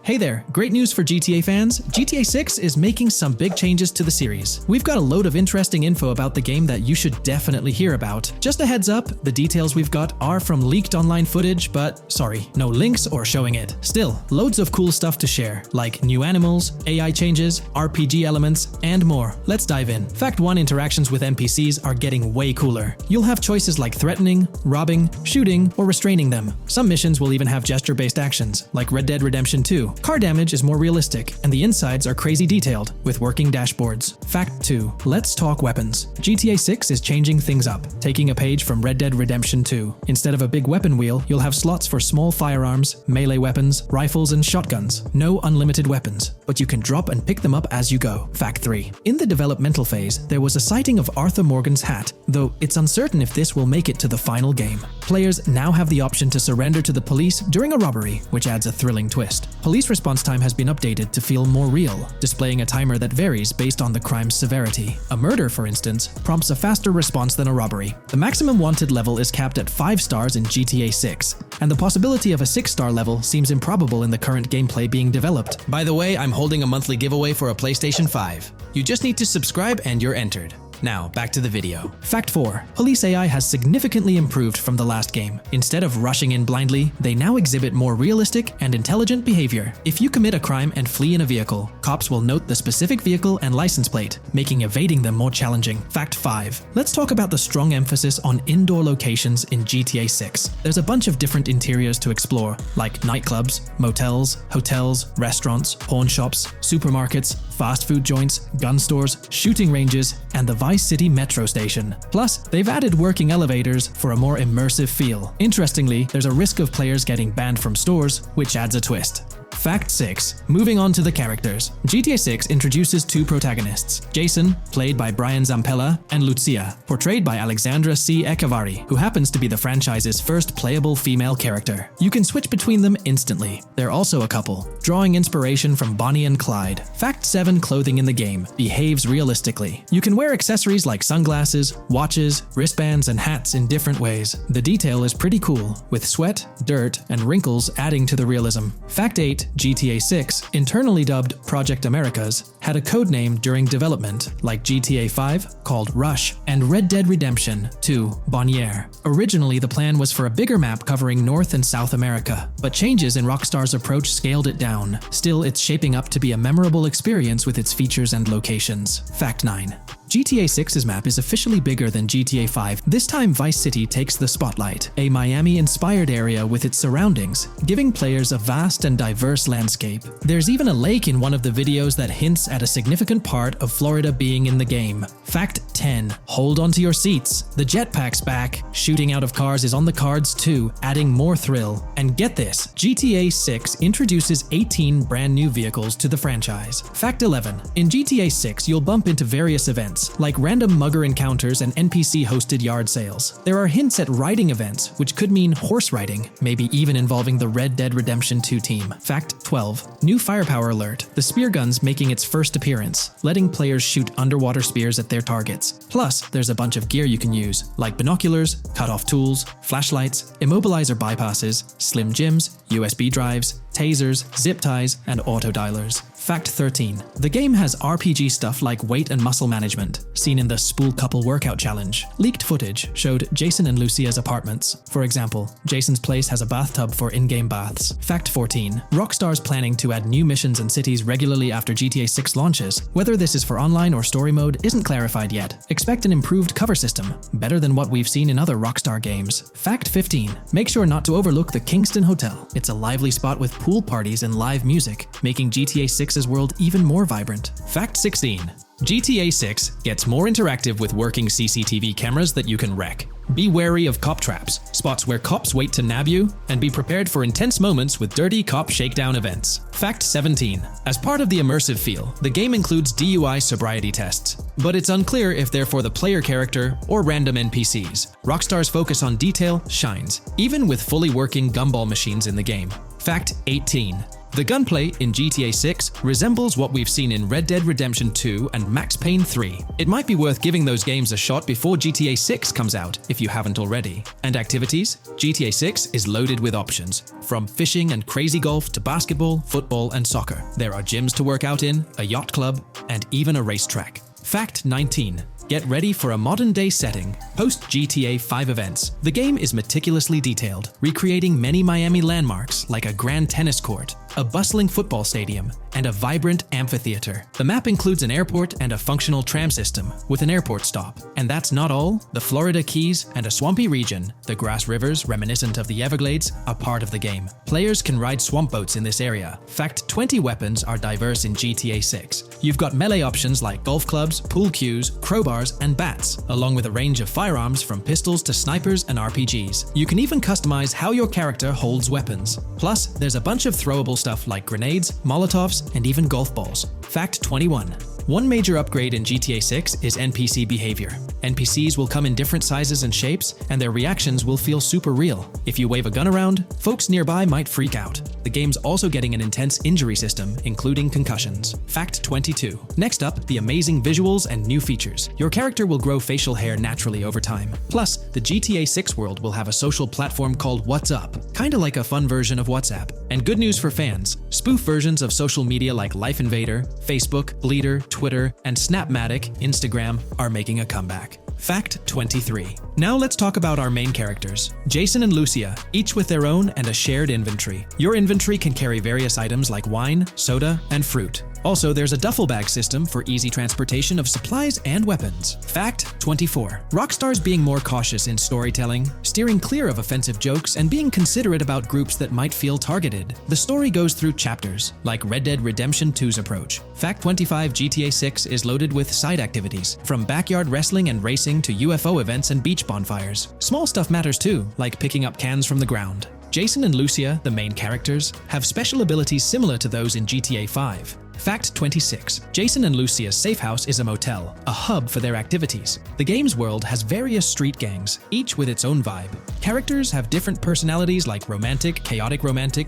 Hey there, great news for GTA fans. GTA 6 is making some big changes to the series. We've got a load of interesting info about the game that you should definitely hear about. Just a heads up, the details we've got are from leaked online footage, but sorry, no links or showing it. Still, loads of cool stuff to share, like new animals, AI changes, RPG elements, and more. Let's dive in. Fact 1: interactions with NPCs are getting way cooler. You'll have choices like threatening, robbing, shooting, or restraining them. Some missions will even have gesture-based actions, like Red Dead Redemption 2. Car damage is more realistic, and the insides are crazy detailed, with working dashboards. Fact 2: let's talk weapons. GTA 6 is changing things up, taking a page from Red Dead Redemption 2. Instead of a big weapon wheel, you'll have slots for small firearms, melee weapons, rifles, and shotguns. No unlimited weapons, but you can drop and pick them up as you go. Fact 3: in the developmental phase, there was a sighting of Arthur Morgan's hat, though it's uncertain if this will make it to the final game. Players now have the option to surrender to the police during a robbery, which adds a thrilling twist. Police response time has been updated to feel more real, displaying a timer that varies based on the crime's severity. A murder, for instance, prompts a faster response than a robbery. The maximum wanted level is capped at 5 stars in GTA 6, and the possibility of a 6-star level seems improbable in the current gameplay being developed. By the way, I'm holding a monthly giveaway for a PlayStation 5. You just need to subscribe and you're entered. Now, back to the video. Fact 4: police AI has significantly improved from the last game. Instead of rushing in blindly, they now exhibit more realistic and intelligent behavior. If you commit a crime and flee in a vehicle, cops will note the specific vehicle and license plate, making evading them more challenging. Fact 5: let's talk about the strong emphasis on indoor locations in GTA 6. There's a bunch of different interiors to explore, like nightclubs, motels, hotels, restaurants, pawn shops, supermarkets, fast food joints, gun stores, shooting ranges, and the Vice City metro station. Plus, they've added working elevators for a more immersive feel. Interestingly, there's a risk of players getting banned from stores, which adds a twist. Fact 6: moving on to the characters. GTA 6 introduces 2 protagonists, Jason, played by Brian Zampella, and Lucia, portrayed by Alexandra C. Echevarri, who happens to be the franchise's first playable female character. You can switch between them instantly. They're also a couple, drawing inspiration from Bonnie and Clyde. Fact 7: clothing in the game behaves realistically. You can wear accessories like sunglasses, watches, wristbands, and hats in different ways. The detail is pretty cool, with sweat, dirt, and wrinkles adding to the realism. Fact 8: GTA 6, internally dubbed Project Americas, had a codename during development, like GTA 5, called Rush, and Red Dead Redemption 2, Bonniere. Originally, the plan was for a bigger map covering North and South America, but changes in Rockstar's approach scaled it down. Still, it's shaping up to be a memorable experience with its features and locations. Fact 9: GTA 6's map is officially bigger than GTA 5. This time, Vice City takes the spotlight, a Miami-inspired area with its surroundings, giving players a vast and diverse landscape. There's even a lake in one of the videos that hints at a significant part of Florida being in the game. Fact 10: hold on to your seats. The jetpack's back. Shooting out of cars is on the cards too, adding more thrill. And get this, GTA 6 introduces 18 brand new vehicles to the franchise. Fact 11: in GTA 6, you'll bump into various events, like random mugger encounters and NPC-hosted yard sales. There are hints at riding events, which could mean horse riding, maybe even involving the Red Dead Redemption 2 team. Fact 12: new firepower alert. The spear gun's making its first appearance, letting players shoot underwater spears at their targets. Plus, there's a bunch of gear you can use, like binoculars, cut-off tools, flashlights, immobilizer bypasses, slim jims, USB drives, tasers, zip ties, and auto dialers. Fact 13: the game has RPG stuff like weight and muscle management, seen in the Spool Couple Workout Challenge. Leaked footage showed Jason and Lucia's apartments. For example, Jason's place has a bathtub for in-game baths. Fact 14: Rockstar's planning to add new missions and cities regularly after GTA 6 launches. Whether this is for online or story mode isn't clarified yet. Expect an improved cover system, better than what we've seen in other Rockstar games. Fact 15: make sure not to overlook the Kingston Hotel. It's a lively spot with pool parties and live music, making GTA 6's world even more vibrant. Fact 16: GTA 6 gets more interactive with working CCTV cameras that you can wreck. Be wary of cop traps, spots where cops wait to nab you, and be prepared for intense moments with dirty cop shakedown events. Fact 17: as part of the immersive feel, the game includes DUI sobriety tests, but it's unclear if they're for the player character or random NPCs. Rockstar's focus on detail shines, even with fully working gumball machines in the game. Fact 18: The gunplay in GTA 6 resembles what we've seen in Red Dead Redemption 2 and Max Payne 3. It might be worth giving those games a shot before GTA 6 comes out, if you haven't already. And activities? GTA 6 is loaded with options, from fishing and crazy golf to basketball, football, and soccer. There are gyms to work out in, a yacht club, and even a racetrack. Fact 19. Get ready for a modern-day setting. Post-GTA 5 events. The game is meticulously detailed, recreating many Miami landmarks like a grand tennis court, a bustling football stadium, and a vibrant amphitheater. The map includes an airport and a functional tram system with an airport stop. And that's not all. The Florida Keys and a swampy region, the grass rivers reminiscent of the Everglades, are part of the game. Players can ride swamp boats in this area. Fact 20 weapons are diverse in GTA 6. You've got melee options like golf clubs, pool cues, crowbars, and bats, along with a range of firearms from pistols to snipers and RPGs. You can even customize how your character holds weapons. Plus, there's a bunch of throwable stuff like grenades, molotovs, and even golf balls. Fact 21. One major upgrade in GTA 6 is NPC behavior. NPCs will come in different sizes and shapes, and their reactions will feel super real. If you wave a gun around, folks nearby might freak out. The game's also getting an intense injury system, including concussions. Fact 22. Next up, the amazing visuals and new features. Your character will grow facial hair naturally over time. Plus, the GTA 6 world will have a social platform called What's Up, kinda like a fun version of WhatsApp. And good news for fans, spoof versions of social media like Life Invader, Facebook, Bleeder, Twitter, and Snapmatic, Instagram, are making a comeback. Fact 23. Now let's talk about our main characters, Jason and Lucia, each with their own and a shared inventory. Your inventory can carry various items like wine, soda, and fruit. Also, there's a duffel bag system for easy transportation of supplies and weapons. Fact 24. Rockstar's being more cautious in storytelling, steering clear of offensive jokes, and being considerate about groups that might feel targeted. The story goes through chapters, like Red Dead Redemption 2's approach. Fact 25. GTA 6 is loaded with side activities, from backyard wrestling and racing to UFO events and beach bonfires. Small stuff matters too, like picking up cans from the ground. Jason and Lucia, the main characters, have special abilities similar to those in GTA 5. Fact 26. Jason and Lucia's safe house is a motel, a hub for their activities. The game's world has various street gangs, each with its own vibe. Characters have different personalities like romantic,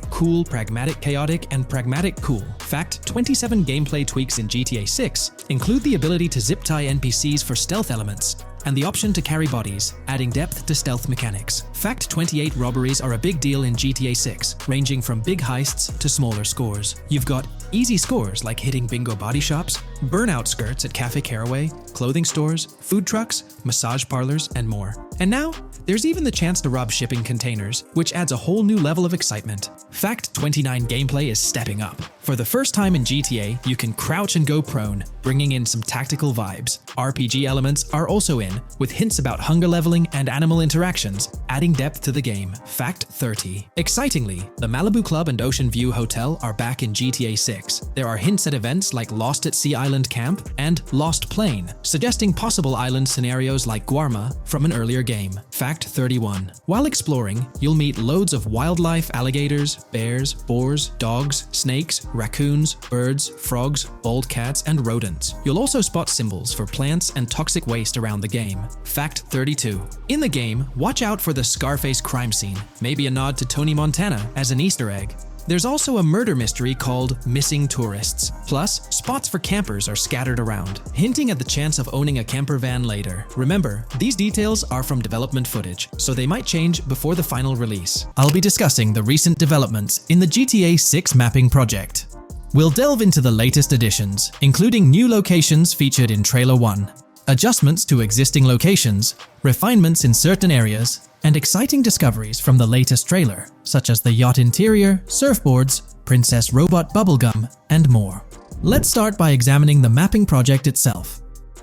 cool, pragmatic, chaotic, and pragmatic cool. Fact 27. Gameplay tweaks in GTA 6 include the ability to zip tie NPCs for stealth elements, and the option to carry bodies, adding depth to stealth mechanics. Fact 28. Robberies are a big deal in GTA 6, ranging from big heists to smaller scores. You've got easy scores like hitting bingo body shops, burnout skirts at Cafe Caraway, clothing stores, food trucks, massage parlors, and more. And now, there's even the chance to rob shipping containers, which adds a whole new level of excitement. Fact 29. Gameplay is stepping up. For the first time in GTA, you can crouch and go prone, bringing in some tactical vibes. RPG elements are also in, with hints about hunger leveling and animal interactions, adding depth to the game. Fact 30. Excitingly, the Malibu Club and Ocean View Hotel are back in GTA 6. There are hints at events like Lost at Sea Island Camp and Lost Plane, suggesting possible island scenarios like Guarma from an earlier game. Fact 31. While exploring, you'll meet loads of wildlife, alligators, bears, boars, dogs, snakes, raccoons, birds, frogs, bald cats, and rodents. You'll also spot symbols for plants and toxic waste around the game. Fact 32. In the game, watch out for the Scarface crime scene, maybe a nod to Tony Montana as an Easter egg. There's also a murder mystery called Missing Tourists. Plus, spots for campers are scattered around, hinting at the chance of owning a camper van later. Remember, these details are from development footage, so they might change before the final release. I'll be discussing the recent developments in the GTA 6 mapping project. We'll delve into the latest additions, including new locations featured in Trailer 1, adjustments to existing locations, refinements in certain areas, and exciting discoveries from the latest trailer, such as the yacht interior, surfboards, Princess Robot bubblegum, and more. Let's start by examining the mapping project itself.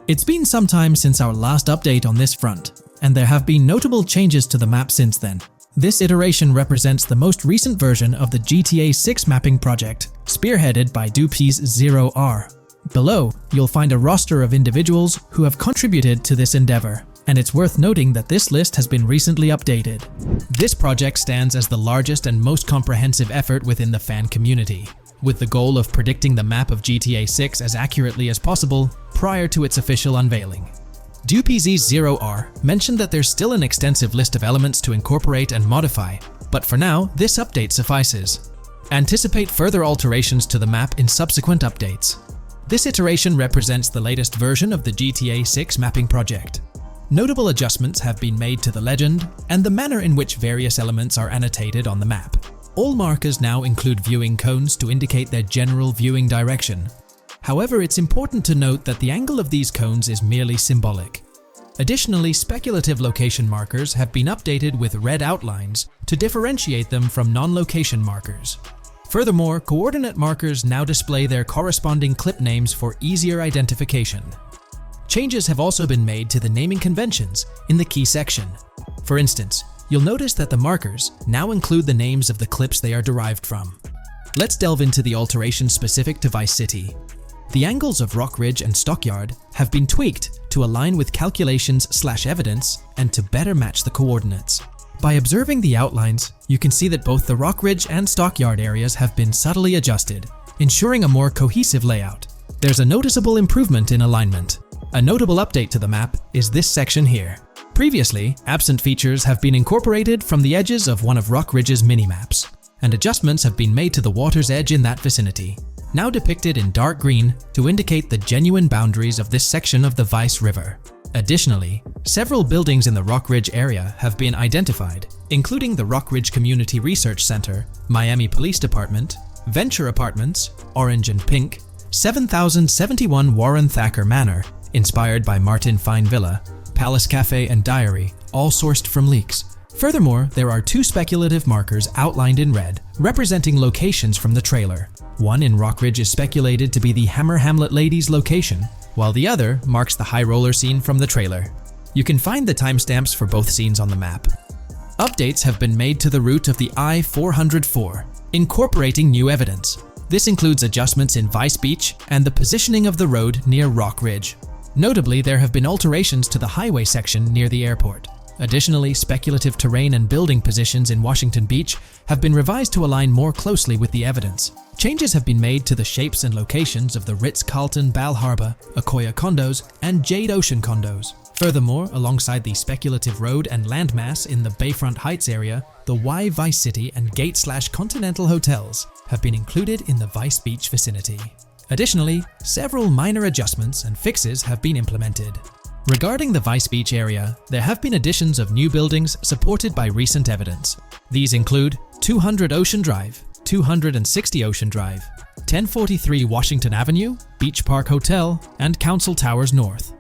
It's been some time since our last update on this front, and there have been notable changes to the map since then. This iteration represents the most recent version of the GTA 6 mapping project, spearheaded by Dupee's 0R. Below, you'll find a roster of individuals who have contributed to this endeavor, and it's worth noting that this list has been recently updated. This project stands as the largest and most comprehensive effort within the fan community, with the goal of predicting the map of GTA 6 as accurately as possible prior to its official unveiling. DuPZ0R mentioned that there's still an extensive list of elements to incorporate and modify, but for now, this update suffices. Anticipate further alterations to the map in subsequent updates. This iteration represents the latest version of the GTA 6 mapping project. Notable adjustments have been made to the legend and the manner in which various elements are annotated on the map. All markers now include viewing cones to indicate their general viewing direction. However, it's important to note that the angle of these cones is merely symbolic. Additionally, speculative location markers have been updated with red outlines to differentiate them from non-location markers. Furthermore, coordinate markers now display their corresponding clip names for easier identification. Changes have also been made to the naming conventions in the key section. For instance, you'll notice that the markers now include the names of the clips they are derived from. Let's delve into the alterations specific to Vice City. The angles of Rock Ridge and Stockyard have been tweaked to align with calculations/evidence and to better match the coordinates. By observing the outlines, you can see that both the Rock Ridge and Stockyard areas have been subtly adjusted, ensuring a more cohesive layout. There's a noticeable improvement in alignment. A notable update to the map is this section here. Previously, absent features have been incorporated from the edges of one of Rock Ridge's mini-maps, and adjustments have been made to the water's edge in that vicinity, now depicted in dark green to indicate the genuine boundaries of this section of the Vice River. Additionally, several buildings in the Rock Ridge area have been identified, including the Rock Ridge Community Research Center, Miami Police Department, Venture Apartments, Orange and Pink, 7071 Warren Thacker Manor, inspired by Martin Fine Villa, Palace Cafe and Diary, all sourced from leaks. Furthermore, there are two speculative markers outlined in red, representing locations from the trailer. One in Rock Ridge is speculated to be the Hammer Hamlet Ladies location, while the other marks the high roller scene from the trailer. You can find the timestamps for both scenes on the map. Updates have been made to the route of the I-404, incorporating new evidence. This includes adjustments in Vice Beach and the positioning of the road near Rock Ridge. Notably, there have been alterations to the highway section near the airport. Additionally, speculative terrain and building positions in Washington Beach have been revised to align more closely with the evidence. Changes have been made to the shapes and locations of the Ritz-Carlton Bal Harbour, Akoya condos, and Jade Ocean condos. Furthermore, alongside the speculative road and landmass in the Bayfront Heights area, the Y Vice City and Gate/Continental hotels have been included in the Vice Beach vicinity. Additionally, several minor adjustments and fixes have been implemented. Regarding the Vice Beach area, there have been additions of new buildings supported by recent evidence. These include 200 Ocean Drive, 260 Ocean Drive, 1043 Washington Avenue, Beach Park Hotel, and Council Towers North.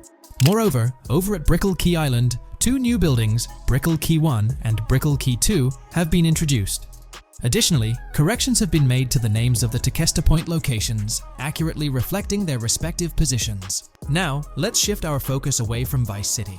Moreover, over at Brickell Key Island, two new buildings, Brickell Key 1 and Brickell Key 2, have been introduced. Additionally, corrections have been made to the names of the Tequesta Point locations, accurately reflecting their respective positions. Now, let's shift our focus away from Vice City.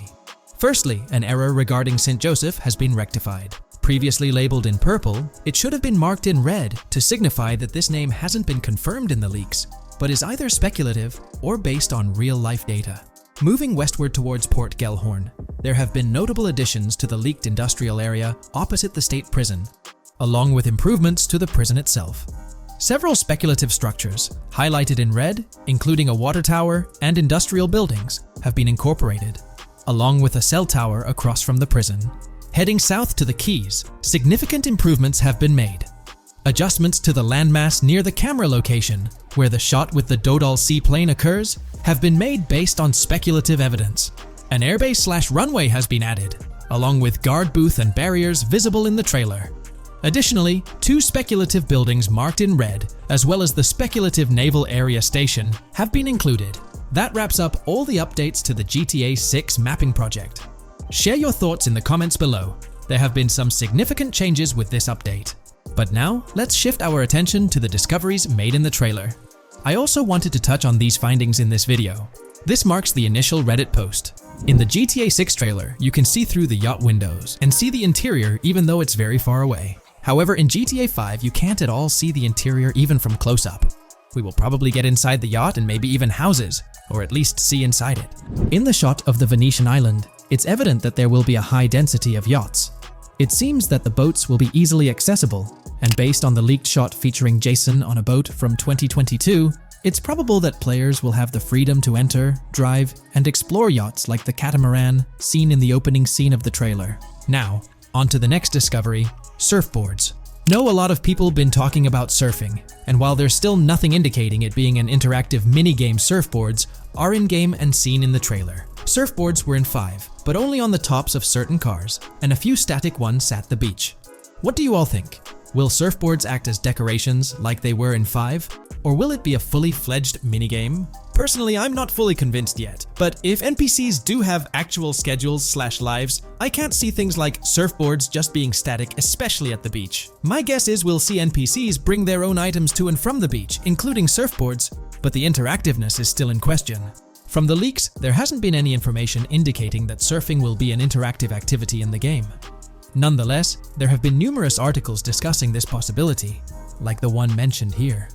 Firstly, an error regarding St. Joseph has been rectified. Previously labeled in purple, it should have been marked in red to signify that this name hasn't been confirmed in the leaks, but is either speculative or based on real-life data. Moving westward towards Port Gellhorn, there have been notable additions to the leaked industrial area opposite the state prison, along with improvements to the prison itself. Several speculative structures, highlighted in red, including a water tower and industrial buildings, have been incorporated, along with a cell tower across from the prison. Heading south to the Keys, significant improvements have been made. Adjustments to the landmass near the camera location, where the shot with the Dodal seaplane occurs, have been made based on speculative evidence. An airbase/runway has been added, along with guard booth and barriers visible in the trailer. Additionally, two speculative buildings marked in red, as well as the speculative Naval Area Station, have been included. That wraps up all the updates to the GTA 6 mapping project. Share your thoughts in the comments below. There have been some significant changes with this update. But now, let's shift our attention to the discoveries made in the trailer. I also wanted to touch on these findings in this video. This marks the initial Reddit post. In the GTA 6 trailer, you can see through the yacht windows and see the interior even though it's very far away. However, in GTA 5, you can't at all see the interior even from close-up. We will probably get inside the yacht and maybe even houses, or at least see inside it. In the shot of the Venetian island, it's evident that there will be a high density of yachts. It seems that the boats will be easily accessible, and based on the leaked shot featuring Jason on a boat from 2022, it's probable that players will have the freedom to enter, drive, and explore yachts like the catamaran seen in the opening scene of the trailer. Now, on to the next discovery, surfboards. Know a lot of people been talking about surfing, and while there's still nothing indicating it being an interactive minigame, surfboards are in-game and seen in the trailer. Surfboards were in 5, but only on the tops of certain cars, and a few static ones at the beach. What do you all think? Will surfboards act as decorations like they were in 5? Or will it be a fully fledged minigame? Personally, I'm not fully convinced yet, but if NPCs do have actual schedules/lives, I can't see things like surfboards just being static, especially at the beach. My guess is we'll see NPCs bring their own items to and from the beach, including surfboards, but the interactiveness is still in question. From the leaks, there hasn't been any information indicating that surfing will be an interactive activity in the game. Nonetheless, there have been numerous articles discussing this possibility, like the one mentioned here.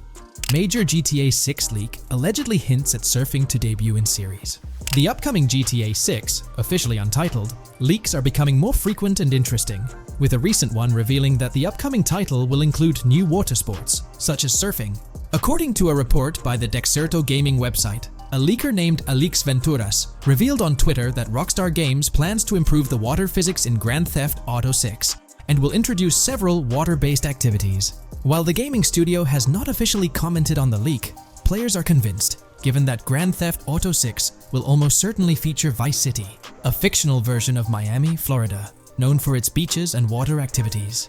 Major GTA 6 leak allegedly hints at surfing to debut in series. The upcoming GTA 6, officially untitled, leaks are becoming more frequent and interesting, with a recent one revealing that the upcoming title will include new water sports, such as surfing. According to a report by the Dexerto gaming website, a leaker named Alix Venturas revealed on Twitter that Rockstar Games plans to improve the water physics in Grand Theft Auto 6 and will introduce several water-based activities. While the gaming studio has not officially commented on the leak, players are convinced, given that Grand Theft Auto 6 will almost certainly feature Vice City, a fictional version of Miami, Florida, known for its beaches and water activities.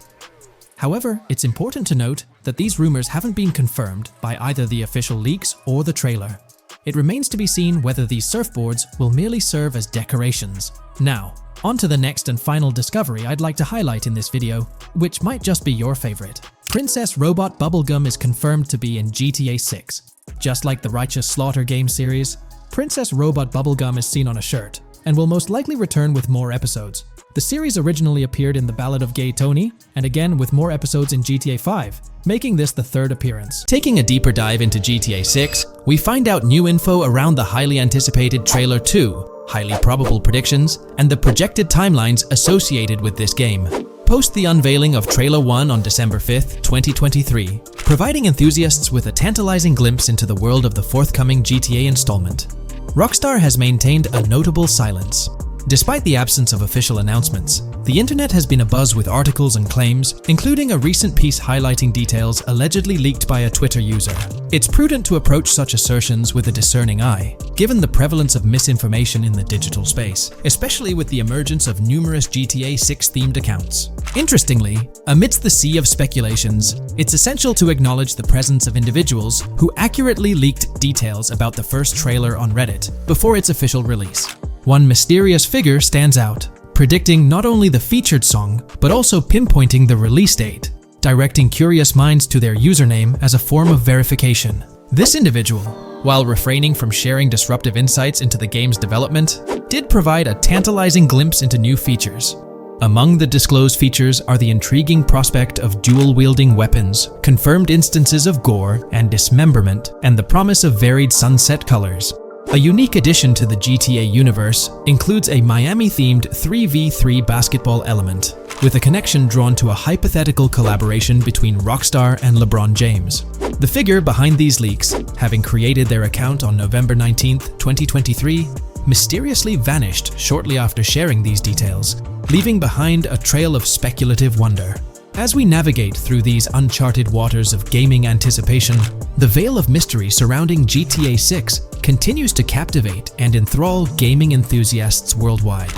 However, it's important to note that these rumors haven't been confirmed by either the official leaks or the trailer. It remains to be seen whether these surfboards will merely serve as decorations. Now, on to the next and final discovery I'd like to highlight in this video, which might just be your favorite. Princess Robot Bubblegum is confirmed to be in GTA 6. Just like the Righteous Slaughter game series, Princess Robot Bubblegum is seen on a shirt, and will most likely return with more episodes. The series originally appeared in The Ballad of Gay Tony, and again with more episodes in GTA 5, making this the 3rd appearance. Taking a deeper dive into GTA 6, we find out new info around the highly anticipated Trailer 2, highly probable predictions, and the projected timelines associated with this game. Post the unveiling of Trailer 1 on December 5th, 2023, providing enthusiasts with a tantalizing glimpse into the world of the forthcoming GTA installment. Rockstar has maintained a notable silence. Despite the absence of official announcements, the internet has been abuzz with articles and claims, including a recent piece highlighting details allegedly leaked by a Twitter user. It's prudent to approach such assertions with a discerning eye, given the prevalence of misinformation in the digital space, especially with the emergence of numerous GTA 6-themed accounts. Interestingly, amidst the sea of speculations, it's essential to acknowledge the presence of individuals who accurately leaked details about the first trailer on Reddit before its official release. One mysterious figure stands out, predicting not only the featured song, but also pinpointing the release date, directing curious minds to their username as a form of verification. This individual, while refraining from sharing disruptive insights into the game's development, did provide a tantalizing glimpse into new features. Among the disclosed features are the intriguing prospect of dual-wielding weapons, confirmed instances of gore and dismemberment, and the promise of varied sunset colors. A unique addition to the GTA universe includes a Miami-themed 3v3 basketball element, with a connection drawn to a hypothetical collaboration between Rockstar and LeBron James. The figure behind these leaks, having created their account on November 19, 2023, mysteriously vanished shortly after sharing these details, leaving behind a trail of speculative wonder. As we navigate through these uncharted waters of gaming anticipation, the veil of mystery surrounding GTA 6 continues to captivate and enthrall gaming enthusiasts worldwide.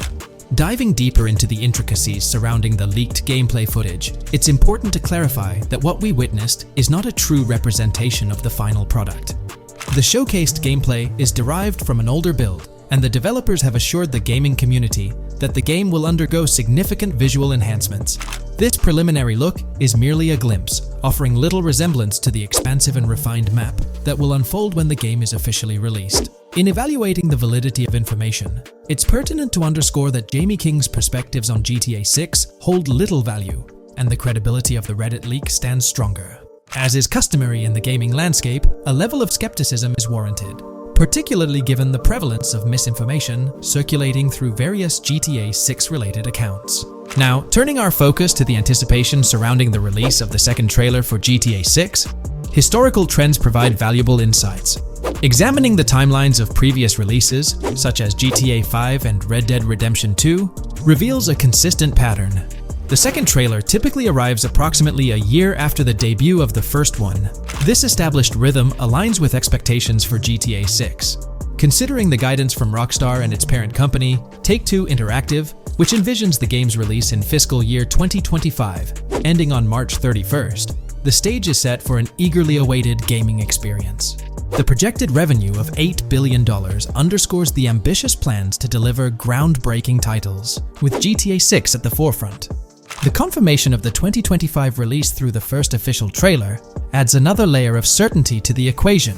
Diving deeper into the intricacies surrounding the leaked gameplay footage, it's important to clarify that what we witnessed is not a true representation of the final product. The showcased gameplay is derived from an older build, and the developers have assured the gaming community that the game will undergo significant visual enhancements. This preliminary look is merely a glimpse, offering little resemblance to the expansive and refined map that will unfold when the game is officially released. In evaluating the validity of information, it's pertinent to underscore that Jamie King's perspectives on GTA 6 hold little value, and the credibility of the Reddit leak stands stronger. As is customary in the gaming landscape, a level of skepticism is warranted, particularly given the prevalence of misinformation circulating through various GTA 6 related accounts. Now, turning our focus to the anticipation surrounding the release of the second trailer for GTA 6, historical trends provide valuable insights. Examining the timelines of previous releases, such as GTA 5 and Red Dead Redemption 2, reveals a consistent pattern. The second trailer typically arrives approximately a year after the debut of the first one. This established rhythm aligns with expectations for GTA 6. Considering the guidance from Rockstar and its parent company, Take-Two Interactive, which envisions the game's release in fiscal year 2025, ending on March 31st, the stage is set for an eagerly awaited gaming experience. The projected revenue of $8 billion underscores the ambitious plans to deliver groundbreaking titles, with GTA 6 at the forefront. The confirmation of the 2025 release through the first official trailer adds another layer of certainty to the equation.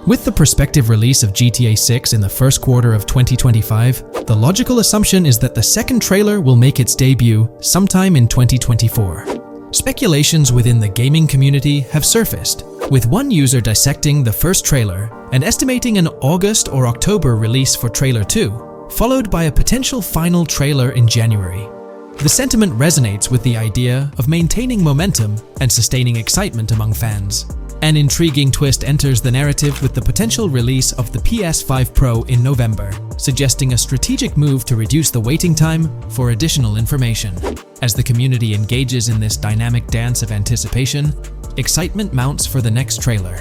With the prospective release of GTA 6 in the first quarter of 2025, the logical assumption is that the second trailer will make its debut sometime in 2024. Speculations within the gaming community have surfaced, with one user dissecting the first trailer and estimating an August or October release for Trailer 2, followed by a potential final trailer in January. The sentiment resonates with the idea of maintaining momentum and sustaining excitement among fans. An intriguing twist enters the narrative with the potential release of the PS5 Pro in November, suggesting a strategic move to reduce the waiting time for additional information. As the community engages in this dynamic dance of anticipation, excitement mounts for the next trailer,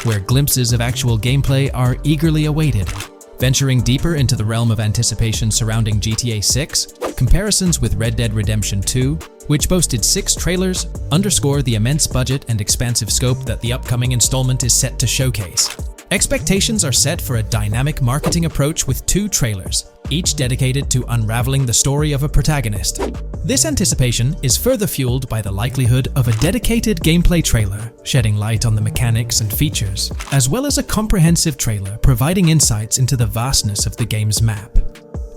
where glimpses of actual gameplay are eagerly awaited. Venturing deeper into the realm of anticipation surrounding GTA 6, comparisons with Red Dead Redemption 2, which boasted 6 trailers, underscore the immense budget and expansive scope that the upcoming installment is set to showcase. Expectations are set for a dynamic marketing approach with 2 trailers, each dedicated to unraveling the story of a protagonist. This anticipation is further fueled by the likelihood of a dedicated gameplay trailer, shedding light on the mechanics and features, as well as a comprehensive trailer providing insights into the vastness of the game's map.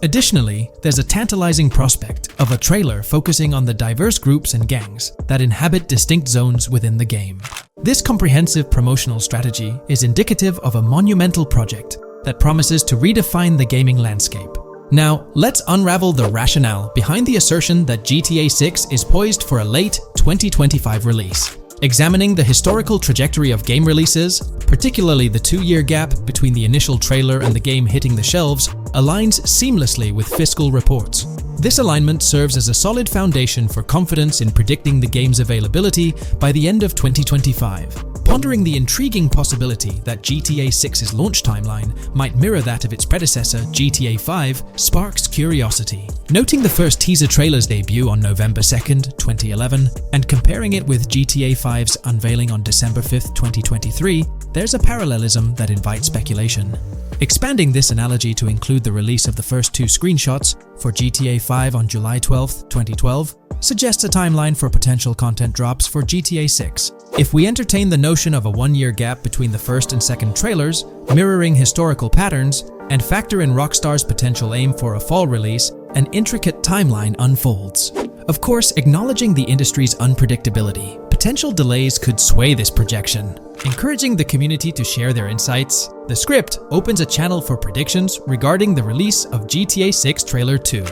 Additionally, there's a tantalizing prospect of a trailer focusing on the diverse groups and gangs that inhabit distinct zones within the game. This comprehensive promotional strategy is indicative of a monumental project that promises to redefine the gaming landscape. Now, let's unravel the rationale behind the assertion that GTA 6 is poised for a late 2025 release. Examining the historical trajectory of game releases, particularly the 2-year gap between the initial trailer and the game hitting the shelves, aligns seamlessly with fiscal reports. This alignment serves as a solid foundation for confidence in predicting the game's availability by the end of 2025. Pondering the intriguing possibility that GTA 6's launch timeline might mirror that of its predecessor, GTA 5, sparks curiosity. Noting the first teaser trailer's debut on November 2nd, 2011, and comparing it with GTA 5's unveiling on December 5th, 2023, there's a parallelism that invites speculation. Expanding this analogy to include the release of the first 2 screenshots for GTA 5 on July 12, 2012, suggests a timeline for potential content drops for GTA 6. If we entertain the notion of a 1-year gap between the first and second trailers, mirroring historical patterns, and factor in Rockstar's potential aim for a fall release, an intricate timeline unfolds. Of course, acknowledging the industry's unpredictability, potential delays could sway this projection. Encouraging the community to share their insights, the script opens a channel for predictions regarding the release of GTA 6 Trailer 2.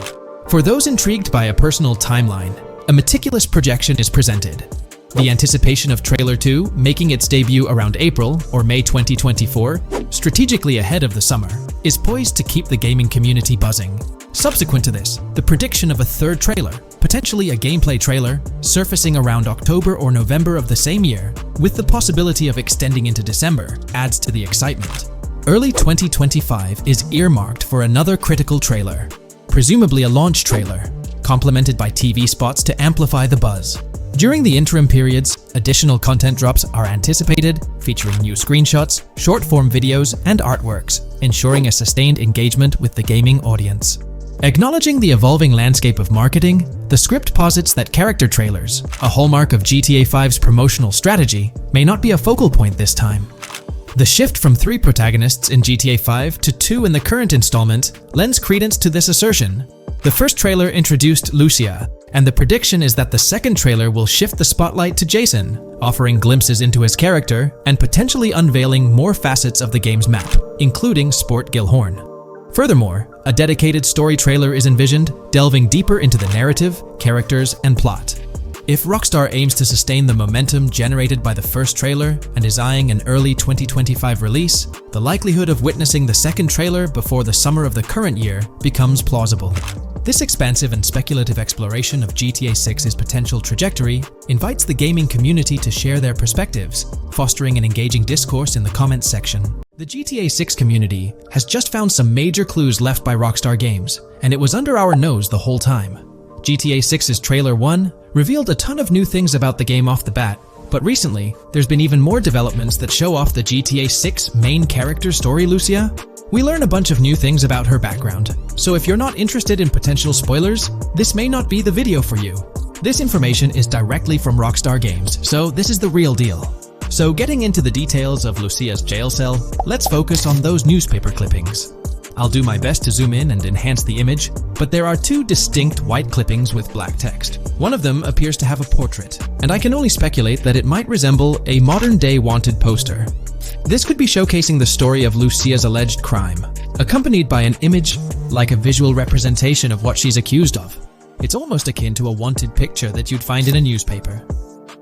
For those intrigued by a personal timeline, a meticulous projection is presented. The anticipation of Trailer 2 making its debut around April or May 2024, strategically ahead of the summer, is poised to keep the gaming community buzzing. Subsequent to this, the prediction of a third trailer, potentially a gameplay trailer, surfacing around October or November of the same year, with the possibility of extending into December, adds to the excitement. Early 2025 is earmarked for another critical trailer, presumably a launch trailer, complemented by TV spots to amplify the buzz. During the interim periods, additional content drops are anticipated, featuring new screenshots, short-form videos, and artworks, ensuring a sustained engagement with the gaming audience. Acknowledging the evolving landscape of marketing, the script posits that character trailers, a hallmark of GTA 5's promotional strategy, may not be a focal point this time. The shift from 3 protagonists in GTA 5 to 2 in the current installment lends credence to this assertion. The first trailer introduced Lucia, and the prediction is that the second trailer will shift the spotlight to Jason, offering glimpses into his character and potentially unveiling more facets of the game's map, including Sport Gellhorn. Furthermore, a dedicated story trailer is envisioned, delving deeper into the narrative, characters, and plot. If Rockstar aims to sustain the momentum generated by the first trailer and is eyeing an early 2025 release, the likelihood of witnessing the second trailer before the summer of the current year becomes plausible. This expansive and speculative exploration of GTA 6's potential trajectory invites the gaming community to share their perspectives, fostering an engaging discourse in the comments section. The GTA 6 community has just found some major clues left by Rockstar Games, and it was under our nose the whole time. GTA 6's Trailer 1 revealed a ton of new things about the game off the bat, but recently, there's been even more developments that show off the GTA 6 main character story, Lucia. We learn a bunch of new things about her background, so if you're not interested in potential spoilers, this may not be the video for you. This information is directly from Rockstar Games, so this is the real deal. So getting into the details of Lucia's jail cell, let's focus on those newspaper clippings. I'll do my best to zoom in and enhance the image, but there are two distinct white clippings with black text. One of them appears to have a portrait, and I can only speculate that it might resemble a modern-day wanted poster. This could be showcasing the story of Lucia's alleged crime, accompanied by an image like a visual representation of what she's accused of. It's almost akin to a wanted picture that you'd find in a newspaper.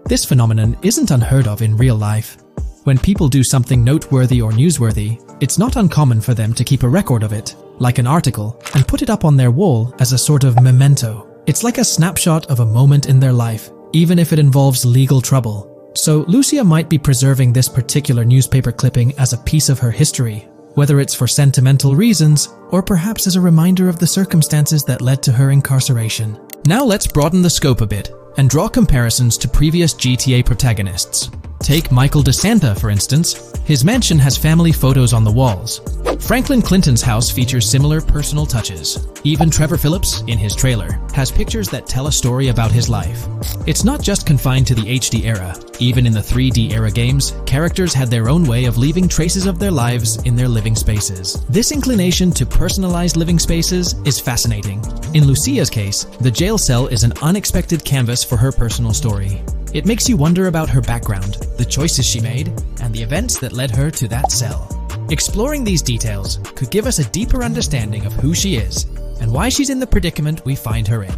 This phenomenon isn't unheard of in real life. When people do something noteworthy or newsworthy, it's not uncommon for them to keep a record of it, like an article, and put it up on their wall as a sort of memento. It's like a snapshot of a moment in their life, even if it involves legal trouble. So Lucia might be preserving this particular newspaper clipping as a piece of her history, whether it's for sentimental reasons or perhaps as a reminder of the circumstances that led to her incarceration. Now let's broaden the scope a bit and draw comparisons to previous GTA protagonists. Take Michael DeSanta, for instance. His mansion has family photos on the walls. Franklin Clinton's house features similar personal touches. Even Trevor Phillips, in his trailer, has pictures that tell a story about his life. It's not just confined to the HD era. Even in the 3D era games, characters had their own way of leaving traces of their lives in their living spaces. This inclination to personalized living spaces is fascinating. In Lucia's case, the jail cell is an unexpected canvas for her personal story. It makes you wonder about her background, the choices she made, and the events that led her to that cell. Exploring these details could give us a deeper understanding of who she is and why she's in the predicament we find her in.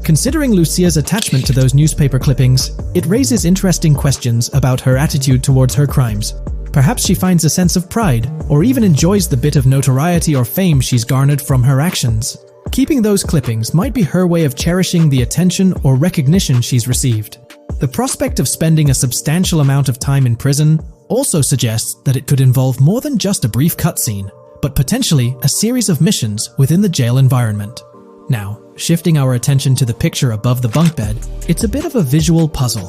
Considering Lucia's attachment to those newspaper clippings, it raises interesting questions about her attitude towards her crimes. Perhaps she finds a sense of pride, or even enjoys the bit of notoriety or fame she's garnered from her actions. Keeping those clippings might be her way of cherishing the attention or recognition she's received. The prospect of spending a substantial amount of time in prison also suggests that it could involve more than just a brief cutscene, but potentially a series of missions within the jail environment. Now, shifting our attention to the picture above the bunk bed, it's a bit of a visual puzzle.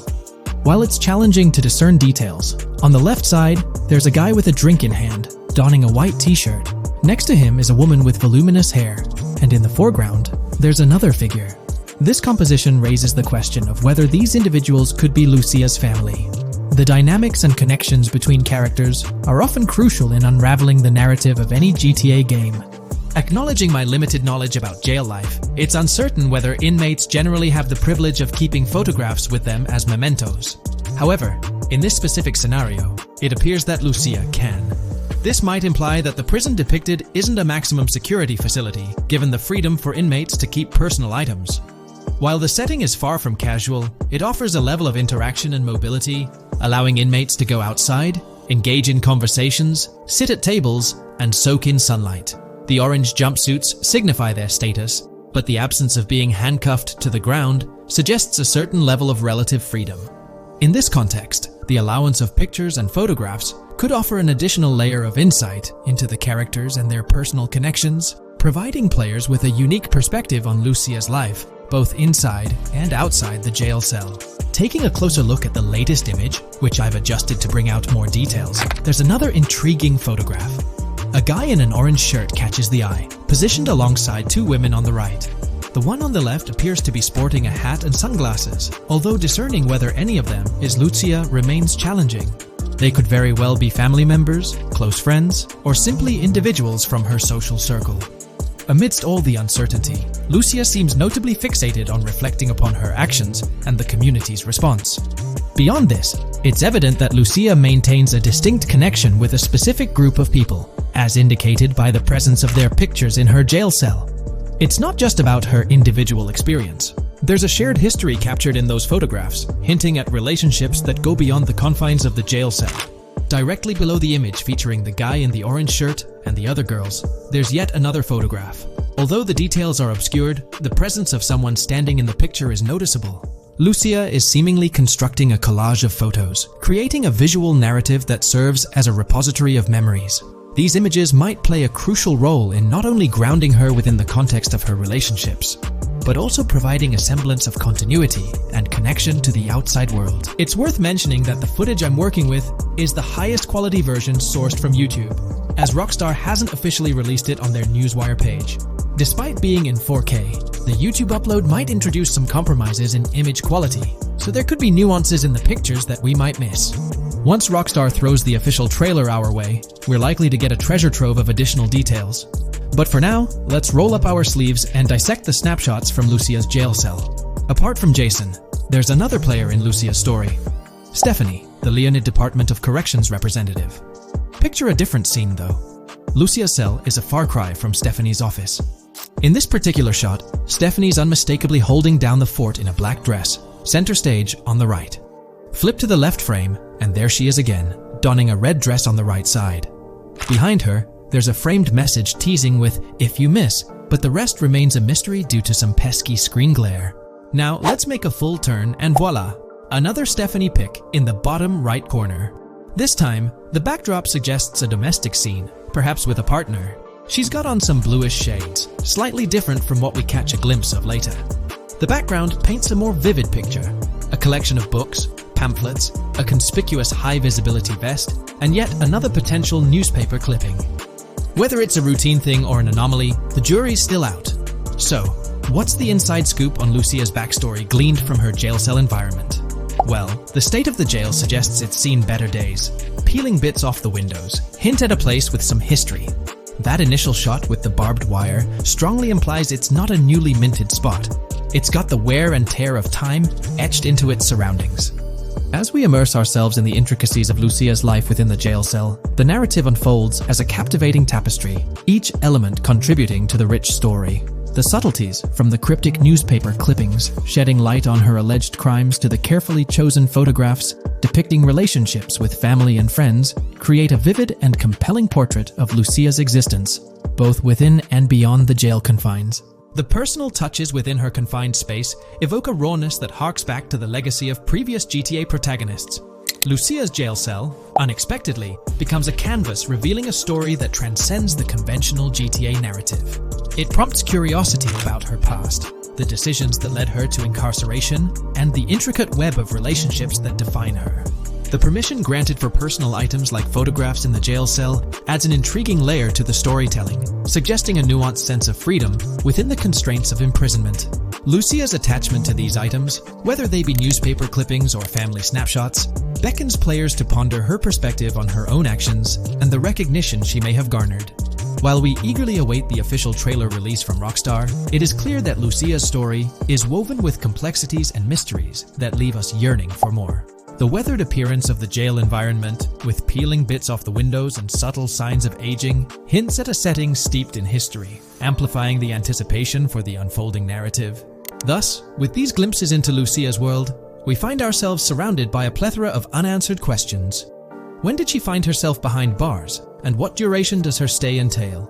While it's challenging to discern details, on the left side, there's a guy with a drink in hand, donning a white t-shirt. Next to him is a woman with voluminous hair, and in the foreground, there's another figure. This composition raises the question of whether these individuals could be Lucia's family. The dynamics and connections between characters are often crucial in unraveling the narrative of any GTA game. Acknowledging my limited knowledge about jail life, it's uncertain whether inmates generally have the privilege of keeping photographs with them as mementos. However, in this specific scenario, it appears that Lucia can. This might imply that the prison depicted isn't a maximum security facility, given the freedom for inmates to keep personal items. While the setting is far from casual, it offers a level of interaction and mobility, allowing inmates to go outside, engage in conversations, sit at tables, and soak in sunlight. The orange jumpsuits signify their status, but the absence of being handcuffed to the ground suggests a certain level of relative freedom. In this context, the allowance of pictures and photographs could offer an additional layer of insight into the characters and their personal connections, providing players with a unique perspective on Lucia's life, both inside and outside the jail cell. Taking a closer look at the latest image, which I've adjusted to bring out more details, there's another intriguing photograph. A guy in an orange shirt catches the eye, positioned alongside two women on the right. The one on the left appears to be sporting a hat and sunglasses, although discerning whether any of them is Lucia remains challenging. They could very well be family members, close friends, or simply individuals from her social circle. Amidst all the uncertainty, Lucia seems notably fixated on reflecting upon her actions and the community's response. Beyond this, it's evident that Lucia maintains a distinct connection with a specific group of people, as indicated by the presence of their pictures in her jail cell. It's not just about her individual experience. There's a shared history captured in those photographs, hinting at relationships that go beyond the confines of the jail cell. Directly below the image featuring the guy in the orange shirt and the other girls, there's yet another photograph. Although the details are obscured, the presence of someone standing in the picture is noticeable. Lucia is seemingly constructing a collage of photos, creating a visual narrative that serves as a repository of memories. These images might play a crucial role in not only grounding her within the context of her relationships, but also providing a semblance of continuity and connection to the outside world. It's worth mentioning that the footage I'm working with is the highest quality version sourced from YouTube, as Rockstar hasn't officially released it on their Newswire page. Despite being in 4K, the YouTube upload might introduce some compromises in image quality, so there could be nuances in the pictures that we might miss. Once Rockstar throws the official trailer our way, we're likely to get a treasure trove of additional details. But for now, let's roll up our sleeves and dissect the snapshots from Lucia's jail cell. Apart from Jason, there's another player in Lucia's story, Stephanie, the Leonid Department of Corrections representative. Picture a different scene though. Lucia's cell is a far cry from Stephanie's office. In this particular shot, Stephanie's unmistakably holding down the fort in a black dress, center stage on the right. Flip to the left frame, and there she is again, donning a red dress on the right side. Behind her, there's a framed message teasing with "if you miss," but the rest remains a mystery due to some pesky screen glare. Now let's make a full turn and voila, another Stephanie pic in the bottom right corner. This time, the backdrop suggests a domestic scene, perhaps with a partner. She's got on some bluish shades, slightly different from what we catch a glimpse of later. The background paints a more vivid picture, a collection of books, pamphlets, a conspicuous high-visibility vest, and yet another potential newspaper clipping. Whether it's a routine thing or an anomaly, the jury's still out. So, what's the inside scoop on Lucia's backstory gleaned from her jail cell environment? Well, the state of the jail suggests it's seen better days. Peeling bits off the windows hint at a place with some history. That initial shot with the barbed wire strongly implies it's not a newly minted spot. It's got the wear and tear of time etched into its surroundings. As we immerse ourselves in the intricacies of Lucia's life within the jail cell, the narrative unfolds as a captivating tapestry, each element contributing to the rich story. The subtleties, from the cryptic newspaper clippings shedding light on her alleged crimes to the carefully chosen photographs depicting relationships with family and friends, create a vivid and compelling portrait of Lucia's existence, both within and beyond the jail confines. The personal touches within her confined space evoke a rawness that harks back to the legacy of previous GTA protagonists. Lucia's jail cell, unexpectedly, becomes a canvas revealing a story that transcends the conventional GTA narrative. It prompts curiosity about her past, the decisions that led her to incarceration, and the intricate web of relationships that define her. The permission granted for personal items like photographs in the jail cell adds an intriguing layer to the storytelling, suggesting a nuanced sense of freedom within the constraints of imprisonment. Lucia's attachment to these items, whether they be newspaper clippings or family snapshots, beckons players to ponder her perspective on her own actions and the recognition she may have garnered. While we eagerly await the official trailer release from Rockstar, it is clear that Lucia's story is woven with complexities and mysteries that leave us yearning for more. The weathered appearance of the jail environment, with peeling bits off the windows and subtle signs of aging, hints at a setting steeped in history, amplifying the anticipation for the unfolding narrative. Thus, with these glimpses into Lucia's world, we find ourselves surrounded by a plethora of unanswered questions. When did she find herself behind bars, and what duration does her stay entail?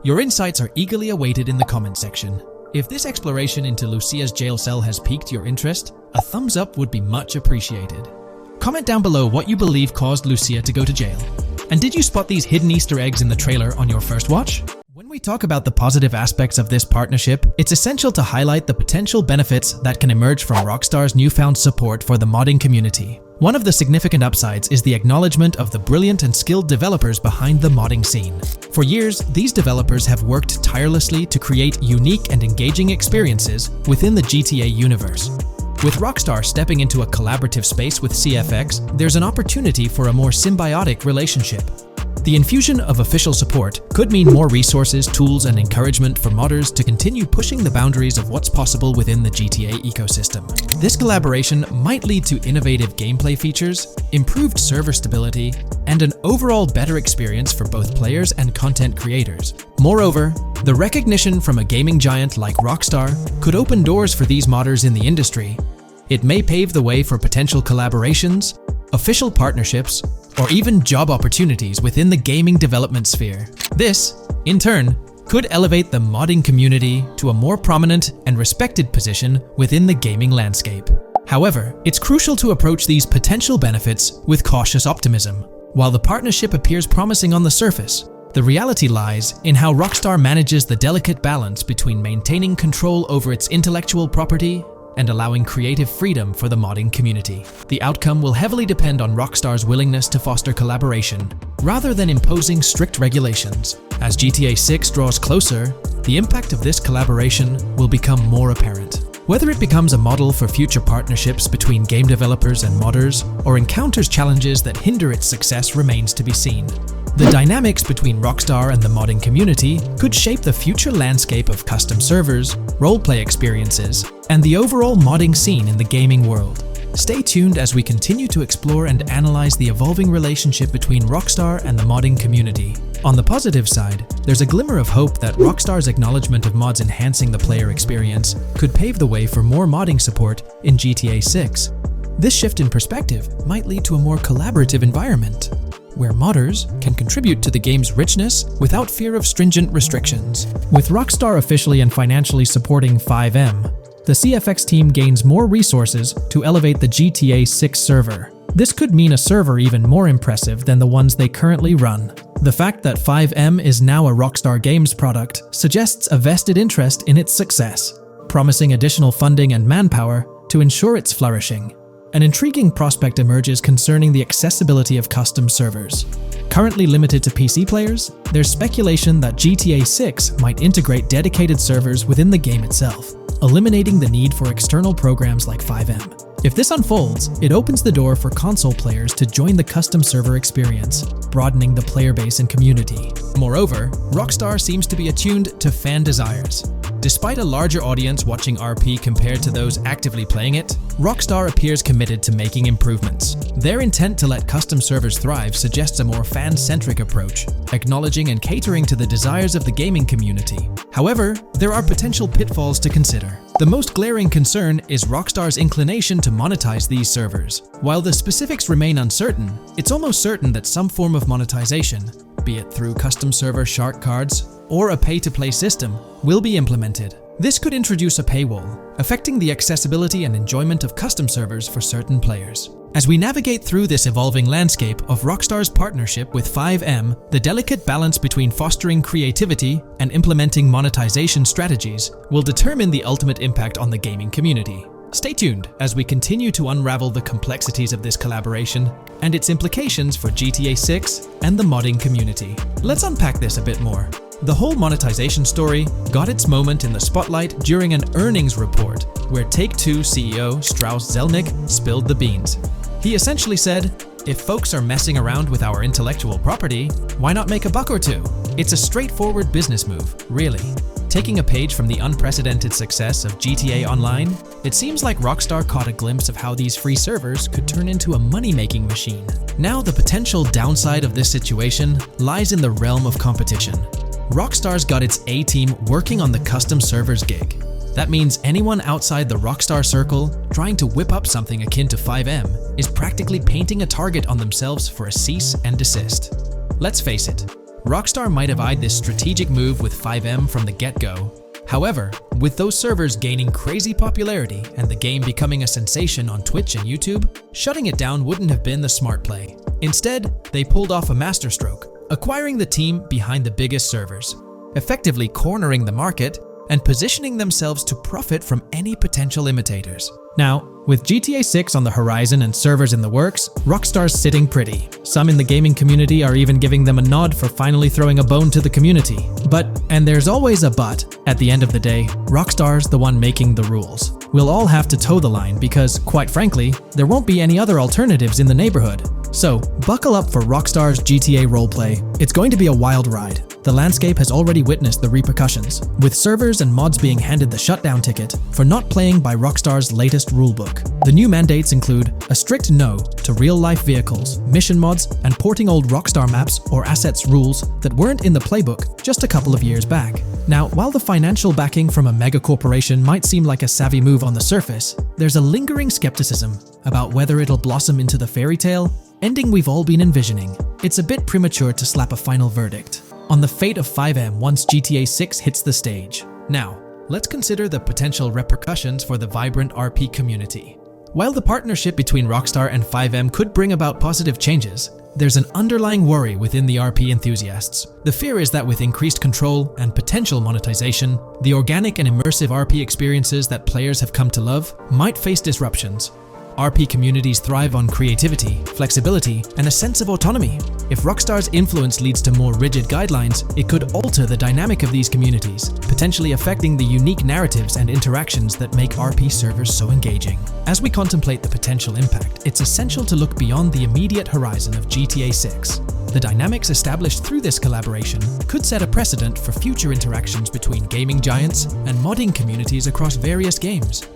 Your insights are eagerly awaited in the comment section. If this exploration into Lucia's jail cell has piqued your interest, a thumbs up would be much appreciated. Comment down below what you believe caused Lucia to go to jail. And did you spot these hidden Easter eggs in the trailer on your first watch? When we talk about the positive aspects of this partnership, it's essential to highlight the potential benefits that can emerge from Rockstar's newfound support for the modding community. One of the significant upsides is the acknowledgement of the brilliant and skilled developers behind the modding scene. For years, these developers have worked tirelessly to create unique and engaging experiences within the GTA universe. With Rockstar stepping into a collaborative space with CFX, there's an opportunity for a more symbiotic relationship. The infusion of official support could mean more resources, tools, and encouragement for modders to continue pushing the boundaries of what's possible within the GTA ecosystem. This collaboration might lead to innovative gameplay features, improved server stability, and an overall better experience for both players and content creators. Moreover, the recognition from a gaming giant like Rockstar could open doors for these modders in the industry. It may pave the way for potential collaborations, official partnerships, or even job opportunities within the gaming development sphere. This, in turn, could elevate the modding community to a more prominent and respected position within the gaming landscape. However, it's crucial to approach these potential benefits with cautious optimism. While the partnership appears promising on the surface, the reality lies in how Rockstar manages the delicate balance between maintaining control over its intellectual property and allowing creative freedom for the modding community. The outcome will heavily depend on Rockstar's willingness to foster collaboration, rather than imposing strict regulations. As GTA 6 draws closer, the impact of this collaboration will become more apparent. Whether it becomes a model for future partnerships between game developers and modders, or encounters challenges that hinder its success remains to be seen. The dynamics between Rockstar and the modding community could shape the future landscape of custom servers, roleplay experiences, and the overall modding scene in the gaming world. Stay tuned as we continue to explore and analyze the evolving relationship between Rockstar and the modding community. On the positive side, there's a glimmer of hope that Rockstar's acknowledgement of mods enhancing the player experience could pave the way for more modding support in GTA 6. This shift in perspective might lead to a more collaborative environment, where modders can contribute to the game's richness without fear of stringent restrictions. With Rockstar officially and financially supporting 5M, the CFX team gains more resources to elevate the GTA 6 server. This could mean a server even more impressive than the ones they currently run. The fact that 5M is now a Rockstar Games product suggests a vested interest in its success, promising additional funding and manpower to ensure its flourishing. An intriguing prospect emerges concerning the accessibility of custom servers. Currently limited to PC players, there's speculation that GTA 6 might integrate dedicated servers within the game itself, eliminating the need for external programs like 5M. If this unfolds, it opens the door for console players to join the custom server experience, broadening the player base and community. Moreover, Rockstar seems to be attuned to fan desires. Despite a larger audience watching RP compared to those actively playing it, Rockstar appears committed to making improvements. Their intent to let custom servers thrive suggests a more fan-centric approach, acknowledging and catering to the desires of the gaming community. However, there are potential pitfalls to consider. The most glaring concern is Rockstar's inclination to monetize these servers. While the specifics remain uncertain, it's almost certain that some form of monetization, be it through custom server shark cards or a pay-to-play system, will be implemented. This could introduce a paywall, affecting the accessibility and enjoyment of custom servers for certain players. As we navigate through this evolving landscape of Rockstar's partnership with 5M, the delicate balance between fostering creativity and implementing monetization strategies will determine the ultimate impact on the gaming community. Stay tuned as we continue to unravel the complexities of this collaboration and its implications for GTA 6 and the modding community. Let's unpack this a bit more. The whole monetization story got its moment in the spotlight during an earnings report where Take-Two CEO Strauss Zelnick spilled the beans. He essentially said, "If folks are messing around with our intellectual property, why not make a buck or two?" It's a straightforward business move, really. Taking a page from the unprecedented success of GTA Online, it seems like Rockstar caught a glimpse of how these free servers could turn into a money-making machine. Now, the potential downside of this situation lies in the realm of competition. Rockstar's got its A-team working on the custom servers gig. That means anyone outside the Rockstar circle trying to whip up something akin to 5M is practically painting a target on themselves for a cease and desist. Let's face it, Rockstar might have eyed this strategic move with 5M from the get-go. However, with those servers gaining crazy popularity and the game becoming a sensation on Twitch and YouTube, shutting it down wouldn't have been the smart play. Instead, they pulled off a masterstroke, acquiring the team behind the biggest servers, effectively cornering the market and positioning themselves to profit from any potential imitators. Now, with GTA 6 on the horizon and servers in the works, Rockstar's sitting pretty. Some in the gaming community are even giving them a nod for finally throwing a bone to the community. But, and there's always a but, at the end of the day, Rockstar's the one making the rules. We'll all have to toe the line because, quite frankly, there won't be any other alternatives in the neighborhood. So, buckle up for Rockstar's GTA roleplay. It's going to be a wild ride. The landscape has already witnessed the repercussions, with servers and mods being handed the shutdown ticket for not playing by Rockstar's latest rulebook. The new mandates include a strict no to real-life vehicles, mission mods, and porting old Rockstar maps or assets rules that weren't in the playbook just a couple of years back. Now, while the financial backing from a mega corporation might seem like a savvy move on the surface, there's a lingering skepticism about whether it'll blossom into the fairy tale ending we've all been envisioning. It's a bit premature to slap a final verdict. on the fate of FiveM once GTA 6 hits the stage. Now, let's consider the potential repercussions for the vibrant RP community. While the partnership between Rockstar and FiveM could bring about positive changes, there's an underlying worry within the RP enthusiasts. The fear is that with increased control and potential monetization, the organic and immersive RP experiences that players have come to love might face disruptions. RP communities thrive on creativity, flexibility, and a sense of autonomy. If Rockstar's influence leads to more rigid guidelines, it could alter the dynamic of these communities, potentially affecting the unique narratives and interactions that make RP servers so engaging. As we contemplate the potential impact, it's essential to look beyond the immediate horizon of GTA 6. The dynamics established through this collaboration could set a precedent for future interactions between gaming giants and modding communities across various games.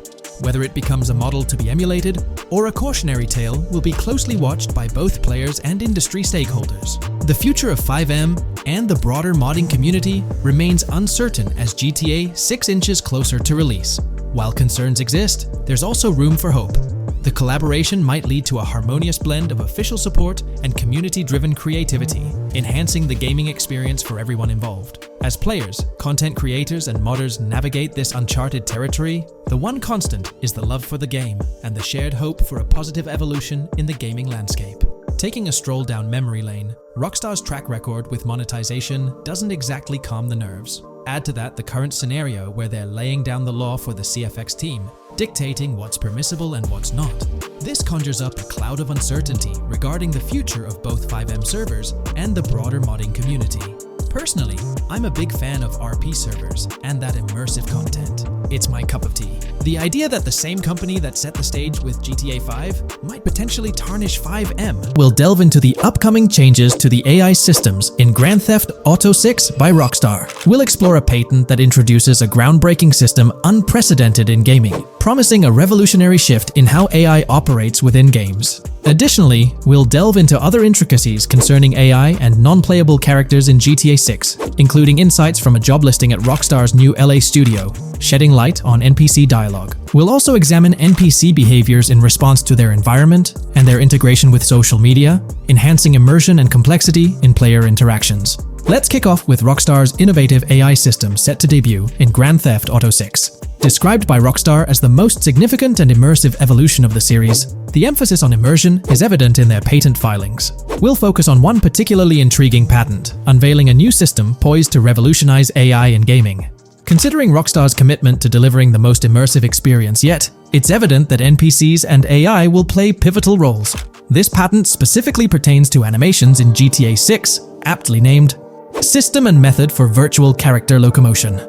Whether it becomes a model to be emulated or a cautionary tale will be closely watched by both players and industry stakeholders. The future of FiveM and the broader modding community remains uncertain as GTA 6 inches closer to release. While concerns exist, there's also room for hope. The collaboration might lead to a harmonious blend of official support and community-driven creativity, enhancing the gaming experience for everyone involved. As players, content creators, and modders navigate this uncharted territory, the one constant is the love for the game and the shared hope for a positive evolution in the gaming landscape. Taking a stroll down memory lane, Rockstar's track record with monetization doesn't exactly calm the nerves. Add to that the current scenario where they're laying down the law for the CFX team, dictating what's permissible and what's not. This conjures up a cloud of uncertainty regarding the future of both FiveM servers and the broader modding community. Personally, I'm a big fan of RP servers and that immersive content. It's my cup of tea. The idea that the same company that set the stage with GTA 5 might potentially tarnish FiveM. We'll delve into the upcoming changes to the AI systems in Grand Theft Auto 6 by Rockstar. We'll explore a patent that introduces a groundbreaking system unprecedented in gaming, promising a revolutionary shift in how AI operates within games. Additionally, we'll delve into other intricacies concerning AI and non-playable characters in GTA 6, including insights from a job listing at Rockstar's new LA studio, shedding light on NPC dialogue. We'll also examine NPC behaviors in response to their environment and their integration with social media, enhancing immersion and complexity in player interactions. Let's kick off with Rockstar's innovative AI system set to debut in Grand Theft Auto 6. Described by Rockstar as the most significant and immersive evolution of the series, the emphasis on immersion is evident in their patent filings. We'll focus on one particularly intriguing patent, unveiling a new system poised to revolutionize AI in gaming. Considering Rockstar's commitment to delivering the most immersive experience yet, it's evident that NPCs and AI will play pivotal roles. This patent specifically pertains to animations in GTA 6, aptly named System and Method for Virtual Character Locomotion.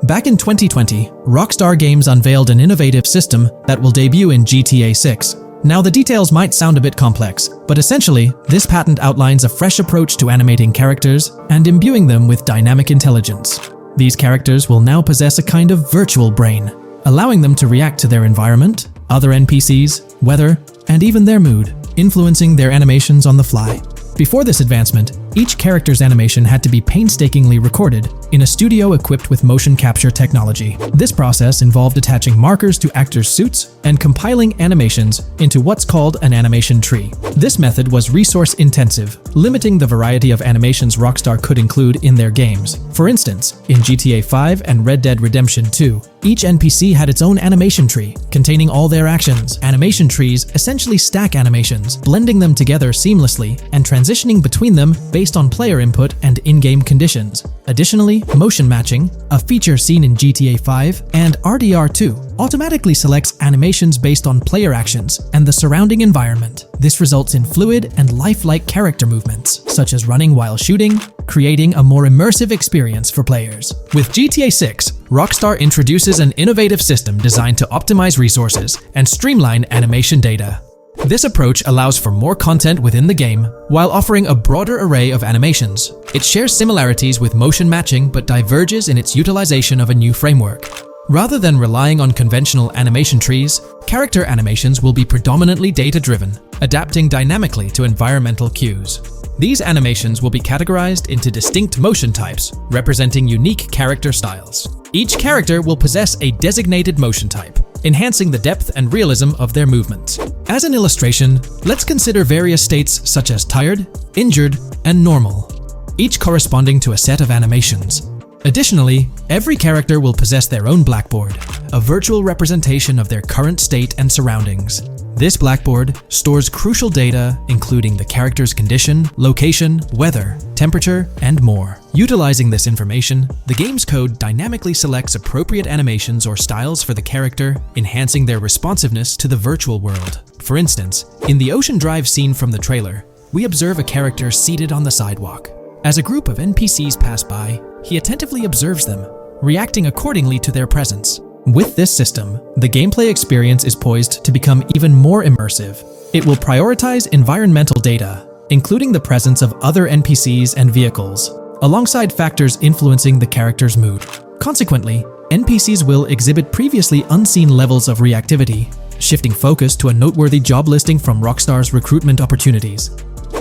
Back in 2020, Rockstar Games unveiled an innovative system that will debut in GTA 6. Now, the details might sound a bit complex, but essentially, this patent outlines a fresh approach to animating characters and imbuing them with dynamic intelligence. These characters will now possess a kind of virtual brain, allowing them to react to their environment, other NPCs, weather, and even their mood, influencing their animations on the fly. Before this advancement, each character's animation had to be painstakingly recorded in a studio equipped with motion capture technology. This process involved attaching markers to actors' suits and compiling animations into what's called an animation tree. This method was resource-intensive, limiting the variety of animations Rockstar could include in their games. For instance, in GTA 5 and Red Dead Redemption 2, each NPC had its own animation tree, containing all their actions. Animation trees essentially stack animations, blending them together seamlessly and transitioning between them based on player input and in-game conditions. Additionally, motion matching, a feature seen in GTA 5 and RDR2, automatically selects animations based on player actions and the surrounding environment. This results in fluid and lifelike character movements, such as running while shooting, creating a more immersive experience for players. With GTA 6, Rockstar introduces an innovative system designed to optimize resources and streamline animation data. This approach allows for more content within the game while offering a broader array of animations. It shares similarities with motion matching but diverges in its utilization of a new framework. Rather than relying on conventional animation trees, character animations will be predominantly data-driven, adapting dynamically to environmental cues. These animations will be categorized into distinct motion types, representing unique character styles. Each character will possess a designated motion type, enhancing the depth and realism of their movements. As an illustration, let's consider various states such as tired, injured, and normal. each corresponding to a set of animations. Additionally, every character will possess their own blackboard, a virtual representation of their current state and surroundings. This blackboard stores crucial data including the character's condition, location, weather, temperature, and more. Utilizing this information, the game's code dynamically selects appropriate animations or styles for the character, enhancing their responsiveness to the virtual world. For instance, in the Ocean Drive scene from the trailer, we observe a character seated on the sidewalk. As a group of NPCs pass by, he attentively observes them, reacting accordingly to their presence. With this system, the gameplay experience is poised to become even more immersive. It will prioritize environmental data, including the presence of other NPCs and vehicles, alongside factors influencing the character's mood. Consequently, NPCs will exhibit previously unseen levels of reactivity, shifting focus to a noteworthy job listing from Rockstar's recruitment opportunities.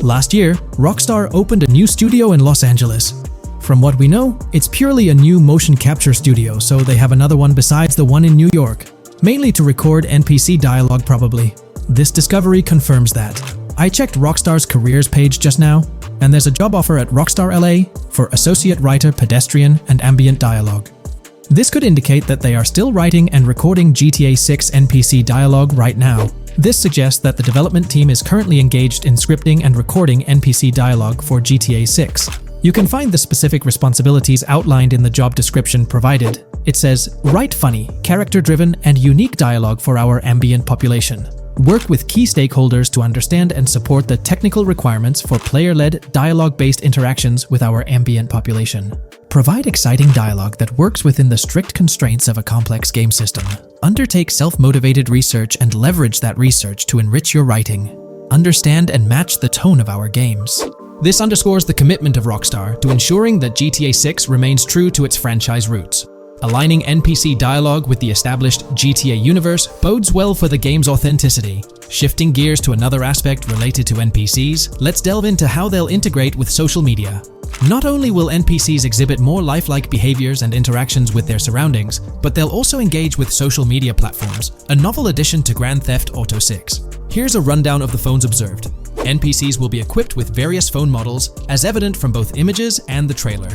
Last year, Rockstar opened a new studio in Los Angeles. From what we know, it's purely a new motion capture studio, so they have another one besides the one in New York, mainly to record NPC dialogue probably. This discovery confirms that. I checked Rockstar's careers page just now, and there's a job offer at Rockstar LA for Associate Writer Pedestrian and Ambient Dialogue. This could indicate that they are still writing and recording GTA 6 NPC dialogue right now. This suggests that the development team is currently engaged in scripting and recording NPC dialogue for GTA 6. You can find the specific responsibilities outlined in the job description provided. It says, write funny, character-driven, and unique dialogue for our ambient population. Work with key stakeholders to understand and support the technical requirements for player-led, dialogue-based interactions with our ambient population. Provide exciting dialogue that works within the strict constraints of a complex game system. Undertake self-motivated research and leverage that research to enrich your writing. Understand and match the tone of our games. This underscores the commitment of Rockstar to ensuring that GTA 6 remains true to its franchise roots. Aligning NPC dialogue with the established GTA universe bodes well for the game's authenticity. Shifting gears to another aspect related to NPCs, let's delve into how they'll integrate with social media. Not only will NPCs exhibit more lifelike behaviors and interactions with their surroundings, but they'll also engage with social media platforms, a novel addition to Grand Theft Auto 6. Here's a rundown of the phones observed. NPCs will be equipped with various phone models, as evident from both images and the trailer.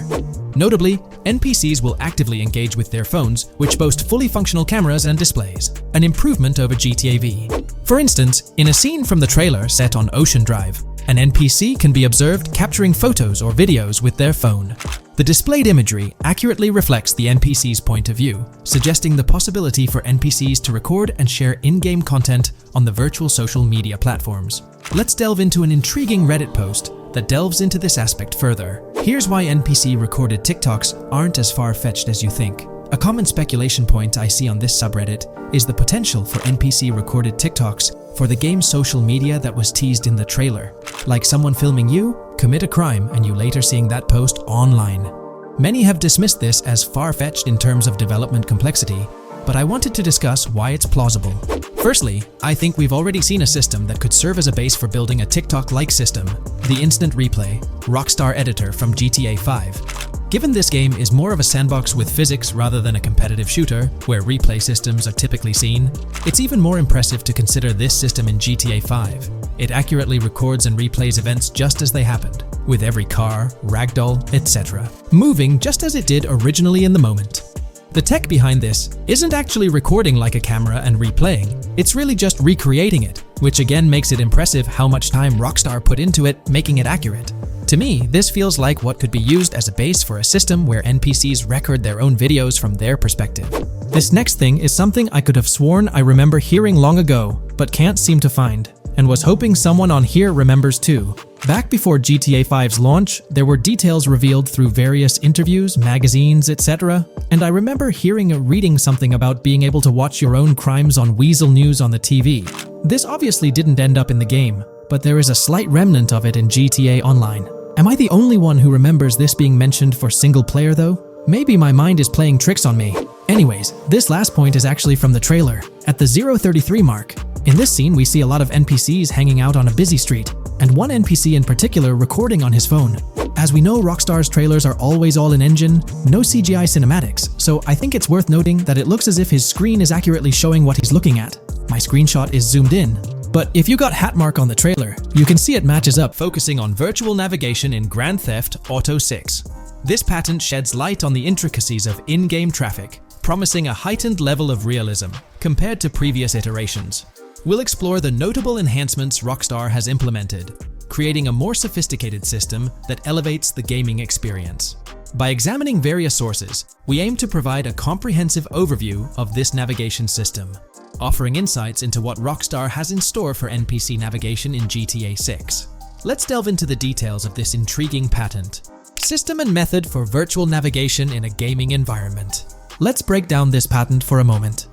Notably, NPCs will actively engage with their phones, which boast fully functional cameras and displays, an improvement over GTA V. For instance, in a scene from the trailer set on Ocean Drive, an NPC can be observed capturing photos or videos with their phone. The displayed imagery accurately reflects the NPC's point of view, suggesting the possibility for NPCs to record and share in-game content on the virtual social media platforms. Let's delve into an intriguing Reddit post that delves into this aspect further. Here's why NPC-recorded TikToks aren't as far-fetched as you think. A common speculation point I see on this subreddit is the potential for NPC-recorded TikToks for the game's social media that was teased in the trailer, like someone filming you commit a crime and you later seeing that post online. Many have dismissed this as far-fetched in terms of development complexity, but I wanted to discuss why it's plausible. Firstly, I think we've already seen a system that could serve as a base for building a TikTok-like system, the Instant Replay, Rockstar editor from GTA 5. Given this game is more of a sandbox with physics rather than a competitive shooter, where replay systems are typically seen, it's even more impressive to consider this system in GTA 5. It accurately records and replays events just as they happened, with every car, ragdoll, etc., moving just as it did originally in the moment. The tech behind this isn't actually recording like a camera and replaying, it's really just recreating it, which again makes it impressive how much time Rockstar put into it, making it accurate. To me, this feels like what could be used as a base for a system where NPCs record their own videos from their perspective. This next thing is something I could have sworn I remember hearing long ago, but can't seem to find, and was hoping someone on here remembers too. Back before GTA 5's launch, there were details revealed through various interviews, magazines, etc., and I remember hearing or reading something about being able to watch your own crimes on Weasel News on the TV. This obviously didn't end up in the game, but there is a slight remnant of it in GTA Online. Am I the only one who remembers this being mentioned for single player though? Maybe my mind is playing tricks on me. Anyways, this last point is actually from the trailer, at the 0:33 mark. In this scene, we see a lot of NPCs hanging out on a busy street, and one NPC in particular recording on his phone. As we know, Rockstar's trailers are always all in engine, no CGI cinematics, so I think it's worth noting that it looks as if his screen is accurately showing what he's looking at. My screenshot is zoomed in, But if you got hat mark on the trailer, you can see it matches up, focusing on virtual navigation in Grand Theft Auto 6. This patent sheds light on the intricacies of in-game traffic, promising a heightened level of realism compared to previous iterations. We'll explore the notable enhancements Rockstar has implemented, creating a more sophisticated system that elevates the gaming experience. By examining various sources, we aim to provide a comprehensive overview of this navigation system, offering insights into what Rockstar has in store for NPC navigation in GTA 6. Let's delve into the details of this intriguing patent. System and method for virtual navigation in a gaming environment. Let's break down this patent for a moment.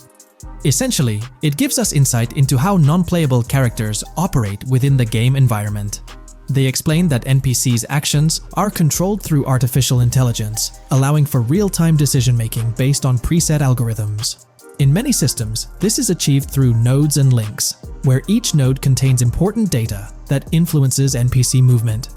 Essentially, it gives us insight into how non-playable characters operate within the game environment. They explain that NPCs' actions are controlled through artificial intelligence, allowing for real-time decision-making based on preset algorithms. In many systems, this is achieved through nodes and links, where each node contains important data that influences NPC movement.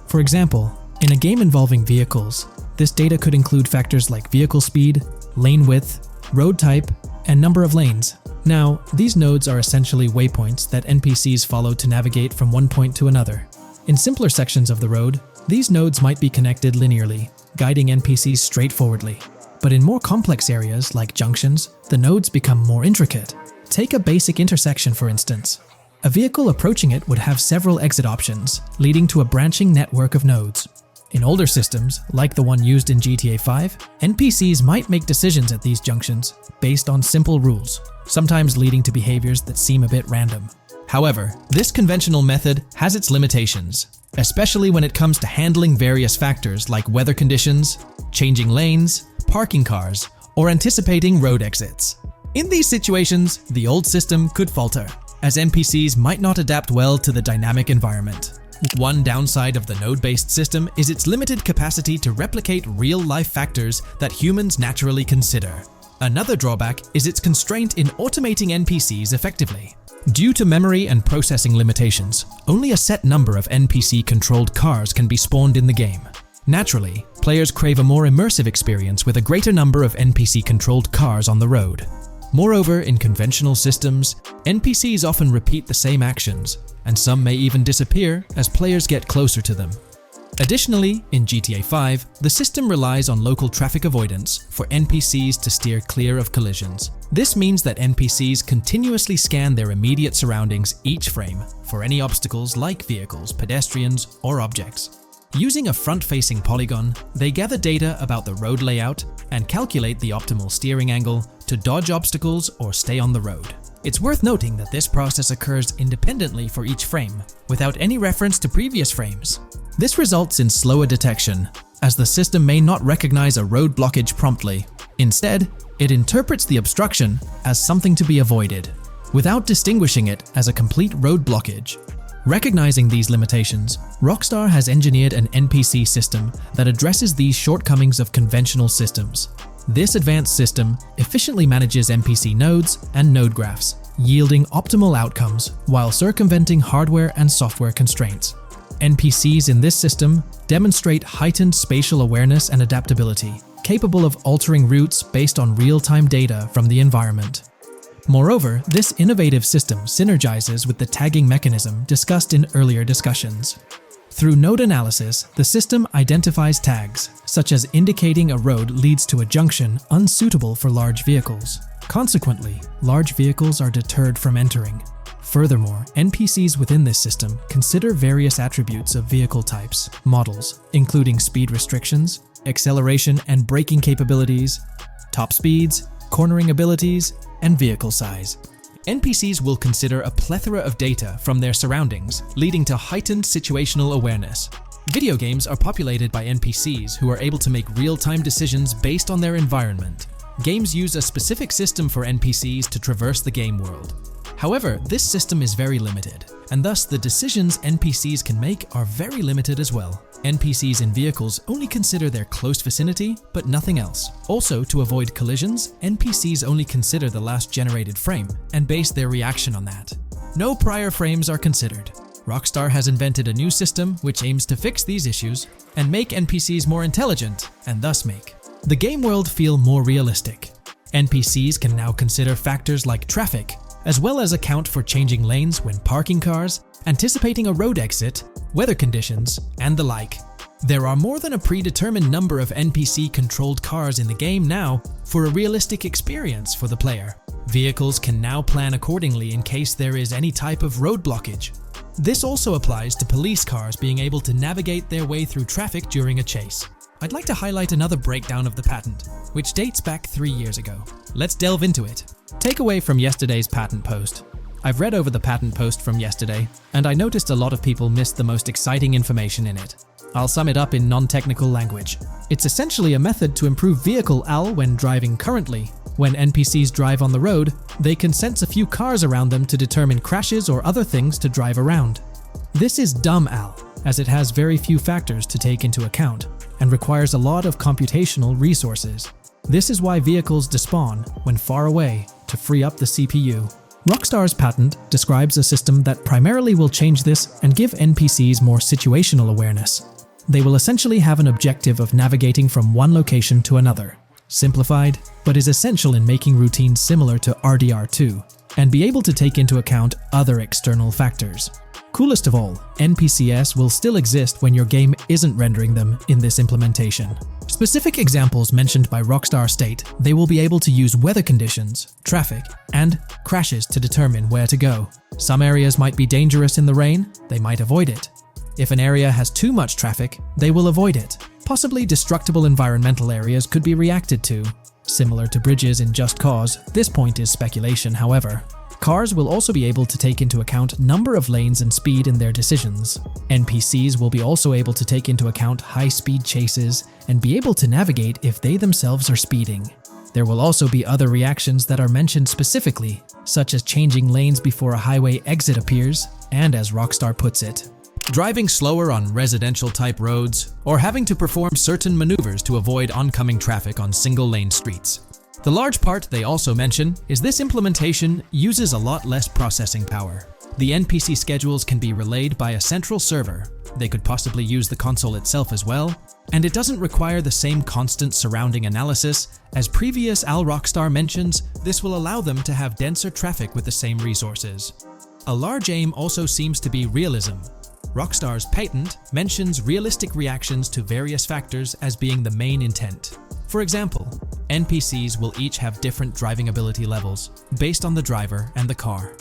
For example, in a game involving vehicles, this data could include factors like vehicle speed, lane width, road type, and number of lanes. Now, these nodes are essentially waypoints that NPCs follow to navigate from one point to another. In simpler sections of the road, these nodes might be connected linearly, guiding NPCs straightforwardly. But in more complex areas like junctions, the nodes become more intricate. Take a basic intersection, for instance. A vehicle approaching it would have several exit options, leading to a branching network of nodes. In older systems, like the one used in GTA 5, NPCs might make decisions at these junctions based on simple rules, sometimes leading to behaviors that seem a bit random. However, this conventional method has its limitations, especially when it comes to handling various factors like weather conditions, changing lanes, parking cars, or anticipating road exits. In these situations, the old system could falter, as NPCs might not adapt well to the dynamic environment. One downside of the node-based system is its limited capacity to replicate real-life factors that humans naturally consider. Another drawback is its constraint in automating NPCs effectively. Due to memory and processing limitations, only a set number of NPC-controlled cars can be spawned in the game. Naturally, players crave a more immersive experience with a greater number of NPC-controlled cars on the road. Moreover, in conventional systems, NPCs often repeat the same actions, and some may even disappear as players get closer to them. Additionally, in GTA 5, the system relies on local traffic avoidance for NPCs to steer clear of collisions. This means that NPCs continuously scan their immediate surroundings each frame for any obstacles like vehicles, pedestrians, or objects. Using a front-facing polygon, they gather data about the road layout and calculate the optimal steering angle to dodge obstacles or stay on the road. It's worth noting that this process occurs independently for each frame, without any reference to previous frames. This results in slower detection, as the system may not recognize a road blockage promptly. Instead, it interprets the obstruction as something to be avoided, without distinguishing it as a complete road blockage. Recognizing these limitations, Rockstar has engineered an NPC system that addresses these shortcomings of conventional systems. This advanced system efficiently manages NPC nodes and node graphs, yielding optimal outcomes while circumventing hardware and software constraints. NPCs in this system demonstrate heightened spatial awareness and adaptability, capable of altering routes based on real-time data from the environment. Moreover, this innovative system synergizes with the tagging mechanism discussed in earlier discussions. Through node analysis, the system identifies tags, such as indicating a road leads to a junction unsuitable for large vehicles. Consequently, large vehicles are deterred from entering. Furthermore, NPCs within this system consider various attributes of vehicle types, models, including speed restrictions, acceleration and braking capabilities, top speeds, cornering abilities, and vehicle size. NPCs will consider a plethora of data from their surroundings, leading to heightened situational awareness. Video games are populated by NPCs who are able to make real-time decisions based on their environment. Games use a specific system for NPCs to traverse the game world. However, this system is very limited, and thus the decisions NPCs can make are very limited as well. NPCs in vehicles only consider their close vicinity, but nothing else. Also, to avoid collisions, NPCs only consider the last generated frame and base their reaction on that. No prior frames are considered. Rockstar has invented a new system which aims to fix these issues and make NPCs more intelligent, and thus make the game world feel more realistic. NPCs can now consider factors like traffic, as well as account for changing lanes when parking cars, anticipating a road exit, weather conditions, and the like. There are more than a predetermined number of NPC-controlled cars in the game now for a realistic experience for the player. Vehicles can now plan accordingly in case there is any type of road blockage. This also applies to police cars being able to navigate their way through traffic during a chase. I'd like to highlight another breakdown of the patent, which dates back 3 years ago. Let's delve into it. Takeaway from yesterday's patent post. I've read over the patent post from yesterday, and I noticed a lot of people missed the most exciting information in it. I'll sum it up in non-technical language. It's essentially a method to improve vehicle AL when driving currently. When NPCs drive on the road, they can sense a few cars around them to determine crashes or other things to drive around. This is dumb AL, as it has very few factors to take into account, and requires a lot of computational resources. This is why vehicles despawn when far away to free up the CPU. Rockstar's patent describes a system that primarily will change this and give NPCs more situational awareness. They will essentially have an objective of navigating from one location to another. Simplified, but is essential in making routines similar to RDR2, and be able to take into account other external factors. Coolest of all, NPCs will still exist when your game isn't rendering them in this implementation. Specific examples mentioned by Rockstar state they will be able to use weather conditions, traffic, and crashes to determine where to go. Some areas might be dangerous in the rain, they might avoid it. If an area has too much traffic, they will avoid it. Possibly destructible environmental areas could be reacted to. Similar to bridges in Just Cause, this point is speculation, however. Cars will also be able to take into account number of lanes and speed in their decisions. NPCs will be also able to take into account high-speed chases and be able to navigate if they themselves are speeding. There will also be other reactions that are mentioned specifically, such as changing lanes before a highway exit appears, and as Rockstar puts it, driving slower on residential-type roads, or having to perform certain maneuvers to avoid oncoming traffic on single-lane streets. The large part they also mention is this implementation uses a lot less processing power. The NPC schedules can be relayed by a central server. They could possibly use the console itself as well, and it doesn't require the same constant surrounding analysis. As previous Rockstar mentions, this will allow them to have denser traffic with the same resources. A large aim also seems to be realism. Rockstar's patent mentions realistic reactions to various factors as being the main intent. For example, NPCs will each have different driving ability levels based on the driver and the car.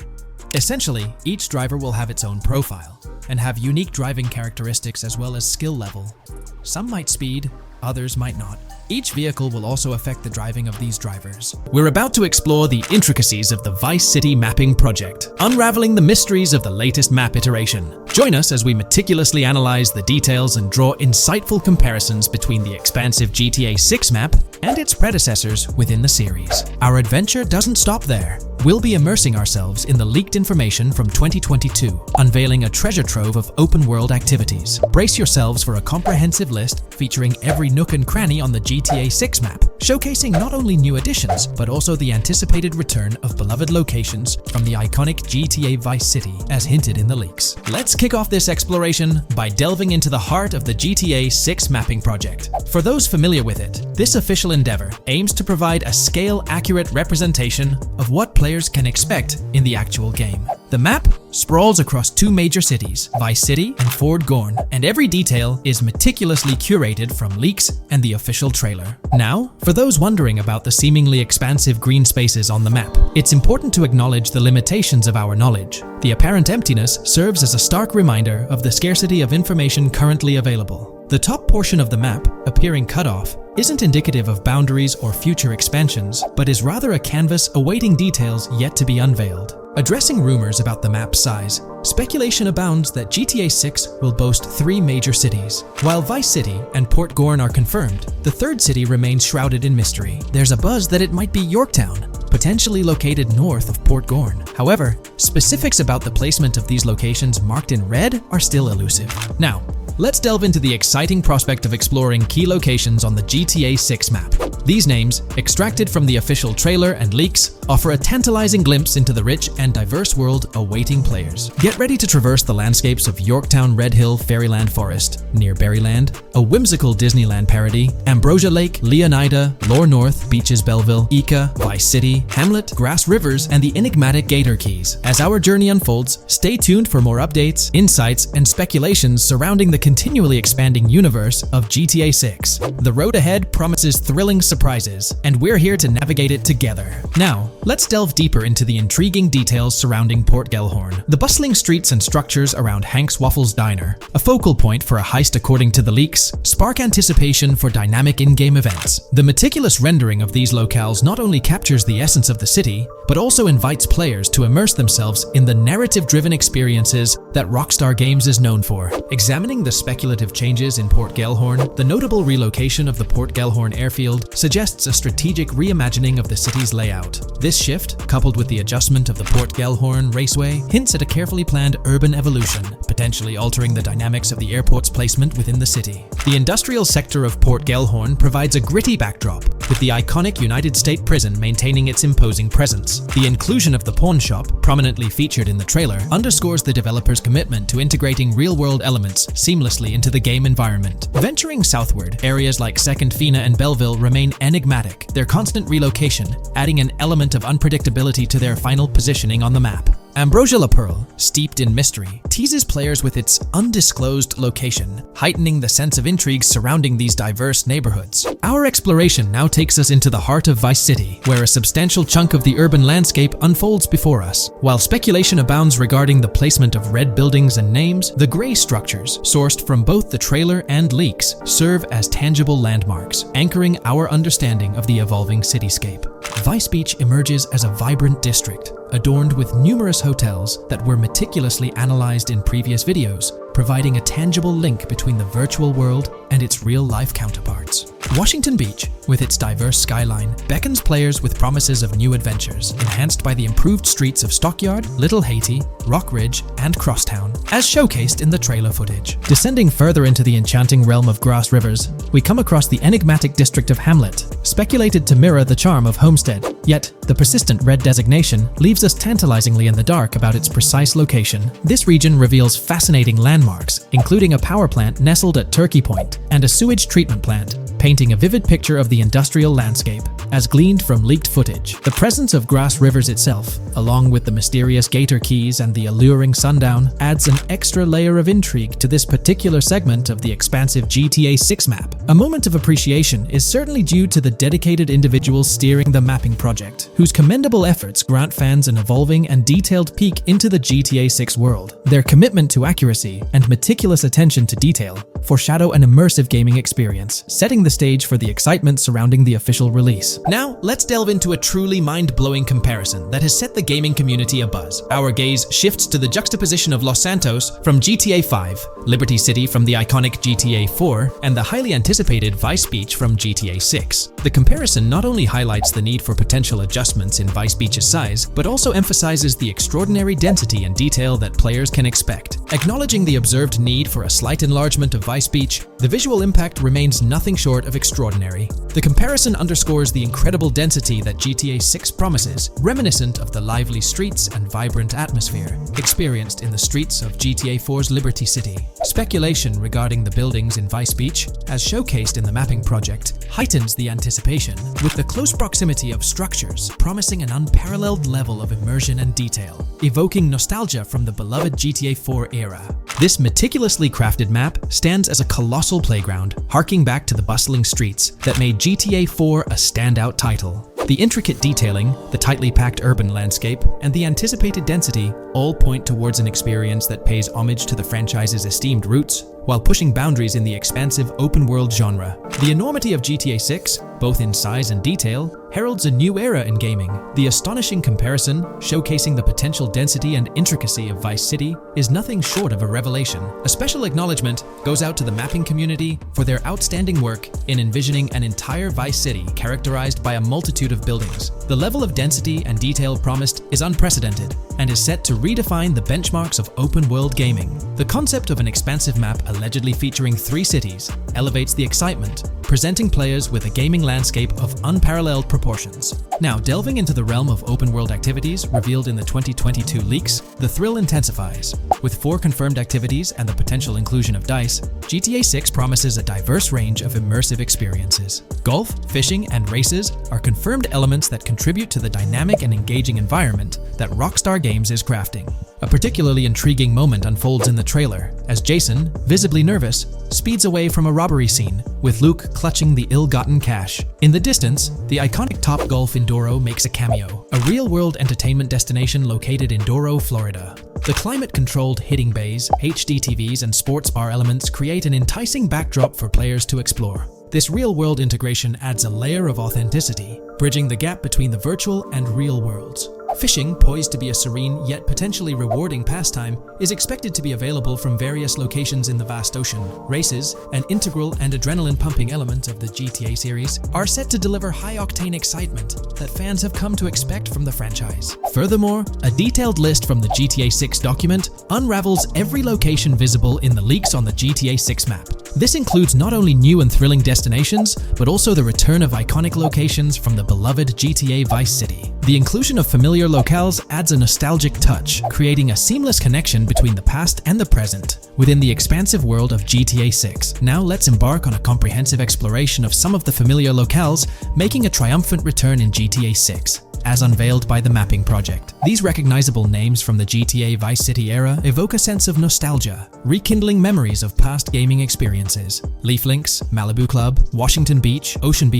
Essentially, each driver will have its own profile and have unique driving characteristics as well as skill level. Some might speed, others might not. Each vehicle will also affect the driving of these drivers. We're about to explore the intricacies of the Vice City mapping project, unraveling the mysteries of the latest map iteration. Join us as we meticulously analyze the details and draw insightful comparisons between the expansive GTA 6 map and its predecessors within the series. Our adventure doesn't stop there. We'll be immersing ourselves in the leaked information from 2022, unveiling a treasure trove of open-world activities. Brace yourselves for a comprehensive list featuring every nook and cranny on the GTA 6 map, showcasing not only new additions, but also the anticipated return of beloved locations from the iconic GTA Vice City, as hinted in the leaks. Let's kick off this exploration by delving into the heart of the GTA 6 mapping project. For those familiar with it, this official endeavor aims to provide a scale-accurate representation of what players can expect in the actual game. The map sprawls across two major cities, Vice City and Fort Gorn, and every detail is meticulously curated from leaks and the official trailer. Now, for those wondering about the seemingly expansive green spaces on the map, it's important to acknowledge the limitations of our knowledge. The apparent emptiness serves as a stark reminder of the scarcity of information currently available. The top portion of the map, appearing cut off, isn't indicative of boundaries or future expansions, but is rather a canvas awaiting details yet to be unveiled. Addressing rumors about the map's size, speculation abounds that GTA 6 will boast 3 major cities. While Vice City and Port Gorn are confirmed, the third city remains shrouded in mystery. There's a buzz that it might be Yorktown, potentially located north of Port Gorn. However, specifics about the placement of these locations marked in red are still elusive. Now, let's delve into the exciting prospect of exploring key locations on the GTA 6 map. These names, extracted from the official trailer and leaks, offer a tantalizing glimpse into the rich and diverse world awaiting players. Get ready to traverse the landscapes of Yorktown Red Hill Fairyland Forest, near Berryland, a whimsical Disneyland parody, Ambrosia Lake, Leonida, Lore North, Beaches Belleville, Ica, Vice City, Hamlet, Grass Rivers, and the enigmatic Gator Keys. As our journey unfolds, stay tuned for more updates, insights, and speculations surrounding the continually expanding universe of GTA 6. The road ahead promises thrilling surprises, and we're here to navigate it together. Now, let's delve deeper into the intriguing details surrounding Port Gellhorn. The bustling streets and structures around Hank's Waffles Diner, a focal point for a heist according to the leaks, spark anticipation for dynamic in-game events. The meticulous rendering of these locales not only captures the essence of the city, but also invites players to immerse themselves in the narrative-driven experiences that Rockstar Games is known for. Examining the speculative changes in Port Gellhorn, the notable relocation of the Port Gellhorn airfield suggests a strategic reimagining of the city's layout. This shift, coupled with the adjustment of the Port Gellhorn Raceway, hints at a carefully planned urban evolution, potentially altering the dynamics of the airport's placement within the city. The industrial sector of Port Gellhorn provides a gritty backdrop, with the iconic United States prison maintaining its imposing presence. The inclusion of the pawn shop, prominently featured in the trailer, underscores the developer's commitment to integrating real-world elements seamlessly into the game environment. Venturing southward, areas like Second Fina and Belleville remain enigmatic, their constant relocation adding an element of unpredictability to their final positioning on the map. Ambrosia La Pearl, steeped in mystery, teases players with its undisclosed location, heightening the sense of intrigue surrounding these diverse neighborhoods. Our exploration now takes us into the heart of Vice City, where a substantial chunk of the urban landscape unfolds before us. While speculation abounds regarding the placement of red buildings and names, the gray structures, sourced from both the trailer and leaks, serve as tangible landmarks, anchoring our understanding of the evolving cityscape. Vice Beach emerges as a vibrant district, adorned with numerous hotels that were meticulously analyzed in previous videos, providing a tangible link between the virtual world and its real-life counterparts. Washington Beach, with its diverse skyline, beckons players with promises of new adventures, enhanced by the improved streets of Stockyard, Little Haiti, Rock Ridge, and Crosstown, as showcased in the trailer footage. Descending further into the enchanting realm of Grass Rivers, we come across the enigmatic district of Hamlet, speculated to mirror the charm of Homestead. Yet, the persistent red designation leaves us tantalizingly in the dark about its precise location. This region reveals fascinating landmarks, including a power plant nestled at Turkey Point and a sewage treatment plant, painting a vivid picture of the industrial landscape, as gleaned from leaked footage. The presence of Grass Rivers itself, along with the mysterious Gator Keys and the alluring sundown, adds an extra layer of intrigue to this particular segment of the expansive GTA 6 map. A moment of appreciation is certainly due to the dedicated individuals steering the mapping project, whose commendable efforts grant fans an evolving and detailed peek into the GTA 6 world. Their commitment to accuracy and meticulous attention to detail foreshadow an immersive gaming experience, setting the stage for the excitement surrounding the official release. Now, let's delve into a truly mind-blowing comparison that has set the gaming community abuzz. Our gaze shifts to the juxtaposition of Los Santos from GTA 5, Liberty City from the iconic GTA 4, and the highly anticipated Vice Beach from GTA 6. The comparison not only highlights the need for potential adjustments in Vice Beach's size, but also emphasizes the extraordinary density and detail that players can expect. Acknowledging the observed need for a slight enlargement of Vice Beach, the visual impact remains nothing short of extraordinary. The comparison underscores the incredible density that GTA 6 promises, reminiscent of the lively streets and vibrant atmosphere experienced in the streets of GTA 4's Liberty City. Speculation regarding the buildings in Vice Beach, as showcased in the mapping project, heightens the anticipation, with the close proximity of structures promising an unparalleled level of immersion and detail, evoking nostalgia from the beloved GTA 4 era. This meticulously crafted map stands as a colossal playground, harking back to the bustling streets that made GTA 4 a standout title. The intricate detailing, the tightly packed urban landscape, and the anticipated density all point towards an experience that pays homage to the franchise's esteemed roots, while pushing boundaries in the expansive open-world genre. The enormity of GTA 6, both in size and detail, heralds a new era in gaming. The astonishing comparison, showcasing the potential density and intricacy of Vice City, is nothing short of a revelation. A special acknowledgement goes out to the mapping community for their outstanding work in envisioning an entire Vice City characterized by a multitude of buildings. The level of density and detail promised is unprecedented and is set to redefine the benchmarks of open-world gaming. The concept of an expansive map allegedly featuring 3 cities elevates the excitement, presenting players with a gaming landscape of unparalleled proportions. Now, delving into the realm of open-world activities revealed in the 2022 leaks, the thrill intensifies. With 4 confirmed activities and the potential inclusion of dice, GTA 6 promises a diverse range of immersive experiences. Golf, fishing, and races are confirmed elements that contribute to the dynamic and engaging environment that Rockstar Games is crafting. A particularly intriguing moment unfolds in the trailer, as Jason, visibly nervous, speeds away from a robbery scene, with Luke clutching the ill-gotten cash. In the distance, the iconic Topgolf in Doro makes a cameo, a real-world entertainment destination located in Doro, Florida. The climate-controlled hitting bays, HD TVs, and sports bar elements create an enticing backdrop for players to explore. This real-world integration adds a layer of authenticity, bridging the gap between the virtual and real worlds. Fishing, poised to be a serene yet potentially rewarding pastime, is expected to be available from various locations in the vast ocean. Races, an integral and adrenaline-pumping element of the GTA series, are set to deliver high-octane excitement that fans have come to expect from the franchise. Furthermore, a detailed list from the GTA 6 document unravels every location visible in the leaks on the GTA 6 map. This includes not only new and thrilling destinations, but also the return of iconic locations from the beloved GTA Vice City. The inclusion of familiar locales adds a nostalgic touch, creating a seamless connection between the past and the present within the expansive world of GTA 6. Now let's embark on a comprehensive exploration of some of the familiar locales, making a triumphant return in GTA 6. As unveiled by the Mapping Project. These recognizable names from the GTA Vice City era evoke a sense of nostalgia, rekindling memories of past gaming experiences. Leaf Links, Malibu Club, Washington Beach, Ocean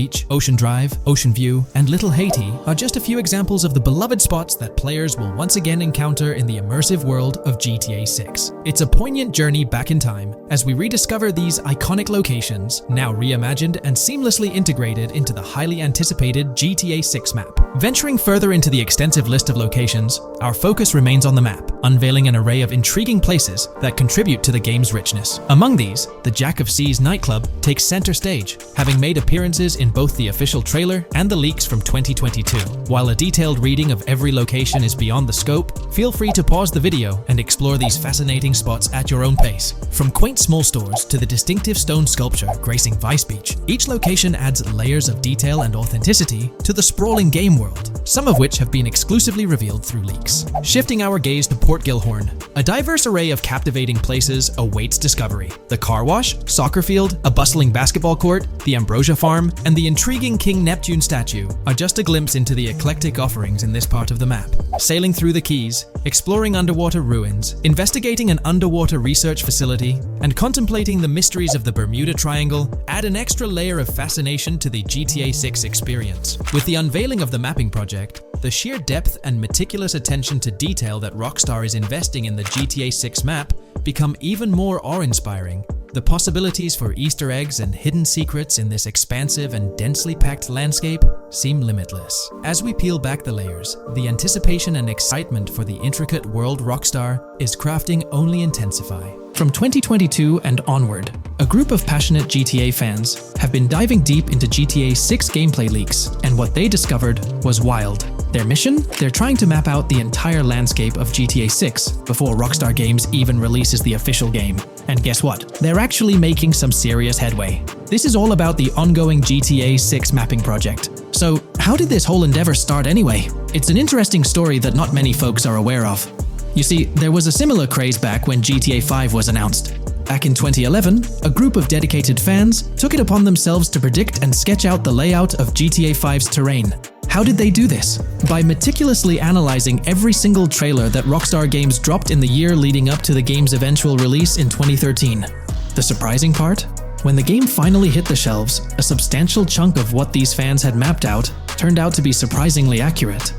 Drive, Ocean View, and Little Haiti are just a few examples of the beloved spots that players will once again encounter in the immersive world of GTA 6. It's a poignant journey back in time as we rediscover these iconic locations, now reimagined and seamlessly integrated into the highly anticipated GTA 6 map. Venturing further into the extensive list of locations, our focus remains on the map, unveiling an array of intriguing places that contribute to the game's richness. Among these, the Jack of Seas nightclub takes center stage, having made appearances in both the official trailer and the leaks from 2022. While a detailed reading of every location is beyond the scope, feel free to pause the video and explore these fascinating spots at your own pace. From quaint small stores to the distinctive stone sculpture gracing Vice Beach, each location adds layers of detail and authenticity to the sprawling game world, some of which have been exclusively revealed through leaks. Shifting our gaze to Port Gellhorn, a diverse array of captivating places awaits discovery. The car wash, soccer field, a bustling basketball court, the Ambrosia farm, and the intriguing King Neptune statue are just a glimpse into the eclectic offerings in this part of the map. Sailing through the quays, exploring underwater ruins, investigating an underwater research facility, and contemplating the mysteries of the Bermuda Triangle add an extra layer of fascination to the GTA 6 experience. With the unveiling of the Mapping Project, the sheer depth and meticulous attention to detail that Rockstar is investing in the GTA 6 map become even more awe-inspiring. The possibilities for Easter eggs and hidden secrets in this expansive and densely packed landscape seem limitless. As we peel back the layers, the anticipation and excitement for the intricate world Rockstar is crafting only intensify. From 2022 and onward, a group of passionate GTA fans have been diving deep into GTA 6 gameplay leaks, and what they discovered was wild. Their mission? They're trying to map out the entire landscape of GTA 6 before Rockstar Games even releases the official game. And guess what? They're actually making some serious headway. This is all about the ongoing GTA 6 mapping project. So, how did this whole endeavor start anyway? It's an interesting story that not many folks are aware of. You see, there was a similar craze back when GTA 5 was announced. Back in 2011, a group of dedicated fans took it upon themselves to predict and sketch out the layout of GTA 5's terrain. How did they do this? By meticulously analyzing every single trailer that Rockstar Games dropped in the year leading up to the game's eventual release in 2013. The surprising part? When the game finally hit the shelves, a substantial chunk of what these fans had mapped out turned out to be surprisingly accurate.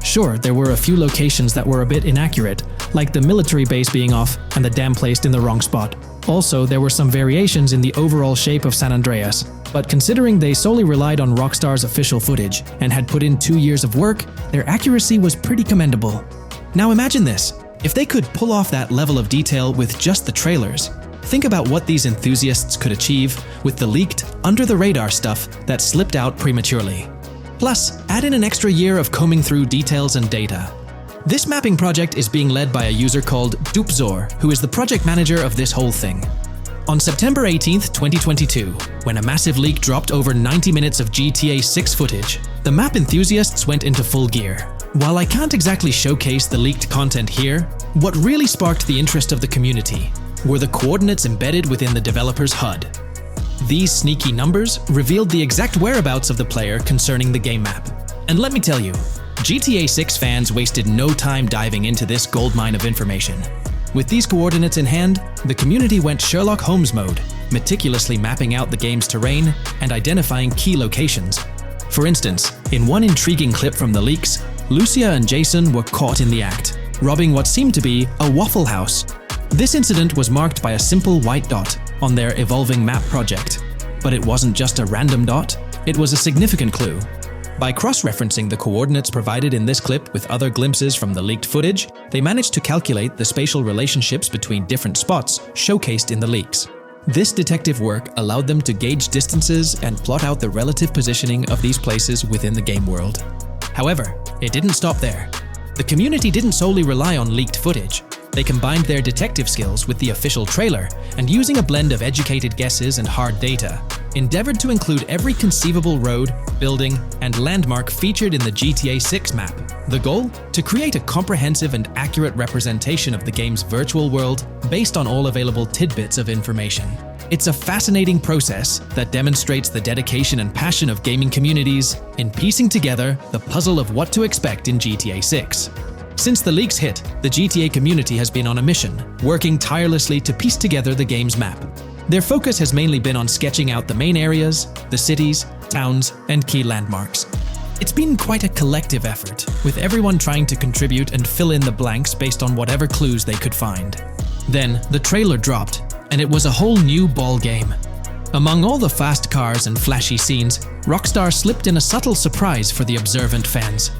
Sure, there were a few locations that were a bit inaccurate, like the military base being off and the dam placed in the wrong spot. Also, there were some variations in the overall shape of San Andreas, but considering they solely relied on Rockstar's official footage and had put in 2 years of work, their accuracy was pretty commendable. Now imagine this, if they could pull off that level of detail with just the trailers, think about what these enthusiasts could achieve with the leaked, under-the-radar stuff that slipped out prematurely. Plus, add in an extra year of combing through details and data. This mapping project is being led by a user called Dupzor, who is the project manager of this whole thing. On September 18th, 2022, when a massive leak dropped over 90 minutes of GTA 6 footage, the map enthusiasts went into full gear. While I can't exactly showcase the leaked content here, what really sparked the interest of the community were the coordinates embedded within the developer's HUD. These sneaky numbers revealed the exact whereabouts of the player concerning the game map. And let me tell you, GTA 6 fans wasted no time diving into this goldmine of information. With these coordinates in hand, the community went Sherlock Holmes mode, meticulously mapping out the game's terrain and identifying key locations. For instance, in one intriguing clip from the leaks, Lucia and Jason were caught in the act, robbing what seemed to be a Waffle House. This incident was marked by a simple white dot on their evolving map project. But it wasn't just a random dot, it was a significant clue. By cross-referencing the coordinates provided in this clip with other glimpses from the leaked footage, they managed to calculate the spatial relationships between different spots showcased in the leaks. This detective work allowed them to gauge distances and plot out the relative positioning of these places within the game world. However, it didn't stop there. The community didn't solely rely on leaked footage. They combined their detective skills with the official trailer and, using a blend of educated guesses and hard data, endeavored to include every conceivable road, building, and landmark featured in the GTA 6 map. The goal? To create a comprehensive and accurate representation of the game's virtual world based on all available tidbits of information. It's a fascinating process that demonstrates the dedication and passion of gaming communities in piecing together the puzzle of what to expect in GTA 6. Since the leaks hit, the GTA community has been on a mission, working tirelessly to piece together the game's map. Their focus has mainly been on sketching out the main areas, the cities, towns, and key landmarks. It's been quite a collective effort, with everyone trying to contribute and fill in the blanks based on whatever clues they could find. Then, the trailer dropped, and it was a whole new ball game. Among all the fast cars and flashy scenes, Rockstar slipped in a subtle surprise for the observant fans.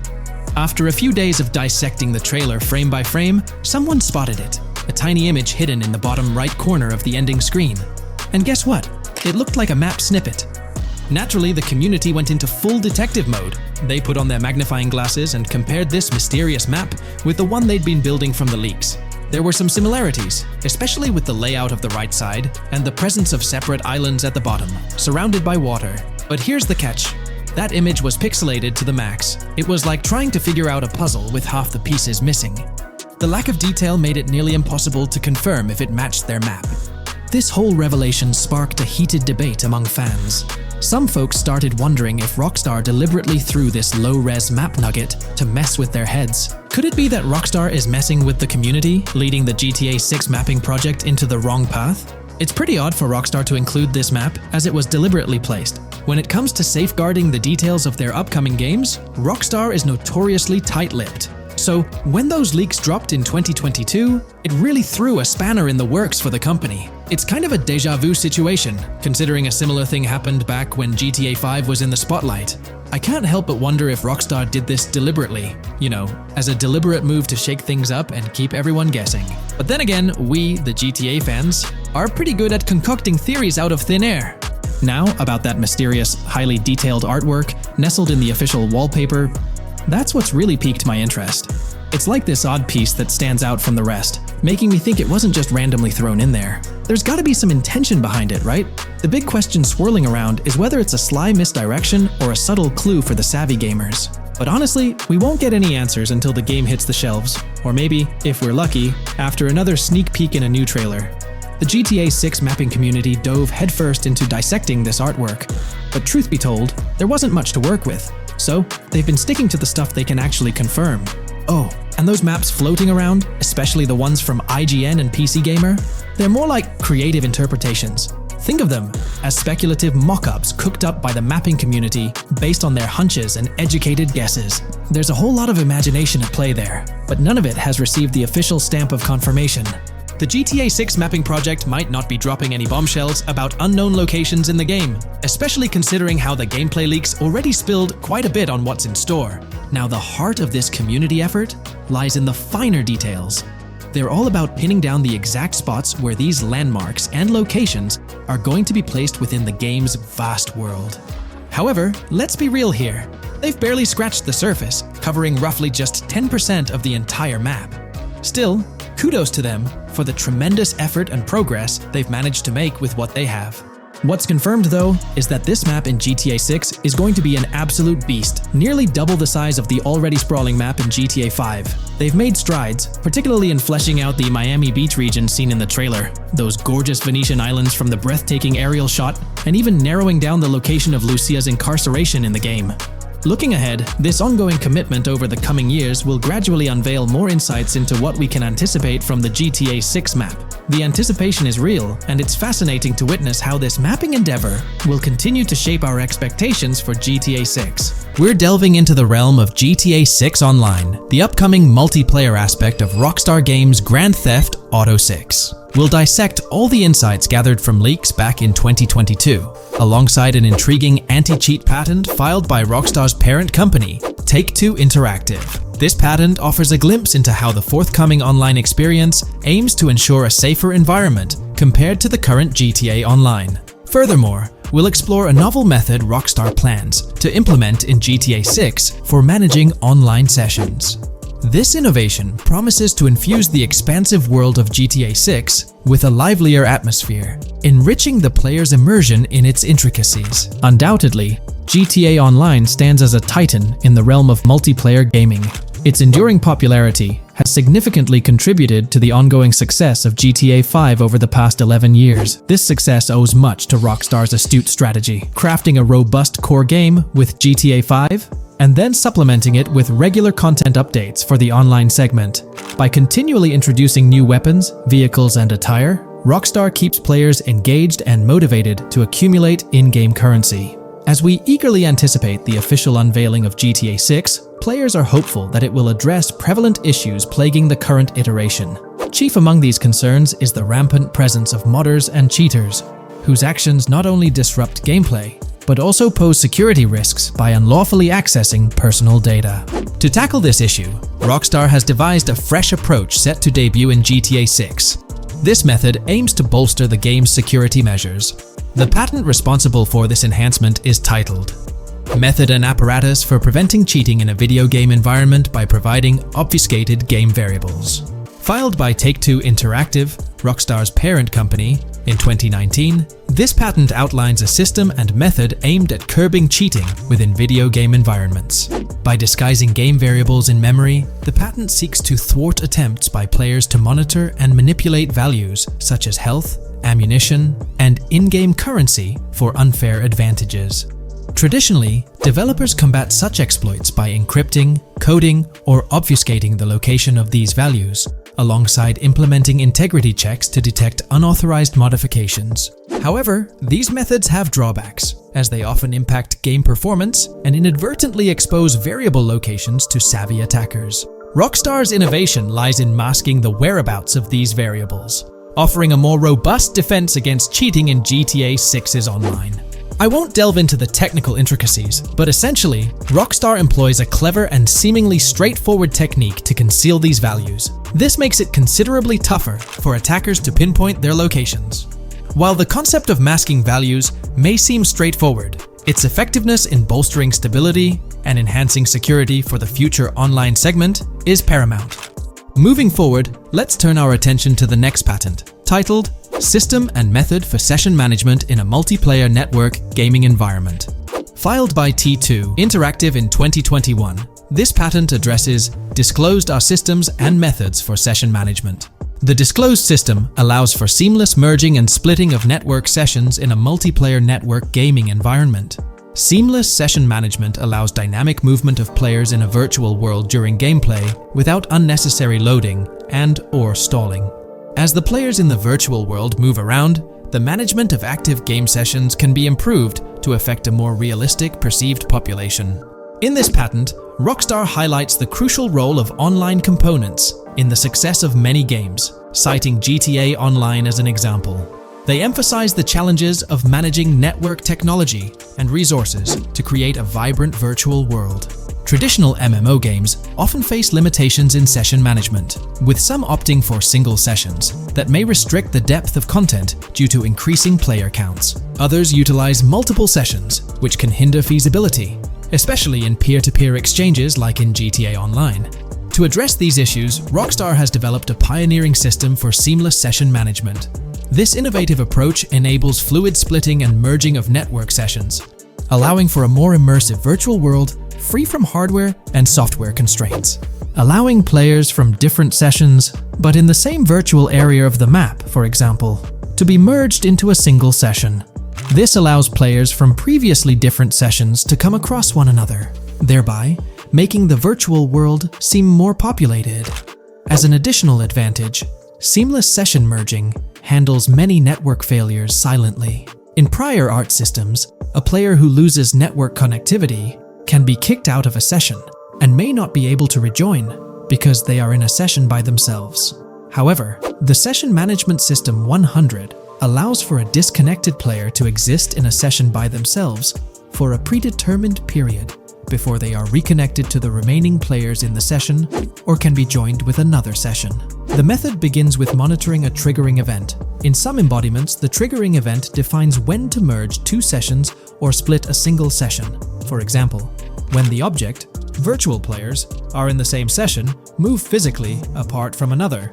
After a few days of dissecting the trailer frame by frame, someone spotted it, a tiny image hidden in the bottom right corner of the ending screen. And guess what? It looked like a map snippet. Naturally, the community went into full detective mode. They put on their magnifying glasses and compared this mysterious map with the one they'd been building from the leaks. There were some similarities, especially with the layout of the right side and the presence of separate islands at the bottom, surrounded by water. But here's the catch. That image was pixelated to the max. It was like trying to figure out a puzzle with half the pieces missing. The lack of detail made it nearly impossible to confirm if it matched their map. This whole revelation sparked a heated debate among fans. Some folks started wondering if Rockstar deliberately threw this low-res map nugget to mess with their heads. Could it be that Rockstar is messing with the community, leading the GTA 6 mapping project into the wrong path? It's pretty odd for Rockstar to include this map, as it was deliberately placed. When it comes to safeguarding the details of their upcoming games, Rockstar is notoriously tight-lipped. So, when those leaks dropped in 2022, it really threw a spanner in the works for the company. It's kind of a déjà vu situation, considering a similar thing happened back when GTA 5 was in the spotlight. I can't help but wonder if Rockstar did this deliberately, as a deliberate move to shake things up and keep everyone guessing. But then again, we, the GTA fans, are pretty good at concocting theories out of thin air. Now, about that mysterious, highly detailed artwork nestled in the official wallpaper, that's what's really piqued my interest. It's like this odd piece that stands out from the rest, making me think it wasn't just randomly thrown in there. There's gotta be some intention behind it, right? The big question swirling around is whether it's a sly misdirection or a subtle clue for the savvy gamers. But honestly, we won't get any answers until the game hits the shelves, or maybe, if we're lucky, after another sneak peek in a new trailer. The GTA 6 mapping community dove headfirst into dissecting this artwork, but truth be told, there wasn't much to work with. So, they've been sticking to the stuff they can actually confirm. Oh, and those maps floating around, especially the ones from IGN and PC Gamer, they're more like creative interpretations. Think of them as speculative mock-ups cooked up by the mapping community based on their hunches and educated guesses. There's a whole lot of imagination at play there, but none of it has received the official stamp of confirmation. The GTA 6 mapping project might not be dropping any bombshells about unknown locations in the game, especially considering how the gameplay leaks already spilled quite a bit on what's in store. Now, the heart of this community effort lies in the finer details. They're all about pinning down the exact spots where these landmarks and locations are going to be placed within the game's vast world. However, let's be real here. They've barely scratched the surface, covering roughly just 10% of the entire map. Still, Kudos to them for the tremendous effort and progress they've managed to make with what they have. What's confirmed, though, is that this map in GTA 6 is going to be an absolute beast, nearly double the size of the already sprawling map in GTA 5. They've made strides, particularly in fleshing out the Miami Beach region seen in the trailer, those gorgeous Venetian islands from the breathtaking aerial shot, and even narrowing down the location of Lucia's incarceration in the game. Looking ahead, this ongoing commitment over the coming years will gradually unveil more insights into what we can anticipate from the GTA 6 map. The anticipation is real, and it's fascinating to witness how this mapping endeavor will continue to shape our expectations for GTA 6. We're delving into the realm of GTA 6 Online, the upcoming multiplayer aspect of Rockstar Games' Grand Theft Auto 6. We'll dissect all the insights gathered from leaks back in 2022, alongside an intriguing anti-cheat patent filed by Rockstar's parent company, Take-Two Interactive. This patent offers a glimpse into how the forthcoming online experience aims to ensure a safer environment compared to the current GTA Online. Furthermore, we'll explore a novel method Rockstar plans to implement in GTA 6 for managing online sessions. This innovation promises to infuse the expansive world of GTA 6 with a livelier atmosphere, enriching the player's immersion in its intricacies. Undoubtedly, GTA Online stands as a titan in the realm of multiplayer gaming. Its enduring popularity has significantly contributed to the ongoing success of GTA 5 over the past 11 years. This success owes much to Rockstar's astute strategy, crafting a robust core game with GTA 5 and then supplementing it with regular content updates for the online segment. By continually introducing new weapons, vehicles, and attire, Rockstar keeps players engaged and motivated to accumulate in-game currency. As we eagerly anticipate the official unveiling of GTA 6, players are hopeful that it will address prevalent issues plaguing the current iteration. Chief among these concerns is the rampant presence of modders and cheaters, whose actions not only disrupt gameplay, but also pose security risks by unlawfully accessing personal data. To tackle this issue, Rockstar has devised a fresh approach set to debut in GTA 6. This method aims to bolster the game's security measures. The patent responsible for this enhancement is titled Method and Apparatus for Preventing Cheating in a Video Game Environment by Providing Obfuscated Game Variables. Filed by Take-Two Interactive, Rockstar's parent company, in 2019, this patent outlines a system and method aimed at curbing cheating within video game environments. By disguising game variables in memory, the patent seeks to thwart attempts by players to monitor and manipulate values such as health, ammunition, and in-game currency for unfair advantages. Traditionally, developers combat such exploits by encrypting, coding, or obfuscating the location of these values, alongside implementing integrity checks to detect unauthorized modifications. However, these methods have drawbacks, as they often impact game performance and inadvertently expose variable locations to savvy attackers. Rockstar's innovation lies in masking the whereabouts of these variables, offering a more robust defense against cheating in GTA 6's online. I won't delve into the technical intricacies, but essentially, Rockstar employs a clever and seemingly straightforward technique to conceal these values. This makes it considerably tougher for attackers to pinpoint their locations. While the concept of masking values may seem straightforward, its effectiveness in bolstering stability and enhancing security for the future online segment is paramount. Moving forward, let's turn our attention to the next patent, titled System and Method for Session Management in a Multiplayer Network Gaming Environment. Filed by T2 Interactive in 2021, this patent addresses disclosed are systems and methods for session management. The disclosed system allows for seamless merging and splitting of network sessions in a multiplayer network gaming environment. Seamless session management allows dynamic movement of players in a virtual world during gameplay without unnecessary loading and/or stalling. As the players in the virtual world move around, the management of active game sessions can be improved to affect a more realistic perceived population. In this patent, Rockstar highlights the crucial role of online components in the success of many games, citing GTA Online as an example. They emphasize the challenges of managing network technology and resources to create a vibrant virtual world. Traditional MMO games often face limitations in session management, with some opting for single sessions that may restrict the depth of content due to increasing player counts. Others utilize multiple sessions, which can hinder feasibility, especially in peer-to-peer exchanges like in GTA Online. To address these issues, Rockstar has developed a pioneering system for seamless session management. This innovative approach enables fluid splitting and merging of network sessions, allowing for a more immersive virtual world free from hardware and software constraints. Allowing players from different sessions, but in the same virtual area of the map, for example, to be merged into a single session. This allows players from previously different sessions to come across one another, thereby making the virtual world seem more populated. As an additional advantage, seamless session merging handles many network failures silently. In prior art systems, a player who loses network connectivity can be kicked out of a session and may not be able to rejoin because they are in a session by themselves. However, the Session Management System 100 allows for a disconnected player to exist in a session by themselves for a predetermined period before they are reconnected to the remaining players in the session or can be joined with another session. The method begins with monitoring a triggering event. In some embodiments, the triggering event defines when to merge two sessions or split a single session. For example, when the object, virtual players, are in the same session, move physically apart from another,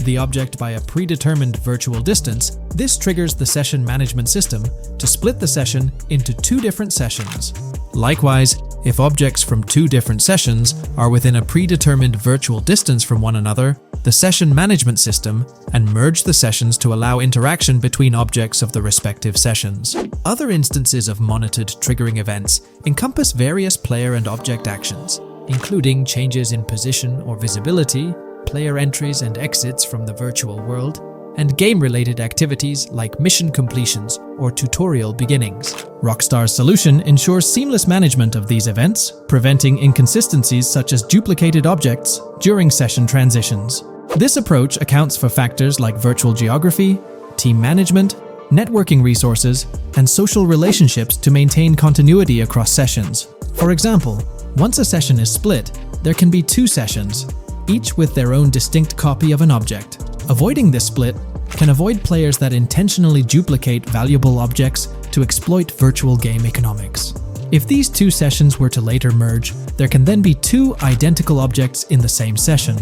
the object by a predetermined virtual distance, this triggers the session management system to split the session into two different sessions. Likewise, if objects from two different sessions are within a predetermined virtual distance from one another, the session management system and merge the sessions to allow interaction between objects of the respective sessions. Other instances of monitored triggering events encompass various player and object actions, including changes in position or visibility, player entries and exits from the virtual world, and game-related activities like mission completions or tutorial beginnings. Rockstar's solution ensures seamless management of these events, preventing inconsistencies such as duplicated objects during session transitions. This approach accounts for factors like virtual geography, team management, networking resources, and social relationships to maintain continuity across sessions. For example, once a session is split, there can be two sessions, each with their own distinct copy of an object. Avoiding this split can avoid players that intentionally duplicate valuable objects to exploit virtual game economics. If these two sessions were to later merge, there can then be two identical objects in the same session.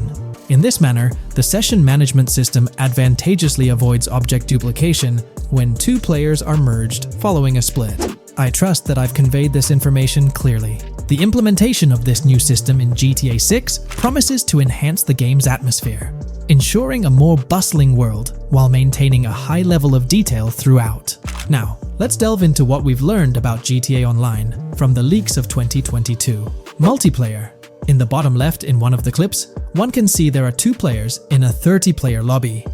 In this manner, the session management system advantageously avoids object duplication when two players are merged following a split. I trust that I've conveyed this information clearly. The implementation of this new system in GTA 6 promises to enhance the game's atmosphere, ensuring a more bustling world while maintaining a high level of detail throughout. Now, let's delve into what we've learned about GTA Online from the leaks of 2022. Multiplayer. In the bottom left in one of the clips, one can see there are two players in a 30-player lobby.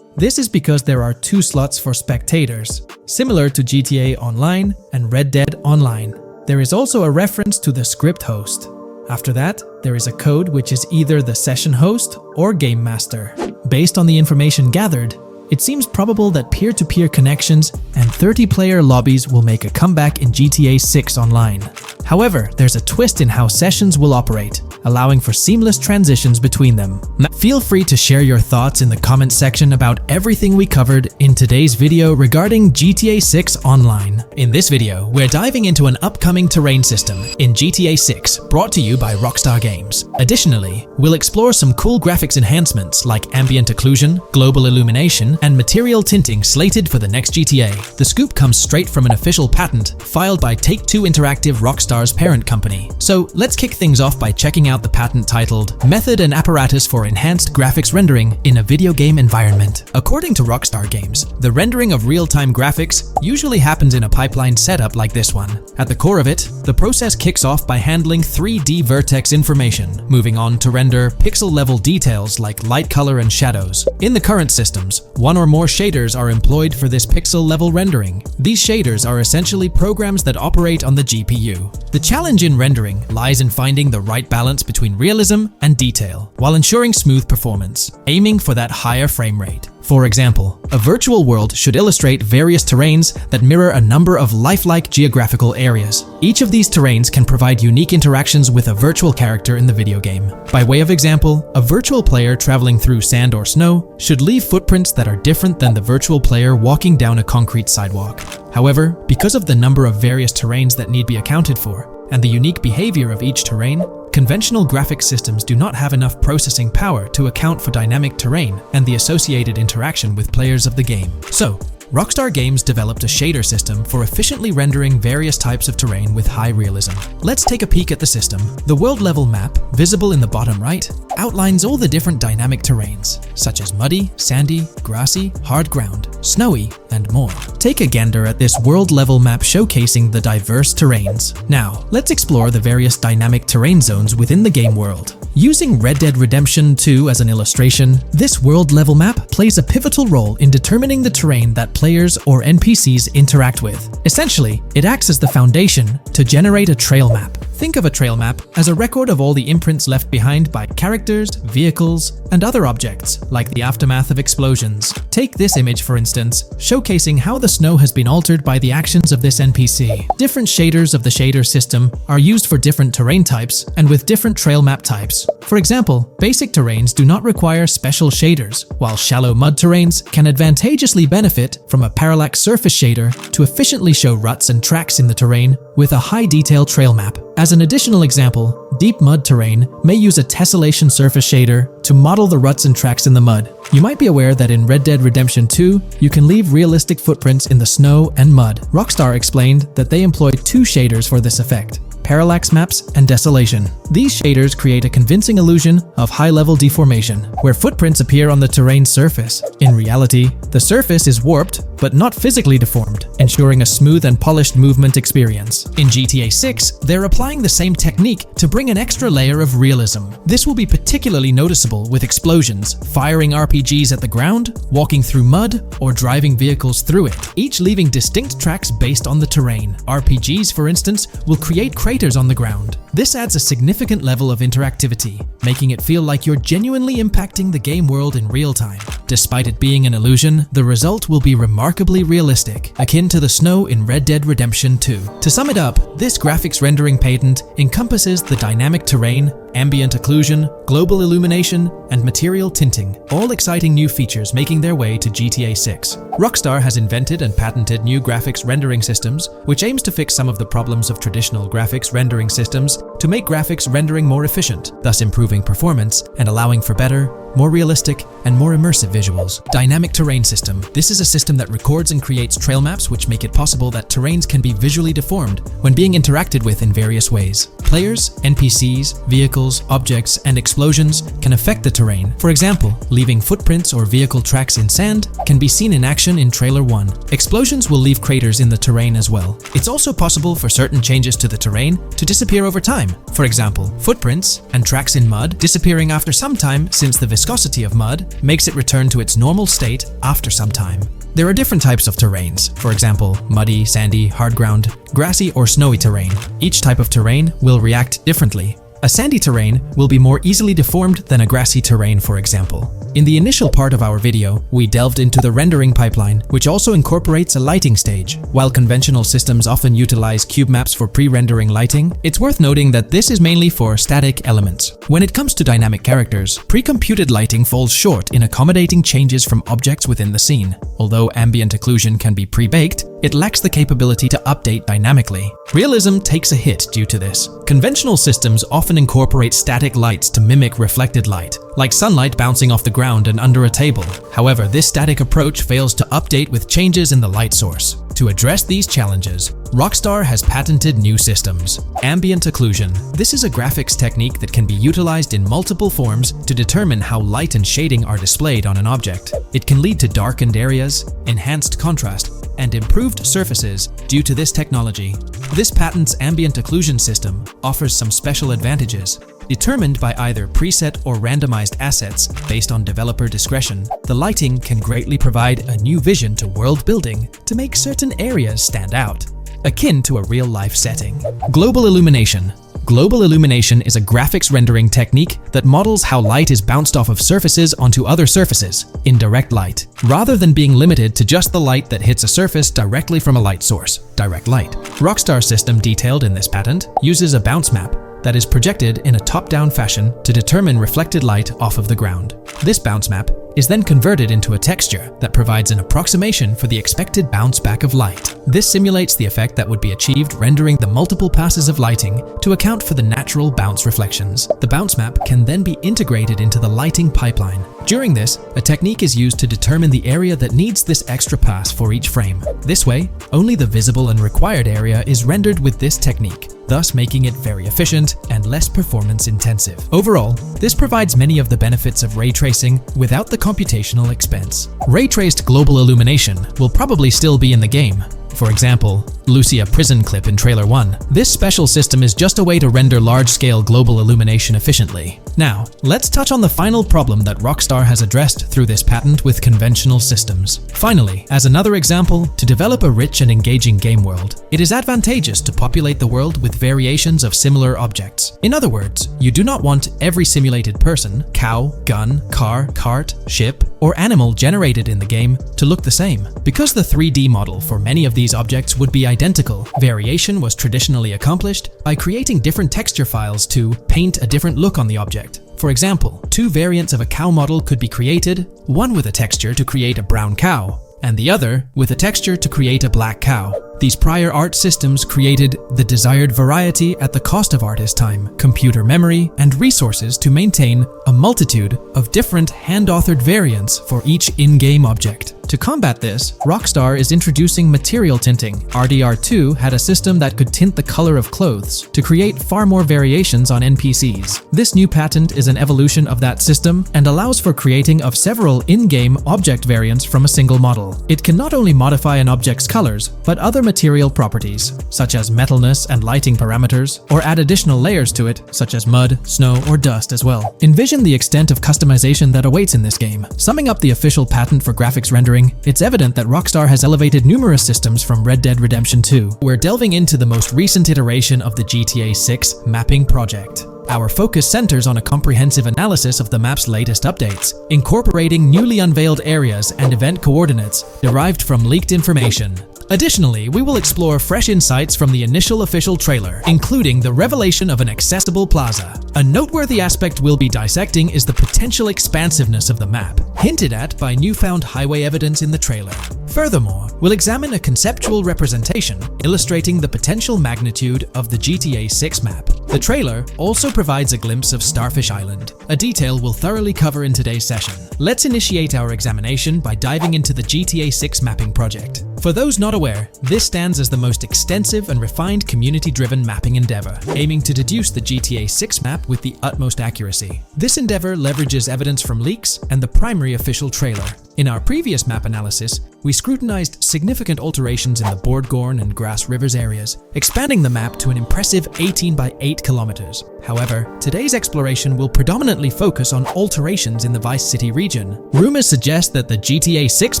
This is because there are two slots for spectators, similar to GTA Online and Red Dead Online. There is also a reference to the script host. After that, there is a code which is either the session host or game master. Based on the information gathered, it seems probable that peer-to-peer connections and 30-player lobbies will make a comeback in GTA 6 Online. However, there's a twist in how sessions will operate, allowing for seamless transitions between them. Now, feel free to share your thoughts in the comments section about everything we covered in today's video regarding GTA 6 Online. In this video, we're diving into an upcoming terrain system in GTA 6 brought to you by Rockstar Games. Additionally, we'll explore some cool graphics enhancements like ambient occlusion, global illumination, and material tinting slated for the next GTA. The scoop comes straight from an official patent filed by Take-Two Interactive, Rockstar's parent company. So let's kick things off by checking out the patent titled Method and Apparatus for Enhanced Graphics Rendering in a Video Game Environment. According to Rockstar Games, the rendering of real-time graphics usually happens in a pipeline setup like this one. At the core of it, the process kicks off by handling 3D vertex information, moving on to render pixel-level details like light color and shadows. In the current systems, one or more shaders are employed for this pixel-level rendering. These shaders are essentially programs that operate on the GPU. The challenge in rendering lies in finding the right balance between realism and detail, while ensuring smooth performance, aiming for that higher frame rate. For example, a virtual world should illustrate various terrains that mirror a number of lifelike geographical areas. Each of these terrains can provide unique interactions with a virtual character in the video game. By way of example, a virtual player traveling through sand or snow should leave footprints that are different than the virtual player walking down a concrete sidewalk. However, because of the number of various terrains that need be accounted for, and the unique behavior of each terrain, conventional graphics systems do not have enough processing power to account for dynamic terrain and the associated interaction with players of the game. So, Rockstar Games developed a shader system for efficiently rendering various types of terrain with high realism. Let's take a peek at the system. The world level map, visible in the bottom right, outlines all the different dynamic terrains, such as muddy, sandy, grassy, hard ground, snowy, and more. Take a gander at this world level map showcasing the diverse terrains. Now, let's explore the various dynamic terrain zones within the game world. Using Red Dead Redemption 2 as an illustration, this world level map plays a pivotal role in determining the terrain that players or NPCs interact with. Essentially, it acts as the foundation to generate a trail map. Think of a trail map as a record of all the imprints left behind by characters, vehicles, and other objects, like the aftermath of explosions. Take this image for instance, showcasing how the snow has been altered by the actions of this NPC. Different shaders of the shader system are used for different terrain types and with different trail map types. For example, basic terrains do not require special shaders, while shallow mud terrains can advantageously benefit from a parallax surface shader to efficiently show ruts and tracks in the terrain with a high detail trail map. As an additional example, deep mud terrain may use a tessellation surface shader to model the ruts and tracks in the mud. You might be aware that in Red Dead Redemption 2, you can leave realistic footprints in the snow and mud. Rockstar explained that they employed two shaders for this effect: parallax maps and desolation. These shaders create a convincing illusion of high-level deformation, where footprints appear on the terrain's surface. In reality, the surface is warped but not physically deformed, ensuring a smooth and polished movement experience. In GTA 6, they're applying the same technique to bring an extra layer of realism. This will be particularly noticeable with explosions, firing RPGs at the ground, walking through mud, or driving vehicles through it, each leaving distinct tracks based on the terrain. RPGs, for instance, will create craters on the ground. This adds a significant level of interactivity, making it feel like you're genuinely impacting the game world in real time. Despite it being an illusion, the result will be remarkably realistic, akin to the snow in Red Dead Redemption 2. To sum it up, this graphics rendering patent encompasses the dynamic terrain, ambient occlusion, global illumination, and material tinting, all exciting new features making their way to GTA 6. Rockstar has invented and patented new graphics rendering systems, which aims to fix some of the problems of traditional graphics rendering systems to make graphics rendering more efficient, thus improving performance and allowing for better, more realistic, and more immersive visuals. Dynamic Terrain System. This is a system that records and creates trail maps which make it possible that terrains can be visually deformed when being interacted with in various ways. Players, NPCs, vehicles, objects, and explosions can affect the terrain. For example, leaving footprints or vehicle tracks in sand can be seen in action in Trailer 1. Explosions will leave craters in the terrain as well. It's also possible for certain changes to the terrain to disappear over time. For example, footprints and tracks in mud disappearing after some time, since the viscosity of mud makes it return to its normal state after some time. There are different types of terrains, for example, muddy, sandy, hard ground, grassy, or snowy terrain. Each type of terrain will react differently. A sandy terrain will be more easily deformed than a grassy terrain, for example. In the initial part of our video, we delved into the rendering pipeline, which also incorporates a lighting stage. While conventional systems often utilize cube maps for pre-rendering lighting, it's worth noting that this is mainly for static elements. When it comes to dynamic characters, pre-computed lighting falls short in accommodating changes from objects within the scene. Although ambient occlusion can be pre-baked, it lacks the capability to update dynamically. Realism takes a hit due to this. Conventional systems often incorporate static lights to mimic reflected light, like sunlight bouncing off the ground and under a table. However, this static approach fails to update with changes in the light source. To address these challenges, Rockstar has patented new systems. Ambient occlusion. This is a graphics technique that can be utilized in multiple forms to determine how light and shading are displayed on an object. It can lead to darkened areas, enhanced contrast, and improved surfaces due to this technology. This patent's ambient occlusion system offers some special advantages. Determined by either preset or randomized assets based on developer discretion, the lighting can greatly provide a new vision to world building to make certain areas stand out, akin to a real-life setting. Global illumination. Global illumination is a graphics rendering technique that models how light is bounced off of surfaces onto other surfaces in direct light, rather than being limited to just the light that hits a surface directly from a light source, direct light. Rockstar's system detailed in this patent uses a bounce map that is projected in a top-down fashion to determine reflected light off of the ground. This bounce map is then converted into a texture that provides an approximation for the expected bounce back of light. This simulates the effect that would be achieved rendering the multiple passes of lighting to account for the natural bounce reflections. The bounce map can then be integrated into the lighting pipeline. During this, a technique is used to determine the area that needs this extra pass for each frame. This way, only the visible and required area is rendered with this technique, thus making it very efficient and less performance intensive. Overall, this provides many of the benefits of ray tracing without the computational expense. Ray-traced global illumination will probably still be in the game. For example, Lucia prison clip in Trailer 1. This special system is just a way to render large-scale global illumination efficiently. Now, let's touch on the final problem that Rockstar has addressed through this patent with conventional systems. Finally, as another example, to develop a rich and engaging game world, it is advantageous to populate the world with variations of similar objects. In other words, you do not want every simulated person, cow, gun, car, cart, ship, or animal generated in the game to look the same. Because the 3D model for many of these objects would be identical, variation was traditionally accomplished by creating different texture files to paint a different look on the object. For example, two variants of a cow model could be created, one with a texture to create a brown cow, and the other with a texture to create a black cow. These prior art systems created the desired variety at the cost of artist time, computer memory, and resources to maintain a multitude of different hand-authored variants for each in-game object. To combat this, Rockstar is introducing material tinting. RDR2 had a system that could tint the color of clothes to create far more variations on NPCs. This new patent is an evolution of that system and allows for creating of several in-game object variants from a single model. It can not only modify an object's colors, but other material properties, such as metalness and lighting parameters, or add additional layers to it, such as mud, snow, or dust as well. Envision the extent of customization that awaits in this game. Summing up the official patent for graphics rendering, it's evident that Rockstar has elevated numerous systems from Red Dead Redemption 2. We're delving into the most recent iteration of the GTA 6 mapping project. Our focus centers on a comprehensive analysis of the map's latest updates, incorporating newly unveiled areas and event coordinates derived from leaked information. Additionally, we will explore fresh insights from the initial official trailer, including the revelation of an accessible plaza. A noteworthy aspect we'll be dissecting is the potential expansiveness of the map, hinted at by newfound highway evidence in the trailer. Furthermore, we'll examine a conceptual representation illustrating the potential magnitude of the GTA 6 map. The trailer also provides a glimpse of Starfish Island, a detail we'll thoroughly cover in today's session. Let's initiate our examination by diving into the GTA 6 mapping project. For those not aware, this stands as the most extensive and refined community-driven mapping endeavor, aiming to deduce the GTA 6 map with the utmost accuracy. This endeavor leverages evidence from leaks and the primary official trailer. In our previous map analysis, we scrutinized significant alterations in the Boardgorn and Grass Rivers areas, expanding the map to an impressive 18 by 8 kilometers. However, today's exploration will predominantly focus on alterations in the Vice City region. Rumors suggest that the GTA 6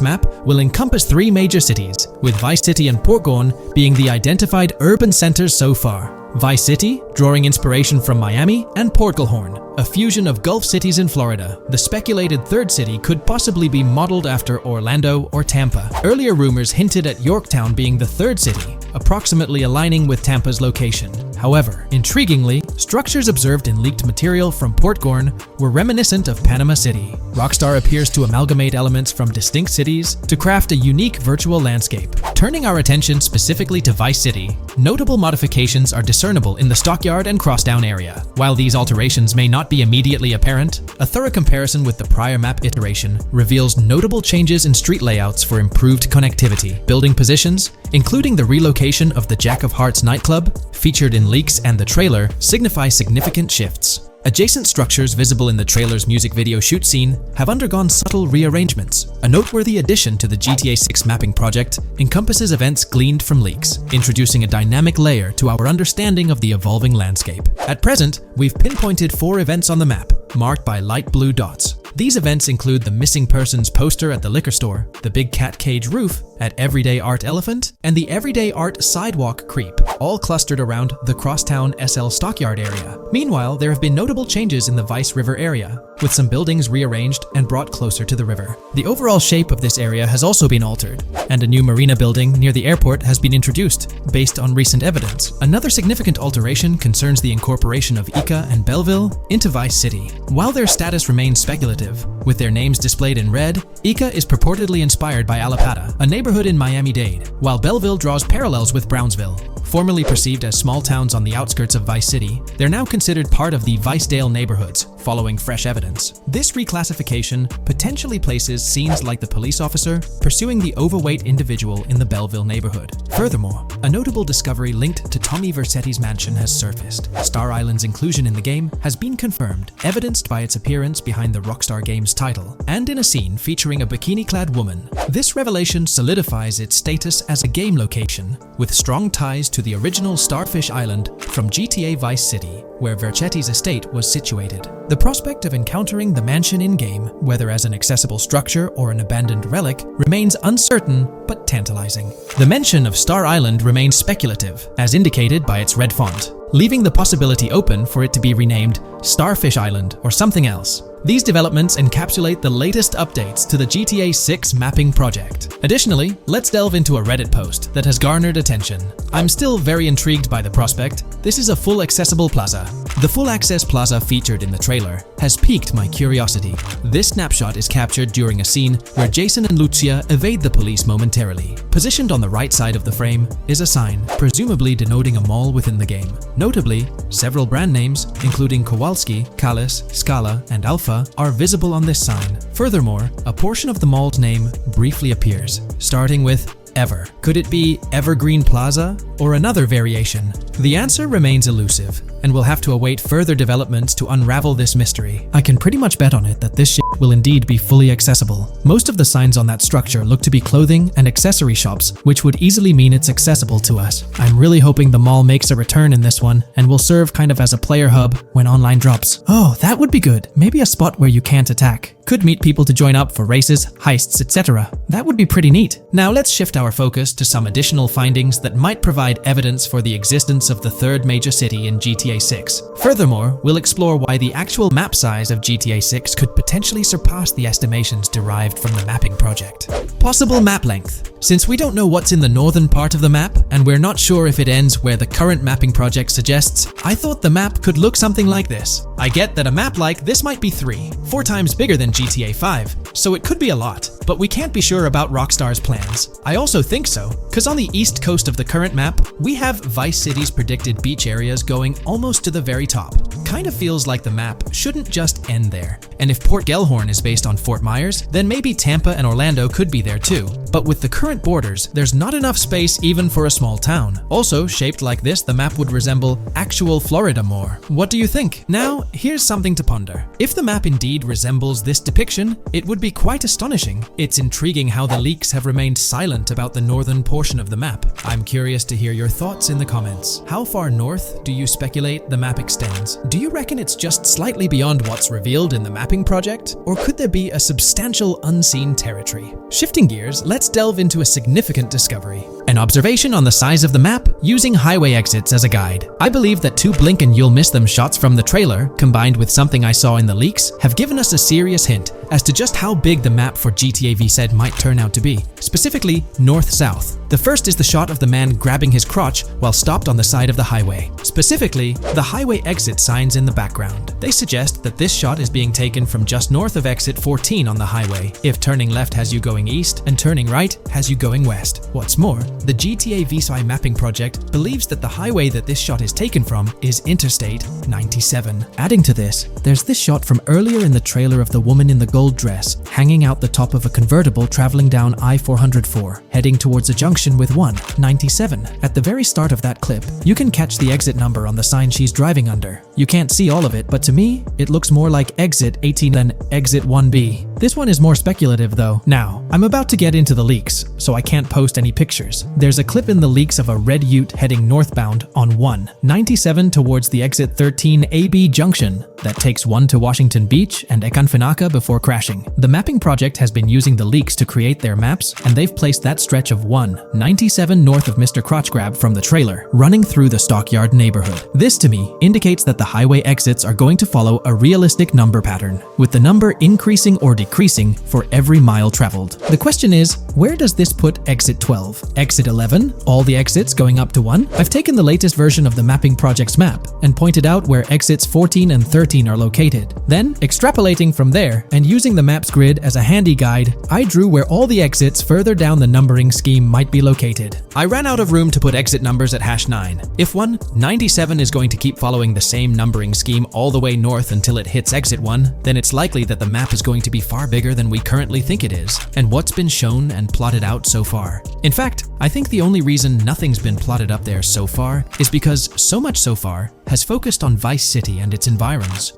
map will encompass 3 major cities, with Vice City and Portgorn being the identified urban centers so far. Vice City, drawing inspiration from Miami, and Gellhorn, a fusion of Gulf cities in Florida. The speculated third city could possibly be modeled after Orlando or Tampa. Earlier rumors hinted at Yorktown being the third city, approximately aligning with Tampa's location. However, intriguingly, structures observed in leaked material from Portgorn were reminiscent of Panama City. Rockstar appears to amalgamate elements from distinct cities to craft a unique virtual landscape. Turning our attention specifically to Vice City, notable modifications are discernible in the Stockyard and Crosstown area. While these alterations may not be immediately apparent, a thorough comparison with the prior map iteration reveals notable changes in street layouts for improved connectivity. Building positions, including the relocation of the Jack of Hearts nightclub, featured in leaks and the trailer, signify significant shifts. Adjacent structures visible in the trailer's music video shoot scene have undergone subtle rearrangements. A noteworthy addition to the GTA 6 mapping project encompasses events gleaned from leaks, introducing a dynamic layer to our understanding of the evolving landscape. At present, we've pinpointed 4 events on the map, marked by light blue dots. These events include the missing persons poster at the liquor store, the big cat cage roof, at Everyday Art Elephant, and the Everyday Art Sidewalk Creep, all clustered around the Crosstown SL Stockyard area. Meanwhile, there have been notable changes in the Vice River area, with some buildings rearranged and brought closer to the river. The overall shape of this area has also been altered, and a new marina building near the airport has been introduced, based on recent evidence. Another significant alteration concerns the incorporation of Ica and Belleville into Vice City. While their status remains speculative, with their names displayed in red, Ica is purportedly inspired by Allapattah, a neighborhood in Miami-Dade, while Belleville draws parallels with Brownsville. Formerly perceived as small towns on the outskirts of Vice City, they're now considered part of the Vicedale neighborhoods, following fresh evidence. This reclassification potentially places scenes like the police officer pursuing the overweight individual in the Belleville neighborhood. Furthermore, a notable discovery linked to Tommy Vercetti's mansion has surfaced. Star Island's inclusion in the game has been confirmed, evidenced by its appearance behind the Rockstar game's title, and in a scene featuring a bikini-clad woman. This revelation solidifies its status as a game location, with strong ties to the original Starfish Island from GTA Vice City, where Vercetti's estate was situated. The prospect of encountering the mansion in-game, whether as an accessible structure or an abandoned relic, remains uncertain but tantalizing. The mention of Star Island remains speculative, as indicated by its red font, leaving the possibility open for it to be renamed Starfish Island or something else. These developments encapsulate the latest updates to the GTA 6 mapping project. Additionally, let's delve into a Reddit post that has garnered attention. I'm still very intrigued by the prospect. This is a full accessible plaza. The full access plaza featured in the trailer has piqued my curiosity. This snapshot is captured during a scene where Jason and Lucia evade the police momentarily. Positioned on the right side of the frame is a sign, presumably denoting a mall within the game. Notably, several brand names, including Kowalski, Callis, Scala, and Alpha, are visible on this sign. Furthermore, a portion of the mall's name briefly appears, starting with Ever. Could it be Evergreen Plaza or another variation? The answer remains elusive, and we'll have to await further developments to unravel this mystery. I can pretty much bet on it that this shit will indeed be fully accessible. Most of the signs on that structure look to be clothing and accessory shops, which would easily mean it's accessible to us. I'm really hoping the mall makes a return in this one and will serve kind of as a player hub when online drops. Oh, that would be good. Maybe a spot where you can't attack. Could meet people to join up for races, heists, etc. That would be pretty neat. Now let's shift our focus to some additional findings that might provide evidence for the existence of the third major city in GTA 6. Furthermore, we'll explore why the actual map size of GTA 6 could potentially surpass the estimations derived from the mapping project. Possible map length. Since we don't know what's in the northern part of the map, and we're not sure if it ends where the current mapping project suggests, I thought the map could look something like this. I get that a map like this might be 4 times bigger than GTA 5, so it could be a lot, but we can't be sure about Rockstar's plans. I also think so, because on the east coast of the current map, we have Vice City's predicted beach areas going almost to the very top. Kind of feels like the map shouldn't just end there. And if Port Gellhorn is based on Fort Myers, then maybe Tampa and Orlando could be there too. But with the current borders, there's not enough space even for a small town. Also, shaped like this, the map would resemble actual Florida more. What do you think? Now, here's something to ponder. If the map indeed resembles this depiction, it would be quite astonishing. It's intriguing how the leaks have remained silent about the northern portion of the map. I'm curious to hear your thoughts in the comments. How far north do you speculate the map extends? Do you reckon it's just slightly beyond what's revealed in the mapping project? Or could there be a substantial unseen territory? Shifting gears, let's delve into a significant discovery. An observation on the size of the map using highway exits as a guide. I believe that 2 blink and you'll miss them shots from the trailer, combined with something I saw in the leaks, have given us a serious hint as to just how big the map for GTA VZ might turn out to be, specifically north-south. The first is the shot of the man grabbing his crotch while stopped on the side of the highway. Specifically, the highway exit signs in the background. They suggest that this shot is being taken from just north of exit 14 on the highway, if turning left has you going east and turning right has you going west. What's more, the GTA VZ mapping project believes that the highway that this shot is taken from is Interstate 97. Adding to this, there's this shot from earlier in the trailer of the woman in the gold dress hanging out the top of a convertible traveling down I-404, heading towards a junction with 197. At the very start of that clip, you can catch the exit number on the sign she's driving under. You can't see all of it, but to me, it looks more like exit 18 than exit 1B. This one is more speculative though. Now, I'm about to get into the leaks, so I can't post any pictures. There's a clip in the leaks of a red ute heading northbound on 197 towards the exit 13 AB junction that takes 1 to Washington Beach and Ekanfinaka before crashing. The mapping project has been using the leaks to create their maps, and they've placed that stretch of 197 north of Mr. Crotch Grab from the trailer, running through the Stockyard neighborhood. This to me indicates that the highway exits are going to follow a realistic number pattern, with the number increasing or decreasing for every mile traveled. The question is, where does this put exit 12? Exit 11? All the exits going up to 1? I've taken the latest version of the mapping project's map and pointed out where exits 14 and 13 are located. Then, extrapolating from there and using the map's grid as a handy guide, I drew where all the exits further down the numbering scheme might be located. I ran out of room to put exit numbers at #9. If 197 is going to keep following the same numbering scheme all the way north until it hits exit 1, then it's likely that the map is going to be far bigger than we currently think it is, and what's been shown and plotted out so far. In fact, I think the only reason nothing's been plotted up there so far is because so much so far has focused on Vice City and its environs.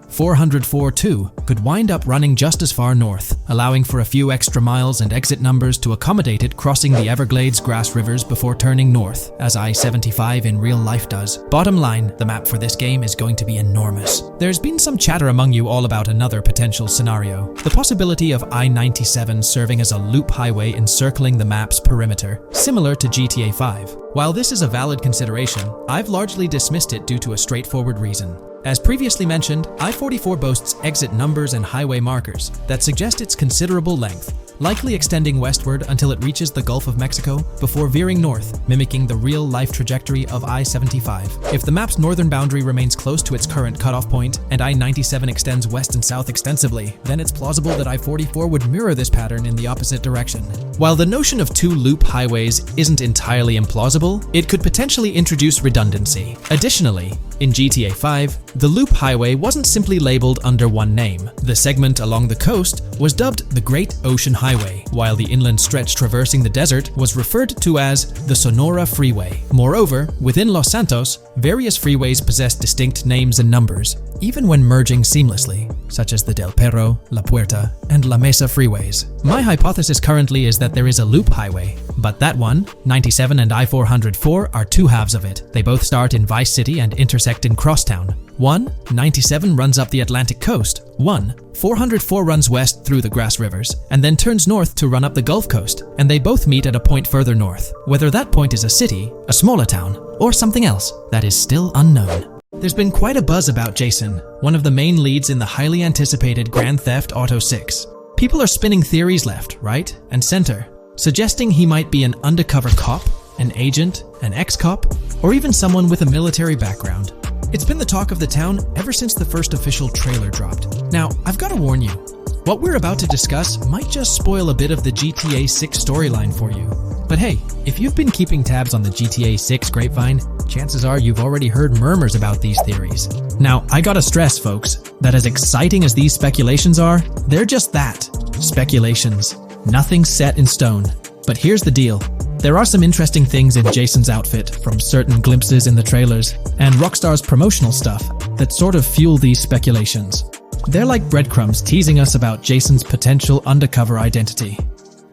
404.2 could wind up running just as far north, allowing for a few extra miles and exit numbers to accommodate it crossing the Everglades grass rivers before turning north, as I-75 in real life does. Bottom line, the map for this game is going to be enormous. There's been some chatter among you all about another potential scenario, the possibility of I-97 serving as a loop highway encircling the map's perimeter, similar to GTA 5. While this is a valid consideration, I've largely dismissed it due to a straightforward reason. As previously mentioned, I-44 boasts exit numbers and highway markers that suggest its considerable length, likely extending westward until it reaches the Gulf of Mexico before veering north, mimicking the real-life trajectory of I-75. If the map's northern boundary remains close to its current cutoff point, and I-97 extends west and south extensively, then it's plausible that I-44 would mirror this pattern in the opposite direction. While the notion of two loop highways isn't entirely implausible, it could potentially introduce redundancy. Additionally, in GTA 5, the loop highway wasn't simply labeled under one name. The segment along the coast was dubbed the Great Ocean Highway, while the inland stretch traversing the desert was referred to as the Sonora Freeway. Moreover, within Los Santos, various freeways possess distinct names and numbers, even when merging seamlessly, such as the Del Perro, La Puerta, and La Mesa freeways. My hypothesis currently is that there is a loop highway, but that one, 97 and I-404, are two halves of it. They both start in Vice City and intersect in Crosstown. 197 runs up the Atlantic coast. 404 runs west through the grass rivers, and then turns north to run up the Gulf Coast, and they both meet at a point further north. Whether that point is a city, a smaller town, or something else, that is still unknown. There's been quite a buzz about Jason, one of the main leads in the highly anticipated Grand Theft Auto 6. People are spinning theories left, right, and center, suggesting he might be an undercover cop, an agent, an ex-cop, or even someone with a military background. It's been the talk of the town ever since the first official trailer dropped. Now, I've got to warn you, what we're about to discuss might just spoil a bit of the GTA 6 storyline for you. But hey, if you've been keeping tabs on the GTA 6 grapevine, chances are you've already heard murmurs about these theories. Now, I gotta stress, folks, that as exciting as these speculations are, they're just that, speculations. Nothing set in stone. But here's the deal. There are some interesting things in Jason's outfit from certain glimpses in the trailers and Rockstar's promotional stuff that sort of fuel these speculations. They're like breadcrumbs teasing us about Jason's potential undercover identity.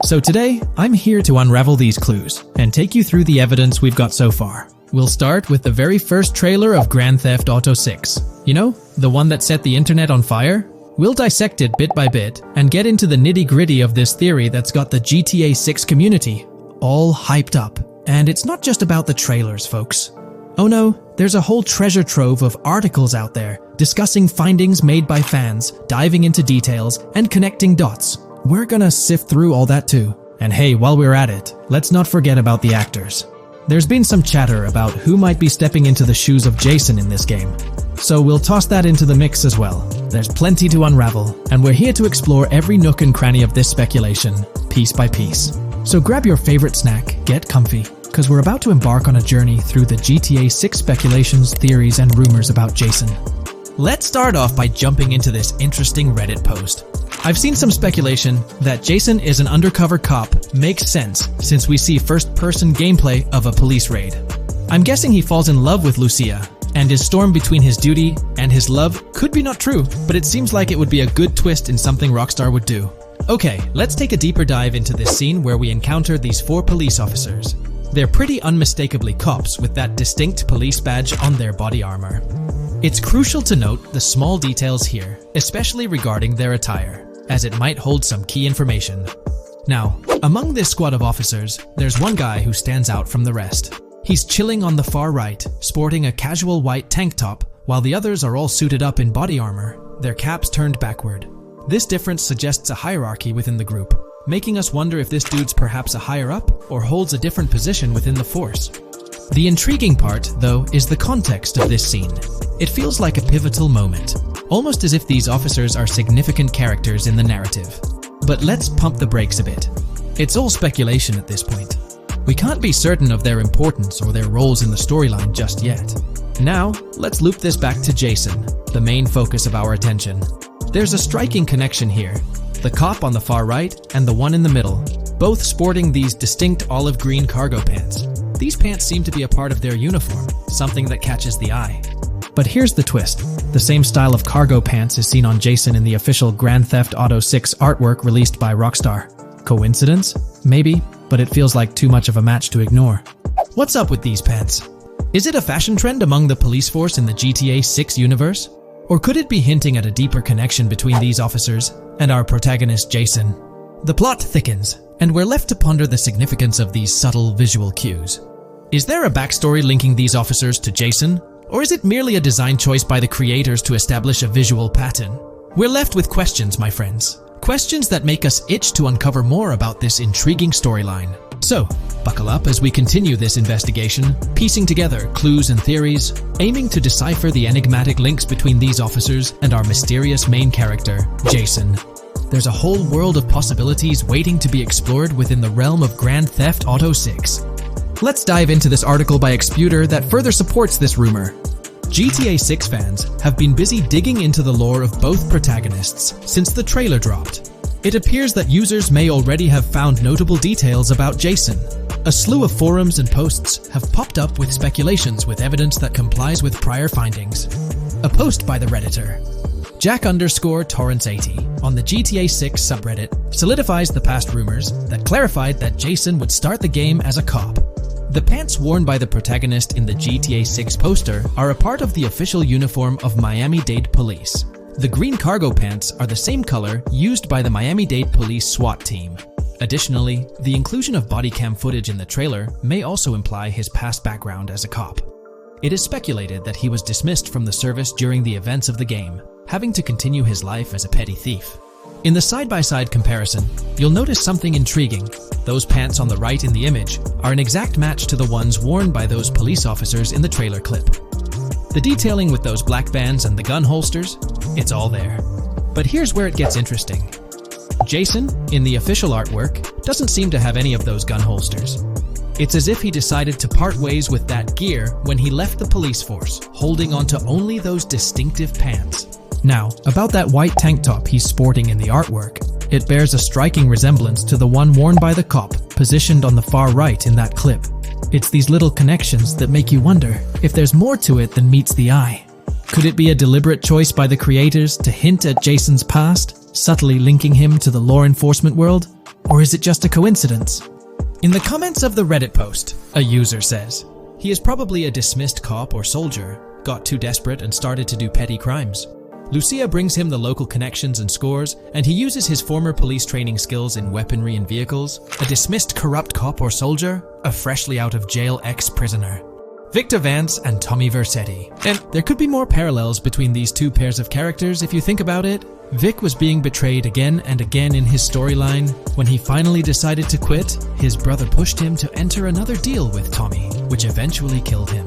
So today, I'm here to unravel these clues and take you through the evidence we've got so far. We'll start with the very first trailer of Grand Theft Auto 6. You know, the one that set the internet on fire? We'll dissect it bit by bit and get into the nitty-gritty of this theory that's got the GTA 6 community all hyped up. And it's not just about the trailers, folks. Oh no, there's a whole treasure trove of articles out there discussing findings made by fans, diving into details, and connecting dots. We're gonna sift through all that too. And hey, while we're at it, let's not forget about the actors. There's been some chatter about who might be stepping into the shoes of Jason in this game. So we'll toss that into the mix as well. There's plenty to unravel, and we're here to explore every nook and cranny of this speculation, piece by piece. So grab your favorite snack, get comfy, because we're about to embark on a journey through the GTA 6 speculations, theories, and rumors about Jason. Let's start off by jumping into this interesting Reddit post. I've seen some speculation that Jason is an undercover cop makes sense since we see first-person gameplay of a police raid. I'm guessing he falls in love with Lucia, And his storm between his duty and his love could be not true, but it seems like it would be a good twist in something Rockstar would do. Okay, let's take a deeper dive into this scene where we encounter these 4 police officers. They're pretty unmistakably cops with that distinct police badge on their body armor. It's crucial to note the small details here, especially regarding their attire, as it might hold some key information. Now, among this squad of officers, there's one guy who stands out from the rest. He's chilling on the far right, sporting a casual white tank top, while the others are all suited up in body armor, their caps turned backward. This difference suggests a hierarchy within the group, making us wonder if this dude's perhaps a higher up or holds a different position within the force. The intriguing part, though, is the context of this scene. It feels like a pivotal moment, almost as if these officers are significant characters in the narrative. But let's pump the brakes a bit. It's all speculation at this point. We can't be certain of their importance or their roles in the storyline just yet. Now, let's loop this back to Jason, the main focus of our attention. There's a striking connection here. The cop on the far right and the one in the middle, both sporting these distinct olive green cargo pants. These pants seem to be a part of their uniform, something that catches the eye. But here's the twist. The same style of cargo pants is seen on Jason in the official Grand Theft Auto 6 artwork released by Rockstar. Coincidence? Maybe, but it feels like too much of a match to ignore. What's up with these pants? Is it a fashion trend among the police force in the GTA 6 universe? Or could it be hinting at a deeper connection between these officers and our protagonist Jason? The plot thickens, and we're left to ponder the significance of these subtle visual cues. Is there a backstory linking these officers to Jason? Or is it merely a design choice by the creators to establish a visual pattern? We're left with questions, my friends. Questions that make us itch to uncover more about this intriguing storyline. So, buckle up as we continue this investigation, piecing together clues and theories, aiming to decipher the enigmatic links between these officers and our mysterious main character, Jason. There's a whole world of possibilities waiting to be explored within the realm of Grand Theft Auto 6. Let's dive into this article by Exputer that further supports this rumor. GTA 6 fans have been busy digging into the lore of both protagonists since the trailer dropped. It appears that users may already have found notable details about Jason. A slew of forums and posts have popped up with speculations with evidence that complies with prior findings. A post by the Redditor, Jack_Torrance80, on the GTA 6 subreddit solidifies the past rumors that clarified that Jason would start the game as a cop. The pants worn by the protagonist in the GTA 6 poster are a part of the official uniform of Miami-Dade Police. The green cargo pants are the same color used by the Miami-Dade Police SWAT team. Additionally, the inclusion of body cam footage in the trailer may also imply his past background as a cop. It is speculated that he was dismissed from the service during the events of the game, having to continue his life as a petty thief. In the side-by-side comparison, you'll notice something intriguing. Those pants on the right in the image are an exact match to the ones worn by those police officers in the trailer clip. The detailing with those black bands and the gun holsters, it's all there. But here's where it gets interesting. Jason, in the official artwork, doesn't seem to have any of those gun holsters. It's as if he decided to part ways with that gear when he left the police force, holding onto only those distinctive pants. Now, about that white tank top he's sporting in the artwork, it bears a striking resemblance to the one worn by the cop, positioned on the far right in that clip. It's these little connections that make you wonder if there's more to it than meets the eye. Could it be a deliberate choice by the creators to hint at Jason's past, subtly linking him to the law enforcement world? Or is it just a coincidence? In the comments of the Reddit post, a user says, he is probably a dismissed cop or soldier, got too desperate and started to do petty crimes. Lucia brings him the local connections and scores, and he uses his former police training skills in weaponry and vehicles. A dismissed corrupt cop or soldier, a freshly out of jail ex-prisoner. Victor Vance and Tommy Vercetti. And there could be more parallels between these two pairs of characters if you think about it. Vic was being betrayed again and again in his storyline. When he finally decided to quit, his brother pushed him to enter another deal with Tommy, which eventually killed him.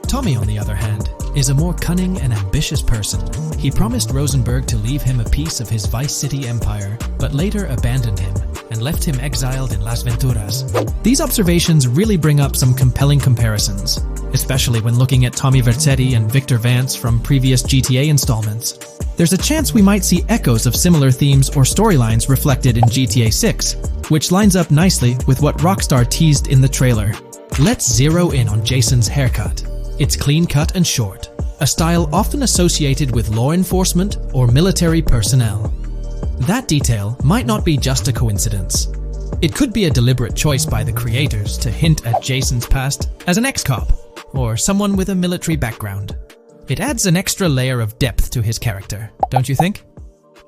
Tommy, on the other hand, is a more cunning and ambitious person. He promised Rosenberg to leave him a piece of his Vice City empire, but later abandoned him and left him exiled in Las Venturas. These observations really bring up some compelling comparisons, especially when looking at Tommy Vercetti and Victor Vance from previous GTA installments. There's a chance we might see echoes of similar themes or storylines reflected in GTA 6, which lines up nicely with what Rockstar teased in the trailer. Let's zero in on Jason's haircut. It's clean-cut and short, a style often associated with law enforcement or military personnel. That detail might not be just a coincidence. It could be a deliberate choice by the creators to hint at Jason's past as an ex-cop or someone with a military background. It adds an extra layer of depth to his character, don't you think?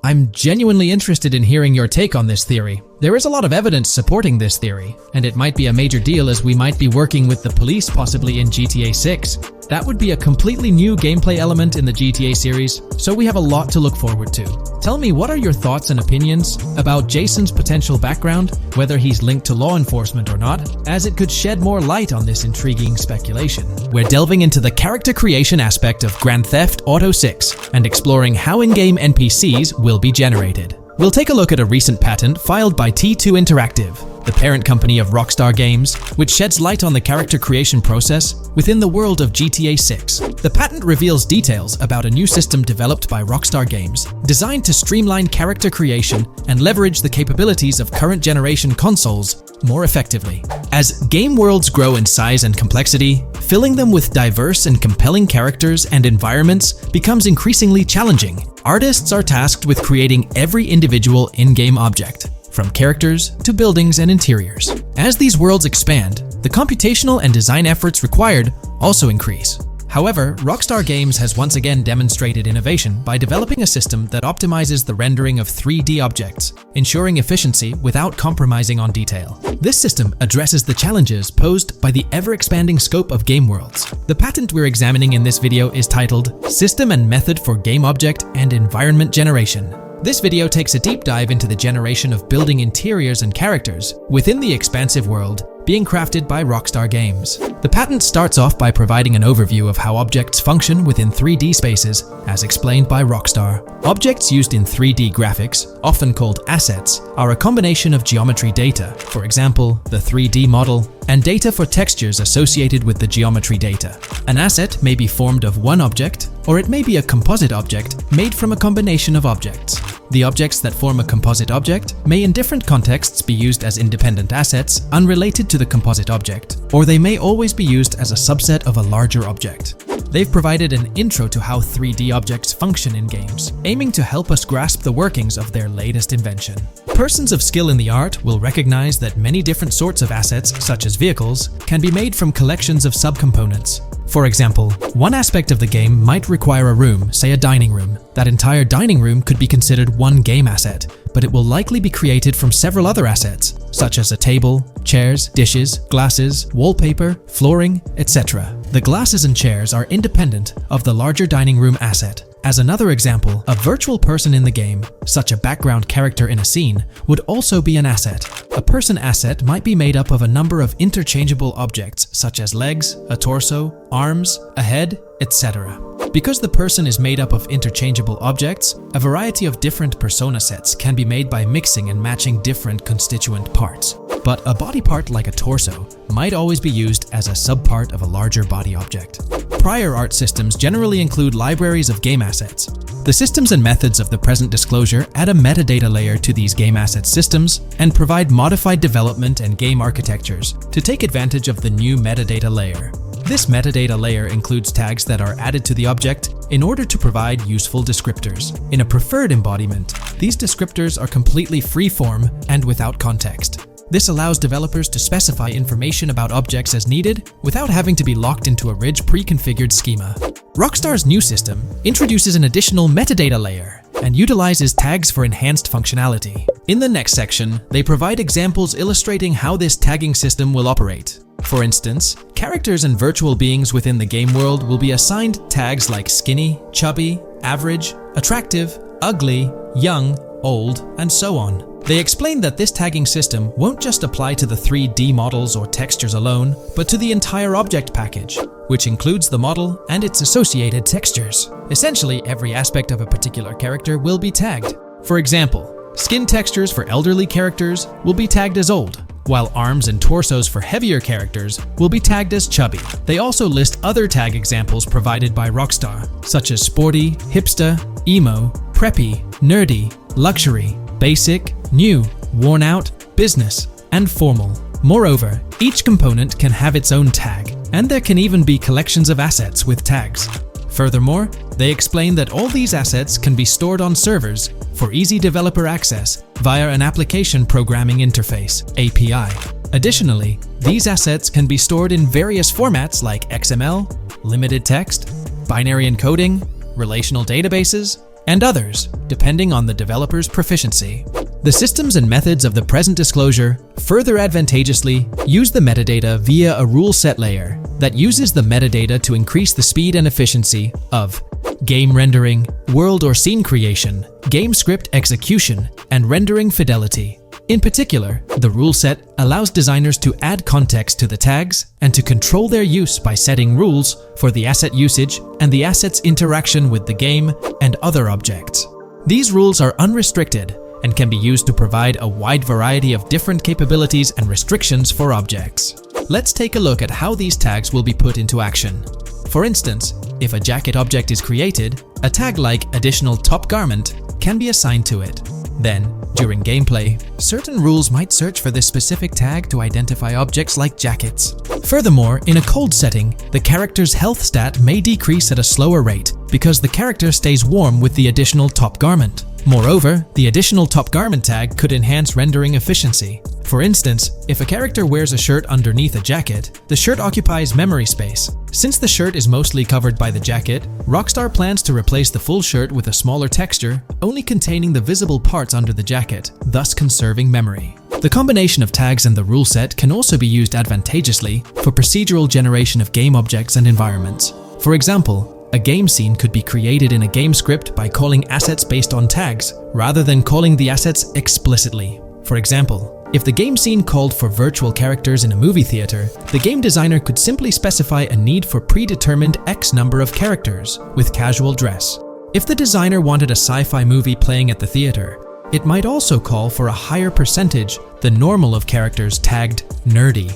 I'm genuinely interested in hearing your take on this theory. There is a lot of evidence supporting this theory, and it might be a major deal as we might be working with the police possibly in GTA 6. That would be a completely new gameplay element in the GTA series, so we have a lot to look forward to. Tell me, what are your thoughts and opinions about Jason's potential background, whether he's linked to law enforcement or not, as it could shed more light on this intriguing speculation. We're delving into the character creation aspect of Grand Theft Auto 6 and exploring how in-game NPCs will be generated. We'll take a look at a recent patent filed by T2 Interactive, the parent company of Rockstar Games, which sheds light on the character creation process within the world of GTA 6. The patent reveals details about a new system developed by Rockstar Games, designed to streamline character creation and leverage the capabilities of current generation consoles more effectively. As game worlds grow in size and complexity, filling them with diverse and compelling characters and environments becomes increasingly challenging. Artists are tasked with creating every individual in-game object, from characters to buildings and interiors. As these worlds expand, the computational and design efforts required also increase. However, Rockstar Games has once again demonstrated innovation by developing a system that optimizes the rendering of 3D objects, ensuring efficiency without compromising on detail. This system addresses the challenges posed by the ever-expanding scope of game worlds. The patent we're examining in this video is titled System and Method for Game Object and Environment Generation. This video takes a deep dive into the generation of building interiors and characters within the expansive world being crafted by Rockstar Games. The patent starts off by providing an overview of how objects function within 3D spaces, as explained by Rockstar. Objects used in 3D graphics, often called assets, are a combination of geometry data, for example, the 3D model, and data for textures associated with the geometry data. An asset may be formed of one object, or it may be a composite object made from a combination of objects. The objects that form a composite object may in different contexts be used as independent assets unrelated to the composite object, or they may always be used as a subset of a larger object. They've provided an intro to how 3D objects function in games, aiming to help us grasp the workings of their latest invention. Persons of skill in the art will recognize that many different sorts of assets, such as vehicles, can be made from collections of subcomponents. For example, one aspect of the game might require a room, say a dining room. That entire dining room could be considered one game asset, but it will likely be created from several other assets, such as a table, chairs, dishes, glasses, wallpaper, flooring, etc. The glasses and chairs are independent of the larger dining room asset. As another example, a virtual person in the game, such a background character in a scene, would also be an asset. A person asset might be made up of a number of interchangeable objects, such as legs, a torso, arms, a head, etc. Because the person is made up of interchangeable objects, a variety of different persona sets can be made by mixing and matching different constituent parts. But a body part like a torso might always be used as a subpart of a larger body object. Prior art systems generally include libraries of game assets. The systems and methods of the present disclosure add a metadata layer to these game asset systems and provide modified development and game architectures to take advantage of the new metadata layer. This metadata layer includes tags that are added to the object in order to provide useful descriptors. In a preferred embodiment, these descriptors are completely free-form and without context. This allows developers to specify information about objects as needed without having to be locked into a rich pre-configured schema. Rockstar's new system introduces an additional metadata layer and utilizes tags for enhanced functionality. In the next section, they provide examples illustrating how this tagging system will operate. For instance, characters and virtual beings within the game world will be assigned tags like skinny, chubby, average, attractive, ugly, young, old, and so on. They explain that this tagging system won't just apply to the 3D models or textures alone, but to the entire object package, which includes the model and its associated textures. Essentially, every aspect of a particular character will be tagged. For example, skin textures for elderly characters will be tagged as old, while arms and torsos for heavier characters will be tagged as chubby. They also list other tag examples provided by Rockstar, such as sporty, hipster, emo, preppy, nerdy, luxury, basic, new, worn out, business, and formal. Moreover, each component can have its own tag, And there can even be collections of assets with tags. Furthermore, they explain that all these assets can be stored on servers for easy developer access via an application programming interface (API). Additionally, these assets can be stored in various formats like XML, limited text, binary encoding, relational databases, and others, depending on the developer's proficiency. The systems and methods of the present disclosure further advantageously use the metadata via a rule set layer that uses the metadata to increase the speed and efficiency of game rendering, world or scene creation, game script execution, and rendering fidelity. In particular, the rule set allows designers to add context to the tags and to control their use by setting rules for the asset usage and the asset's interaction with the game and other objects. These rules are unrestricted and can be used to provide a wide variety of different capabilities and restrictions for objects. Let's take a look at how these tags will be put into action. For instance, if a jacket object is created, a tag like additional top garment can be assigned to it. Then, during gameplay, certain rules might search for this specific tag to identify objects like jackets. Furthermore, in a cold setting, the character's health stat may decrease at a slower rate because the character stays warm with the additional top garment. Moreover, the additional top garment tag could enhance rendering efficiency. For instance, if a character wears a shirt underneath a jacket, the shirt occupies memory space. Since the shirt is mostly covered by the jacket, Rockstar plans to replace the full shirt with a smaller texture, only containing the visible parts under the jacket, thus conserving memory. The combination of tags and the rule set can also be used advantageously for procedural generation of game objects and environments. For example, a game scene could be created in a game script by calling assets based on tags, rather than calling the assets explicitly. For example, if the game scene called for virtual characters in a movie theater, the game designer could simply specify a need for predetermined X number of characters with casual dress. If the designer wanted a sci-fi movie playing at the theater, it might also call for a higher percentage than normal of characters tagged nerdy.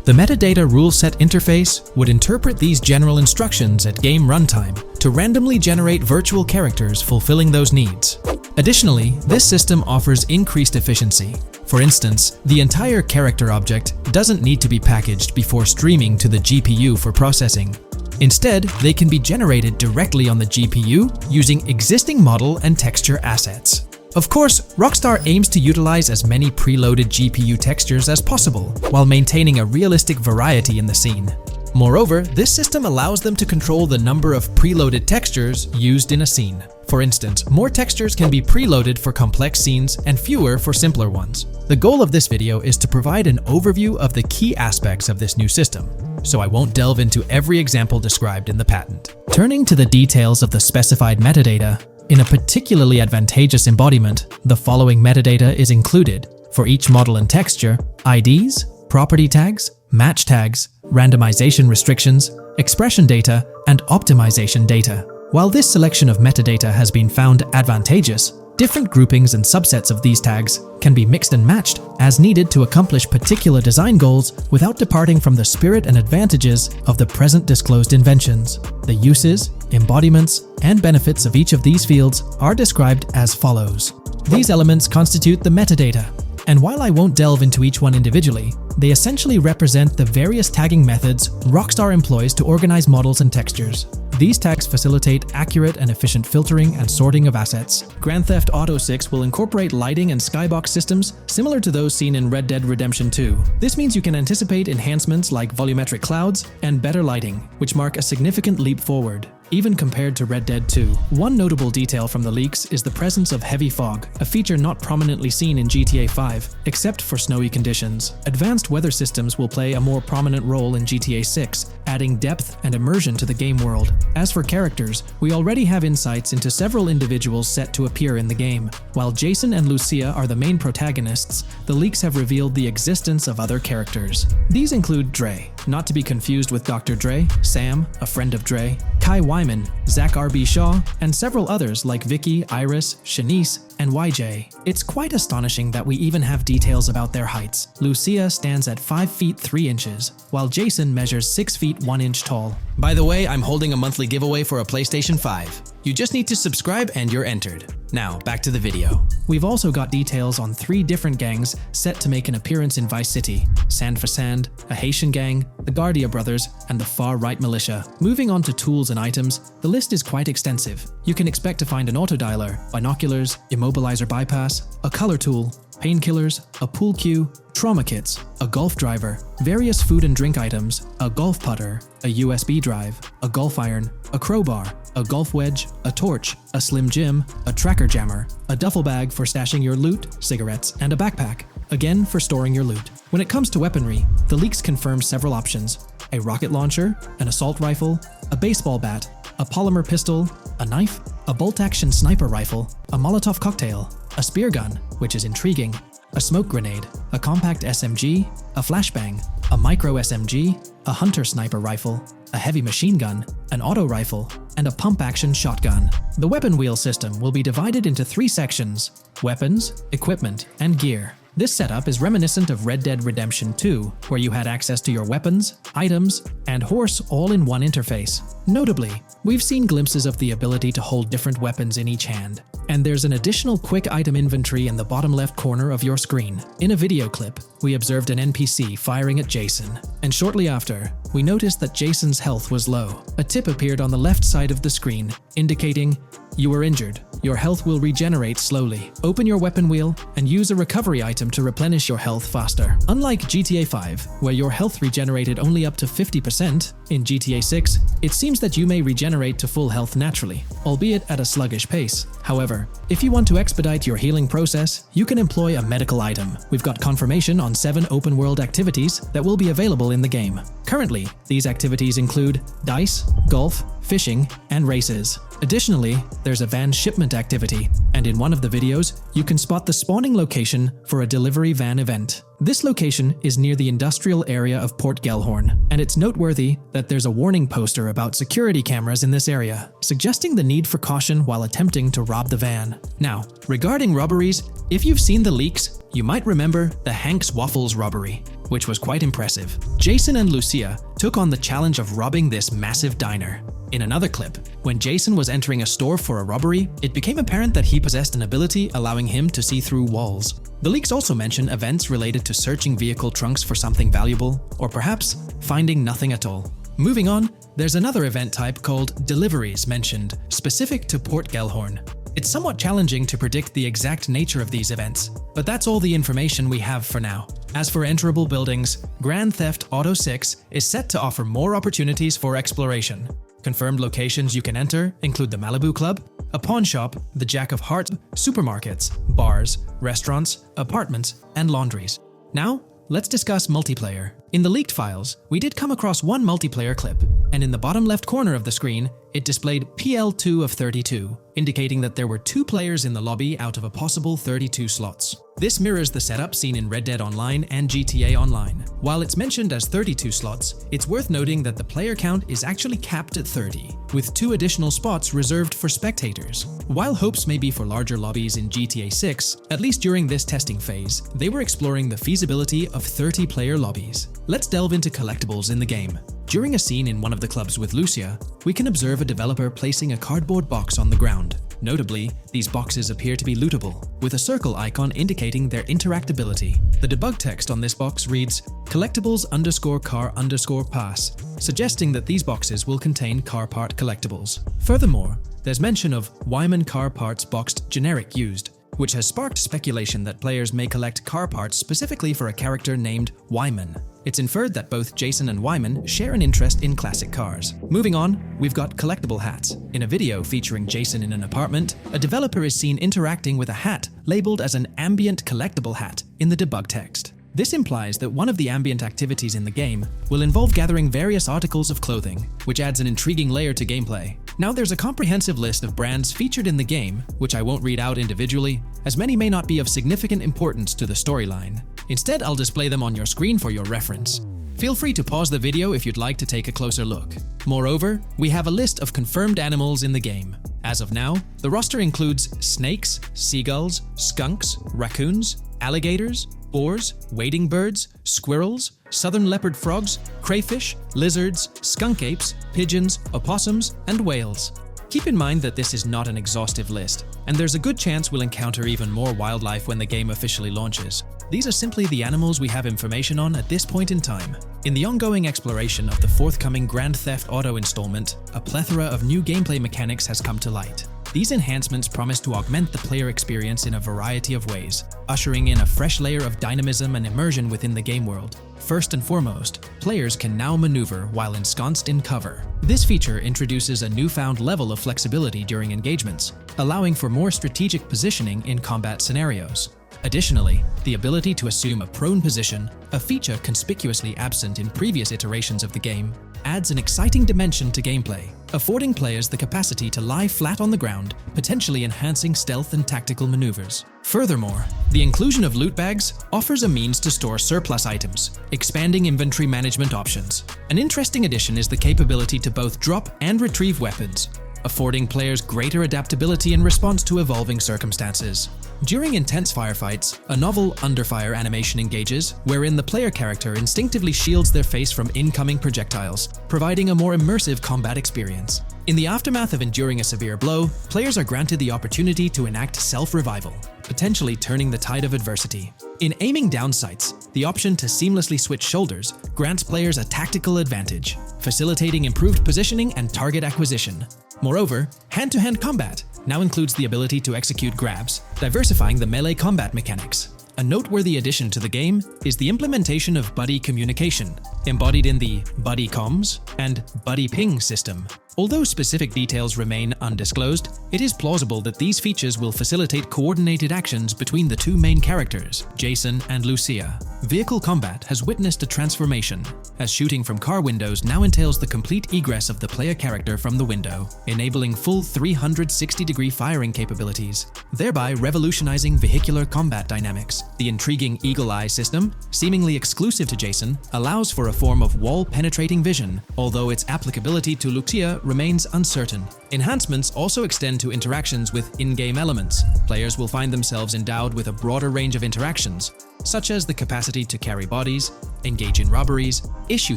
The metadata rule set interface would interpret these general instructions at game runtime to randomly generate virtual characters fulfilling those needs. Additionally, this system offers increased efficiency. For instance, the entire character object doesn't need to be packaged before streaming to the GPU for processing. Instead, they can be generated directly on the GPU using existing model and texture assets. Of course, Rockstar aims to utilize as many preloaded GPU textures as possible, while maintaining a realistic variety in the scene. Moreover, this system allows them to control the number of preloaded textures used in a scene. For instance, more textures can be preloaded for complex scenes and fewer for simpler ones. The goal of this video is to provide an overview of the key aspects of this new system, so I won't delve into every example described in the patent. Turning to the details of the specified metadata, in a particularly advantageous embodiment, the following metadata is included for each model and texture: IDs, property tags, match tags, randomization restrictions, expression data, and optimization data. While this selection of metadata has been found advantageous, different groupings and subsets of these tags can be mixed and matched as needed to accomplish particular design goals without departing from the spirit and advantages of the present disclosed inventions. The uses, embodiments, and benefits of each of these fields are described as follows. These elements constitute the metadata, and while I won't delve into each one individually, they essentially represent the various tagging methods Rockstar employs to organize models and textures. These tags facilitate accurate and efficient filtering and sorting of assets. Grand Theft Auto 6 will incorporate lighting and skybox systems similar to those seen in Red Dead Redemption 2. This means you can anticipate enhancements like volumetric clouds and better lighting, which mark a significant leap forward, even compared to Red Dead 2. One notable detail from the leaks is the presence of heavy fog, a feature not prominently seen in GTA 5, except for snowy conditions. Advanced weather systems will play a more prominent role in GTA 6, adding depth and immersion to the game world. As for characters, we already have insights into several individuals set to appear in the game. While Jason and Lucia are the main protagonists, the leaks have revealed the existence of other characters. These include Dre, not to be confused with Dr. Dre, Sam, a friend of Dre, Kai Wyman, Zach R.B. Shaw, and several others like Vicky, Iris, Shanice, and YJ. It's quite astonishing that we even have details about their heights. Lucia stands at 5 feet 3 inches, while Jason measures 6 feet 1 inch tall. By the way, I'm holding a monthly giveaway for a PlayStation 5. You just need to subscribe and you're entered. Now, back to the video. We've also got details on 3 different gangs set to make an appearance in Vice City: Sand for Sand, a Haitian gang, the Guardia Brothers, and the Far-Right Militia. Moving on to tools and items, the list is quite extensive. You can expect to find an autodialer, binoculars, immobilizer bypass, a color tool, painkillers, a pool cue, trauma kits, a golf driver, various food and drink items, a golf putter, a USB drive, a golf iron, a crowbar, a golf wedge, a torch, a slim jim, a tracker jammer, a duffel bag for stashing your loot, cigarettes, and a backpack, again for storing your loot. When it comes to weaponry, the leaks confirm several options: a rocket launcher, an assault rifle, a baseball bat, a polymer pistol, a knife, a bolt-action sniper rifle, a Molotov cocktail, a spear gun, which is intriguing, a smoke grenade, a compact SMG, a flashbang, a micro SMG, a hunter sniper rifle, a heavy machine gun, an auto rifle, and a pump-action shotgun. The weapon wheel system will be divided into 3 sections: weapons, equipment, and gear. This setup is reminiscent of Red Dead Redemption 2, where you had access to your weapons, items, and horse all in one interface. Notably, we've seen glimpses of the ability to hold different weapons in each hand, and there's an additional quick item inventory in the bottom left corner of your screen. In a video clip, we observed an NPC firing at Jason, and shortly after, we noticed that Jason's health was low. A tip appeared on the left side of the screen, indicating, "You were injured. Your health will regenerate slowly. Open your weapon wheel and use a recovery item to replenish your health faster." Unlike GTA 5, where your health regenerated only up to 50%, in GTA 6, it seems that you may regenerate to full health naturally, albeit at a sluggish pace. However, if you want to expedite your healing process, you can employ a medical item. We've got confirmation on 7 open-world activities that will be available in the game. Currently, these activities include dice, golf, fishing, and races. Additionally, there's a van shipment activity, and in one of the videos, you can spot the spawning location for a delivery van event. This location is near the industrial area of Port Gellhorn, and it's noteworthy that there's a warning poster about security cameras in this area, suggesting the need for caution while attempting to rob the van. Now, regarding robberies, if you've seen the leaks, you might remember the Hank's Waffles robbery, which was quite impressive. Jason and Lucia took on the challenge of robbing this massive diner. In another clip, when Jason was entering a store for a robbery, it became apparent that he possessed an ability allowing him to see through walls. The leaks also mention events related to searching vehicle trunks for something valuable, or perhaps finding nothing at all. Moving on, there's another event type called deliveries mentioned, specific to Port Gellhorn. It's somewhat challenging to predict the exact nature of these events, but that's all the information we have for now. As for enterable buildings, Grand Theft Auto 6 is set to offer more opportunities for exploration. Confirmed locations you can enter include the Malibu Club, a pawn shop, the Jack of Hearts, supermarkets, bars, restaurants, apartments, and laundries. Now, let's discuss multiplayer. In the leaked files, we did come across one multiplayer clip, and in the bottom left corner of the screen, it displayed PL2 of 32, indicating that there were 2 players in the lobby out of a possible 32 slots. This mirrors the setup seen in Red Dead Online and GTA Online. While it's mentioned as 32 slots, it's worth noting that the player count is actually capped at 30, with 2 additional spots reserved for spectators. While hopes may be for larger lobbies in GTA 6, at least during this testing phase, they were exploring the feasibility of 30-player lobbies. Let's delve into collectibles in the game. During a scene in one of the clubs with Lucia, we can observe a developer placing a cardboard box on the ground. Notably, these boxes appear to be lootable, with a circle icon indicating their interactability. The debug text on this box reads, collectibles_car_pass, suggesting that these boxes will contain car part collectibles. Furthermore, there's mention of Wyman car parts boxed generic used, which has sparked speculation that players may collect car parts specifically for a character named Wyman. It's inferred that both Jason and Wyman share an interest in classic cars. Moving on, we've got collectible hats. In a video featuring Jason in an apartment, a developer is seen interacting with a hat labeled as an ambient collectible hat in the debug text. This implies that one of the ambient activities in the game will involve gathering various articles of clothing, which adds an intriguing layer to gameplay. Now there's a comprehensive list of brands featured in the game, which I won't read out individually, as many may not be of significant importance to the storyline. Instead, I'll display them on your screen for your reference. Feel free to pause the video if you'd like to take a closer look. Moreover, we have a list of confirmed animals in the game. As of now, the roster includes snakes, seagulls, skunks, raccoons, alligators, boars, wading birds, squirrels, southern leopard frogs, crayfish, lizards, skunk apes, pigeons, opossums, and whales. Keep in mind that this is not an exhaustive list, and there's a good chance we'll encounter even more wildlife when the game officially launches. These are simply the animals we have information on at this point in time. In the ongoing exploration of the forthcoming Grand Theft Auto installment, a plethora of new gameplay mechanics has come to light. These enhancements promise to augment the player experience in a variety of ways, ushering in a fresh layer of dynamism and immersion within the game world. First and foremost, players can now maneuver while ensconced in cover. This feature introduces a newfound level of flexibility during engagements, allowing for more strategic positioning in combat scenarios. Additionally, the ability to assume a prone position, a feature conspicuously absent in previous iterations of the game, adds an exciting dimension to gameplay, affording players the capacity to lie flat on the ground, potentially enhancing stealth and tactical maneuvers. Furthermore, the inclusion of loot bags offers a means to store surplus items, expanding inventory management options. An interesting addition is the capability to both drop and retrieve weapons, affording players greater adaptability in response to evolving circumstances. During intense firefights, a novel under-fire animation engages, wherein the player character instinctively shields their face from incoming projectiles, providing a more immersive combat experience. In the aftermath of enduring a severe blow, players are granted the opportunity to enact self-revival, potentially turning the tide of adversity. In aiming down sights, the option to seamlessly switch shoulders grants players a tactical advantage, facilitating improved positioning and target acquisition. Moreover, hand-to-hand combat now includes the ability to execute grabs, diversifying the melee combat mechanics. A noteworthy addition to the game is the implementation of buddy communication, embodied in the Buddy Comms and Buddy Ping system. Although specific details remain undisclosed, it is plausible that these features will facilitate coordinated actions between the two main characters, Jason and Lucia. Vehicle combat has witnessed a transformation, as shooting from car windows now entails the complete egress of the player character from the window, enabling full 360-degree firing capabilities, thereby revolutionizing vehicular combat dynamics. The intriguing Eagle Eye system, seemingly exclusive to Jason, allows for a form of wall-penetrating vision, although its applicability to Lucia remains uncertain. Enhancements also extend to interactions with in-game elements. Players will find themselves endowed with a broader range of interactions, such as the capacity to carry bodies, engage in robberies, issue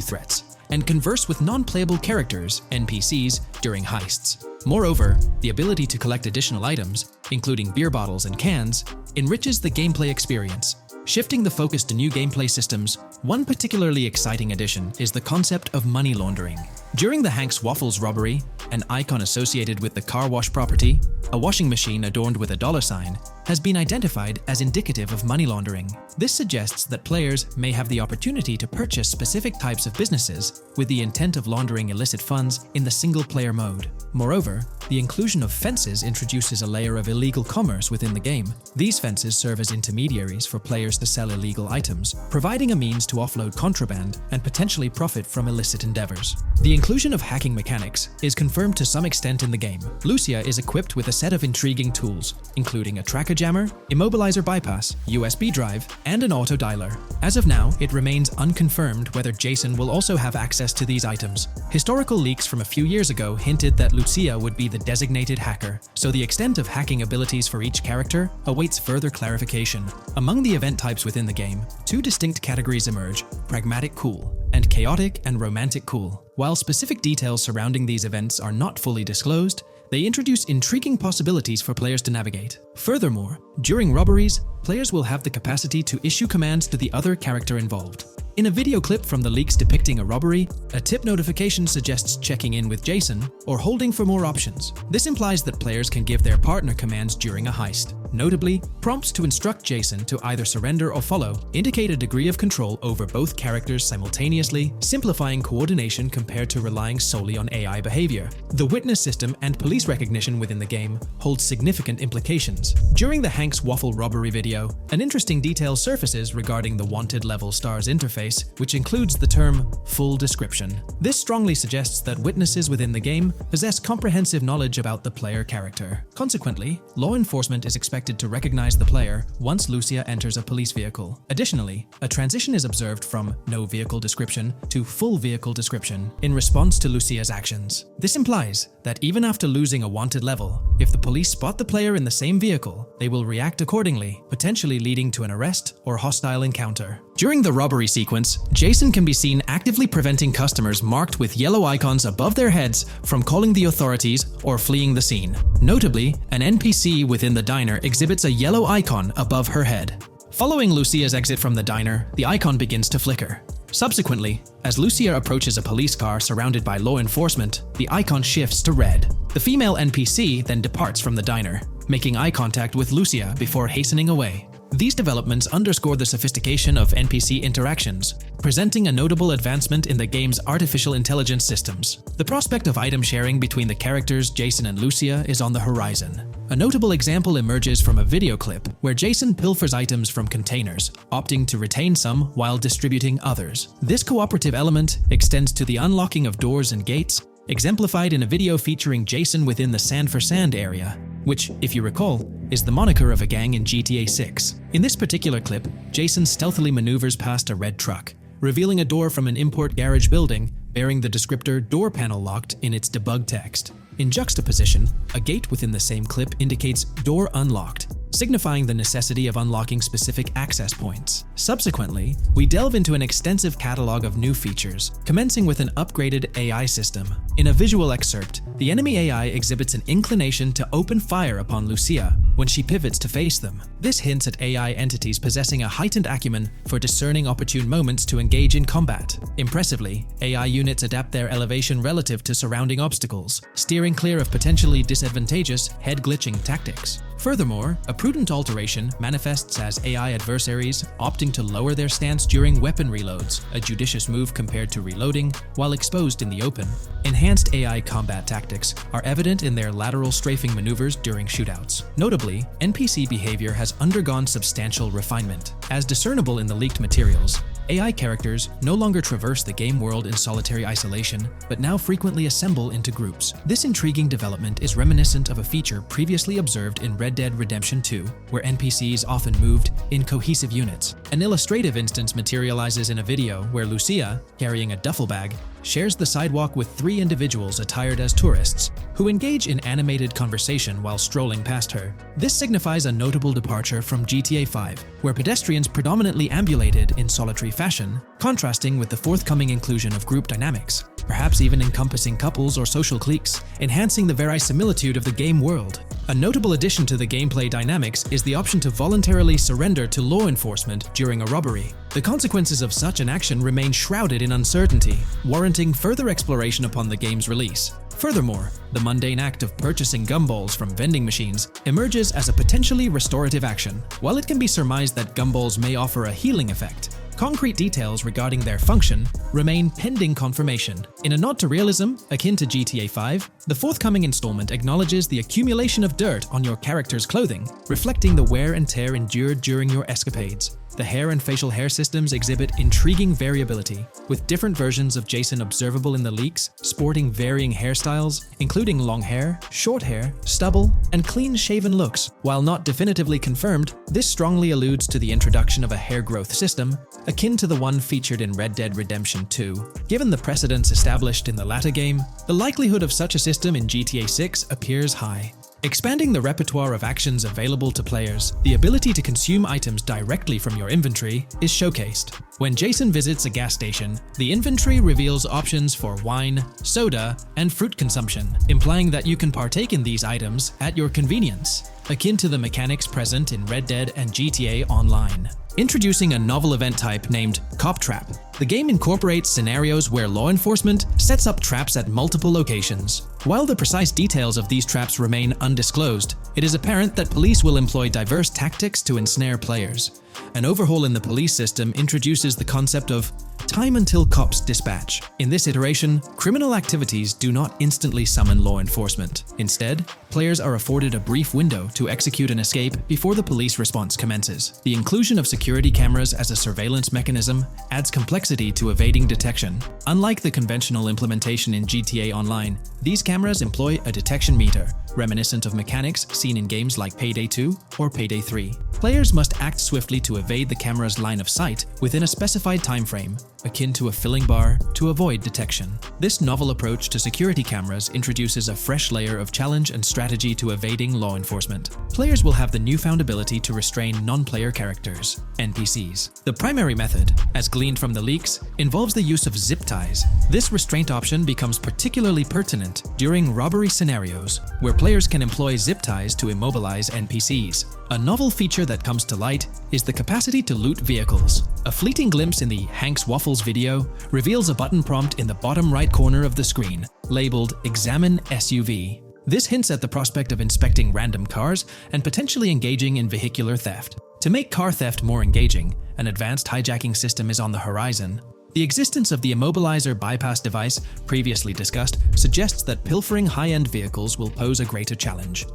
threats, and converse with non-playable characters, NPCs, during heists. Moreover, the ability to collect additional items, including beer bottles and cans, enriches the gameplay experience. Shifting the focus to new gameplay systems, one particularly exciting addition is the concept of money laundering. During the Hank's Waffles robbery, an icon associated with the car wash property, a washing machine adorned with a $sign, has been identified as indicative of money laundering. This suggests that players may have the opportunity to purchase specific types of businesses with the intent of laundering illicit funds in the single-player mode. Moreover, the inclusion of fences introduces a layer of illegal commerce within the game. These fences serve as intermediaries for players to sell illegal items, providing a means to offload contraband and potentially profit from illicit endeavors. The inclusion of hacking mechanics is confirmed to some extent in the game. Lucia is equipped with a set of intriguing tools, including a tracker jammer, immobilizer bypass, USB drive, and an auto dialer. As of now, it remains unconfirmed whether Jason will also have access to these items. Historical leaks from a few years ago hinted that Lucia would be the designated hacker, so the extent of hacking abilities for each character awaits further clarification. Among the event types within the game, two distinct categories emerge: pragmatic cool and chaotic and romantic cool. While specific details surrounding these events are not fully disclosed, they introduce intriguing possibilities for players to navigate. Furthermore, during robberies, players will have the capacity to issue commands to the other character involved. In a video clip from the leaks depicting a robbery, a tip notification suggests checking in with Jason or holding for more options. This implies that players can give their partner commands during a heist. Notably, prompts to instruct Jason to either surrender or follow indicate a degree of control over both characters simultaneously, simplifying coordination compared to relying solely on AI behavior. The witness system and police recognition within the game hold significant implications. During the Hank's Waffle robbery video, an interesting detail surfaces regarding the wanted level stars interface, which includes the term full description. This strongly suggests that witnesses within the game possess comprehensive knowledge about the player character. Consequently, law enforcement is expected to recognize the player once Lucia enters a police vehicle. Additionally, a transition is observed from no vehicle description to full vehicle description in response to Lucia's actions. This implies that even after losing a wanted level, if the police spot the player in the same vehicle, they will react accordingly, potentially leading to an arrest or hostile encounter. During the robbery sequence, Jason can be seen actively preventing customers marked with yellow icons above their heads from calling the authorities or fleeing the scene. Notably, an NPC within the diner exhibits a yellow icon above her head. Following Lucia's exit from the diner, the icon begins to flicker. Subsequently, as Lucia approaches a police car surrounded by law enforcement, the icon shifts to red. The female NPC then departs from the diner, making eye contact with Lucia before hastening away. These developments underscore the sophistication of NPC interactions, presenting a notable advancement in the game's artificial intelligence systems. The prospect of item sharing between the characters Jason and Lucia is on the horizon. A notable example emerges from a video clip where Jason pilfers items from containers, opting to retain some while distributing others. This cooperative element extends to the unlocking of doors and gates, exemplified in a video featuring Jason within the Sand for Sand area, which, if you recall, is the moniker of a gang in GTA 6. In this particular clip, Jason stealthily maneuvers past a red truck, revealing a door from an import garage building bearing the descriptor "door panel locked" in its debug text. In juxtaposition, a gate within the same clip indicates "door unlocked," signifying the necessity of unlocking specific access points. Subsequently, we delve into an extensive catalog of new features, commencing with an upgraded AI system. In a visual excerpt, the enemy AI exhibits an inclination to open fire upon Lucia when she pivots to face them. This hints at AI entities possessing a heightened acumen for discerning opportune moments to engage in combat. Impressively, AI units adapt their elevation relative to surrounding obstacles, steering clear of potentially disadvantageous head-glitching tactics. Furthermore, a prudent alteration manifests as AI adversaries opting to lower their stance during weapon reloads, a judicious move compared to reloading while exposed in the open. Enhanced AI combat tactics are evident in their lateral strafing maneuvers during shootouts. Notably, NPC behavior has undergone substantial refinement. As discernible in the leaked materials, AI characters no longer traverse the game world in solitary isolation, but now frequently assemble into groups. This intriguing development is reminiscent of a feature previously observed in Red Dead Redemption 2, where NPCs often moved in cohesive units. An illustrative instance materializes in a video where Lucia, carrying a duffel bag, shares the sidewalk with 3 individuals attired as tourists, who engage in animated conversation while strolling past her. This signifies a notable departure from GTA 5, where pedestrians predominantly ambulated in solitary fashion, contrasting with the forthcoming inclusion of group dynamics, perhaps even encompassing couples or social cliques, enhancing the verisimilitude of the game world. A notable addition to the gameplay dynamics is the option to voluntarily surrender to law enforcement during a robbery. The consequences of such an action remain shrouded in uncertainty, warranting further exploration upon the game's release. Furthermore, the mundane act of purchasing gumballs from vending machines emerges as a potentially restorative action. While it can be surmised that gumballs may offer a healing effect, concrete details regarding their function remain pending confirmation. In a nod to realism, akin to GTA 5, the forthcoming installment acknowledges the accumulation of dirt on your character's clothing, reflecting the wear and tear endured during your escapades. The hair and facial hair systems exhibit intriguing variability, with different versions of Jason observable in the leaks, sporting varying hairstyles, including long hair, short hair, stubble, and clean-shaven looks. While not definitively confirmed, this strongly alludes to the introduction of a hair growth system, akin to the one featured in Red Dead Redemption 2. Given the precedents established in the latter game, the likelihood of such a system in GTA 6 appears high. Expanding the repertoire of actions available to players, the ability to consume items directly from your inventory is showcased. When Jason visits a gas station, the inventory reveals options for wine, soda, and fruit consumption, implying that you can partake in these items at your convenience, akin to the mechanics present in Red Dead and GTA Online. Introducing a novel event type named Cop Trap, the game incorporates scenarios where law enforcement sets up traps at multiple locations. While the precise details of these traps remain undisclosed, it is apparent that police will employ diverse tactics to ensnare players. An overhaul in the police system introduces the concept of time until cops dispatch. In this iteration, criminal activities do not instantly summon law enforcement. Instead, players are afforded a brief window to execute an escape before the police response commences. The inclusion of security cameras as a surveillance mechanism adds complexity to evading detection. Unlike the conventional implementation in GTA Online, these cameras employ a detection meter, reminiscent of mechanics seen in games like Payday 2 or Payday 3. Players must act swiftly to evade the camera's line of sight within a specified time frame, akin to a filling bar, to avoid detection. This novel approach to security cameras introduces a fresh layer of challenge and strategy to evading law enforcement. Players will have the newfound ability to restrain non-player characters, NPCs. The primary method, as gleaned from the leaks, involves the use of zip ties. This restraint option becomes particularly pertinent during robbery scenarios, where players can employ zip ties to immobilize NPCs. A novel feature that comes to light is the capacity to loot vehicles. A fleeting glimpse in the Hank's Waffles video reveals a button prompt in the bottom right corner of the screen, labeled Examine SUV. This hints at the prospect of inspecting random cars and potentially engaging in vehicular theft. To make car theft more engaging, an advanced hijacking system is on the horizon. The existence of the immobilizer bypass device, previously discussed, suggests that pilfering high-end vehicles will pose a greater challenge.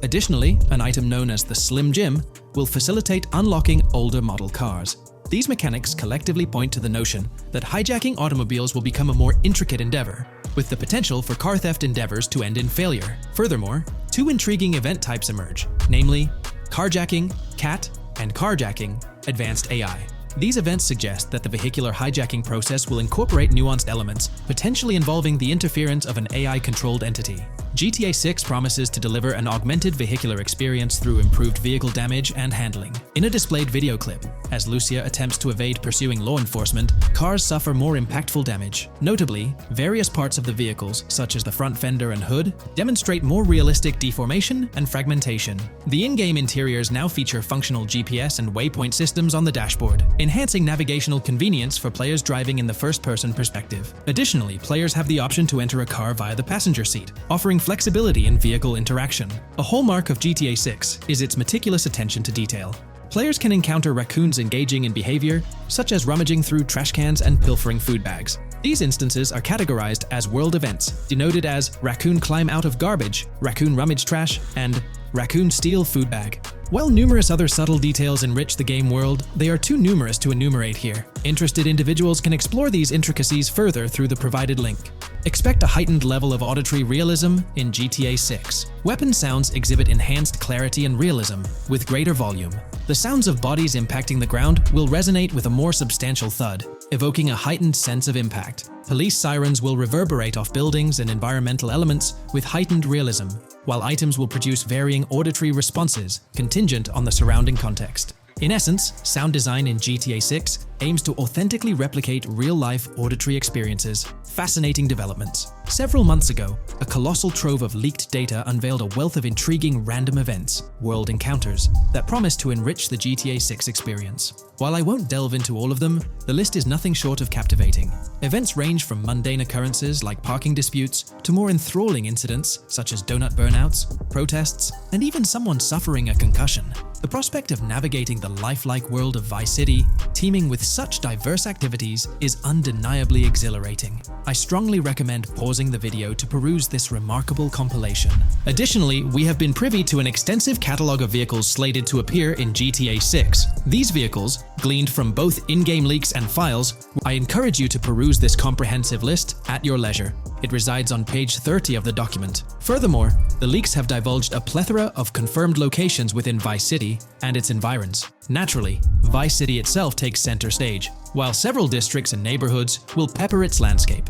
Additionally, an item known as the Slim Jim will facilitate unlocking older model cars. These mechanics collectively point to the notion that hijacking automobiles will become a more intricate endeavor, with the potential for car theft endeavors to end in failure. Furthermore, two intriguing event types emerge, namely carjacking, CAT, and carjacking, advanced AI. These events suggest that the vehicular hijacking process will incorporate nuanced elements, potentially involving the interference of an AI-controlled entity. GTA 6 promises to deliver an augmented vehicular experience through improved vehicle damage and handling. In a displayed video clip, as Lucia attempts to evade pursuing law enforcement, cars suffer more impactful damage. Notably, various parts of the vehicles, such as the front fender and hood, demonstrate more realistic deformation and fragmentation. The in-game interiors now feature functional GPS and waypoint systems on the dashboard, enhancing navigational convenience for players driving in the first-person perspective. Additionally, players have the option to enter a car via the passenger seat, offering flexibility in vehicle interaction. A hallmark of GTA 6 is its meticulous attention to detail. Players can encounter raccoons engaging in behavior, such as rummaging through trash cans and pilfering food bags. These instances are categorized as world events, denoted as raccoon climb out of garbage, raccoon rummage trash, and raccoon steal food bag. While numerous other subtle details enrich the game world, they are too numerous to enumerate here. Interested individuals can explore these intricacies further through the provided link. Expect a heightened level of auditory realism in GTA 6. Weapon sounds exhibit enhanced clarity and realism, with greater volume. The sounds of bodies impacting the ground will resonate with a more substantial thud, evoking a heightened sense of impact. Police sirens will reverberate off buildings and environmental elements with heightened realism, while items will produce varying auditory responses contingent on the surrounding context. In essence, sound design in GTA 6 aims to authentically replicate real-life auditory experiences. Fascinating developments. Several months ago, a colossal trove of leaked data unveiled a wealth of intriguing random events, world encounters, that promise to enrich the GTA 6 experience. While I won't delve into all of them, the list is nothing short of captivating. Events range from mundane occurrences like parking disputes to more enthralling incidents such as donut burnouts, protests, and even someone suffering a concussion. The prospect of navigating the lifelike world of Vice City, teeming with such diverse activities, is undeniably exhilarating. I strongly recommend pausing the video to peruse this remarkable compilation. Additionally, we have been privy to an extensive catalog of vehicles slated to appear in GTA 6. These vehicles, gleaned from both in-game leaks and files, I encourage you to peruse this comprehensive list at your leisure. It resides on page 30 of the document. Furthermore, the leaks have divulged a plethora of confirmed locations within Vice City and its environs. Naturally, Vice City itself takes center stage, while several districts and neighborhoods will pepper its landscape.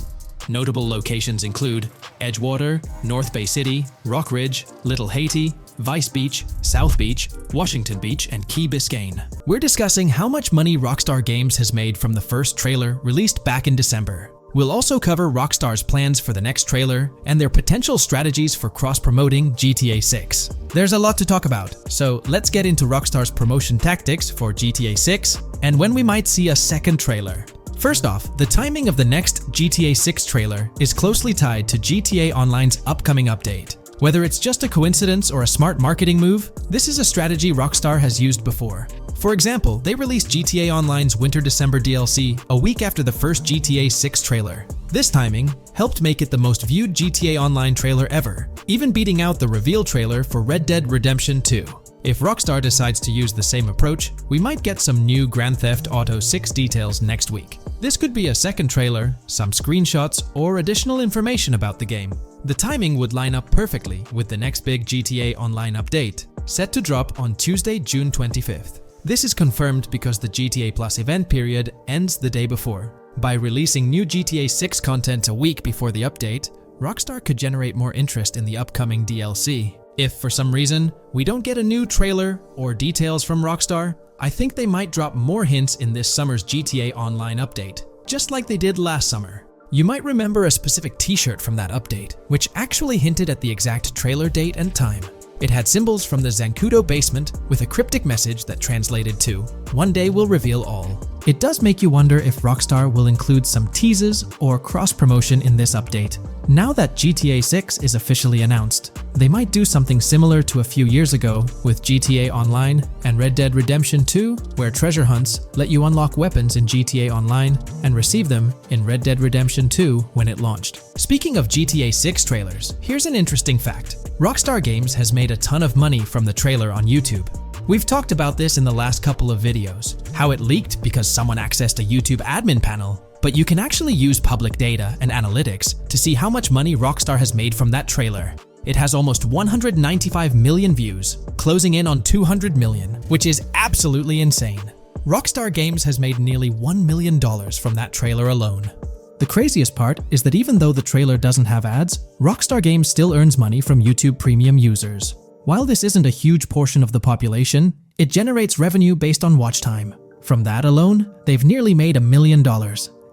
Notable locations include Edgewater, North Bay City, Rock Ridge, Little Haiti, Vice Beach, South Beach, Washington Beach, and Key Biscayne. We're discussing how much money Rockstar Games has made from the first trailer released back in December. We'll also cover Rockstar's plans for the next trailer and their potential strategies for cross-promoting GTA 6. There's a lot to talk about, so let's get into Rockstar's promotion tactics for GTA 6 and when we might see a second trailer. First off, the timing of the next GTA 6 trailer is closely tied to GTA Online's upcoming update. Whether it's just a coincidence or a smart marketing move, this is a strategy Rockstar has used before. For example, they released GTA Online's Winter-December DLC a week after the first GTA 6 trailer. This timing helped make it the most viewed GTA Online trailer ever, even beating out the reveal trailer for Red Dead Redemption 2. If Rockstar decides to use the same approach, we might get some new Grand Theft Auto 6 details next week. This could be a second trailer, some screenshots, or additional information about the game. The timing would line up perfectly with the next big GTA Online update, set to drop on Tuesday, June 25th. This is confirmed because the GTA Plus event period ends the day before. By releasing new GTA 6 content a week before the update, Rockstar could generate more interest in the upcoming DLC. If, for some reason, we don't get a new trailer or details from Rockstar, I think they might drop more hints in this summer's GTA Online update, just like they did last summer. You might remember a specific t-shirt from that update, which actually hinted at the exact trailer date and time. It had symbols from the Zancudo basement with a cryptic message that translated to, "One day we'll reveal all." It does make you wonder if Rockstar will include some teases or cross-promotion in this update. Now that GTA 6 is officially announced, they might do something similar to a few years ago with GTA Online and Red Dead Redemption 2, where treasure hunts let you unlock weapons in GTA Online and receive them in Red Dead Redemption 2 when it launched. Speaking of GTA 6 trailers, here's an interesting fact. Rockstar Games has made a ton of money from the trailer on YouTube. We've talked about this in the last couple of videos, how it leaked because someone accessed a YouTube admin panel, but you can actually use public data and analytics to see how much money Rockstar has made from that trailer. It has almost 195 million views, closing in on 200 million, which is absolutely insane. Rockstar Games has made nearly $1 million from that trailer alone. The craziest part is that even though the trailer doesn't have ads, Rockstar Games still earns money from YouTube Premium users. While this isn't a huge portion of the population, it generates revenue based on watch time. From that alone, they've nearly made $1 million.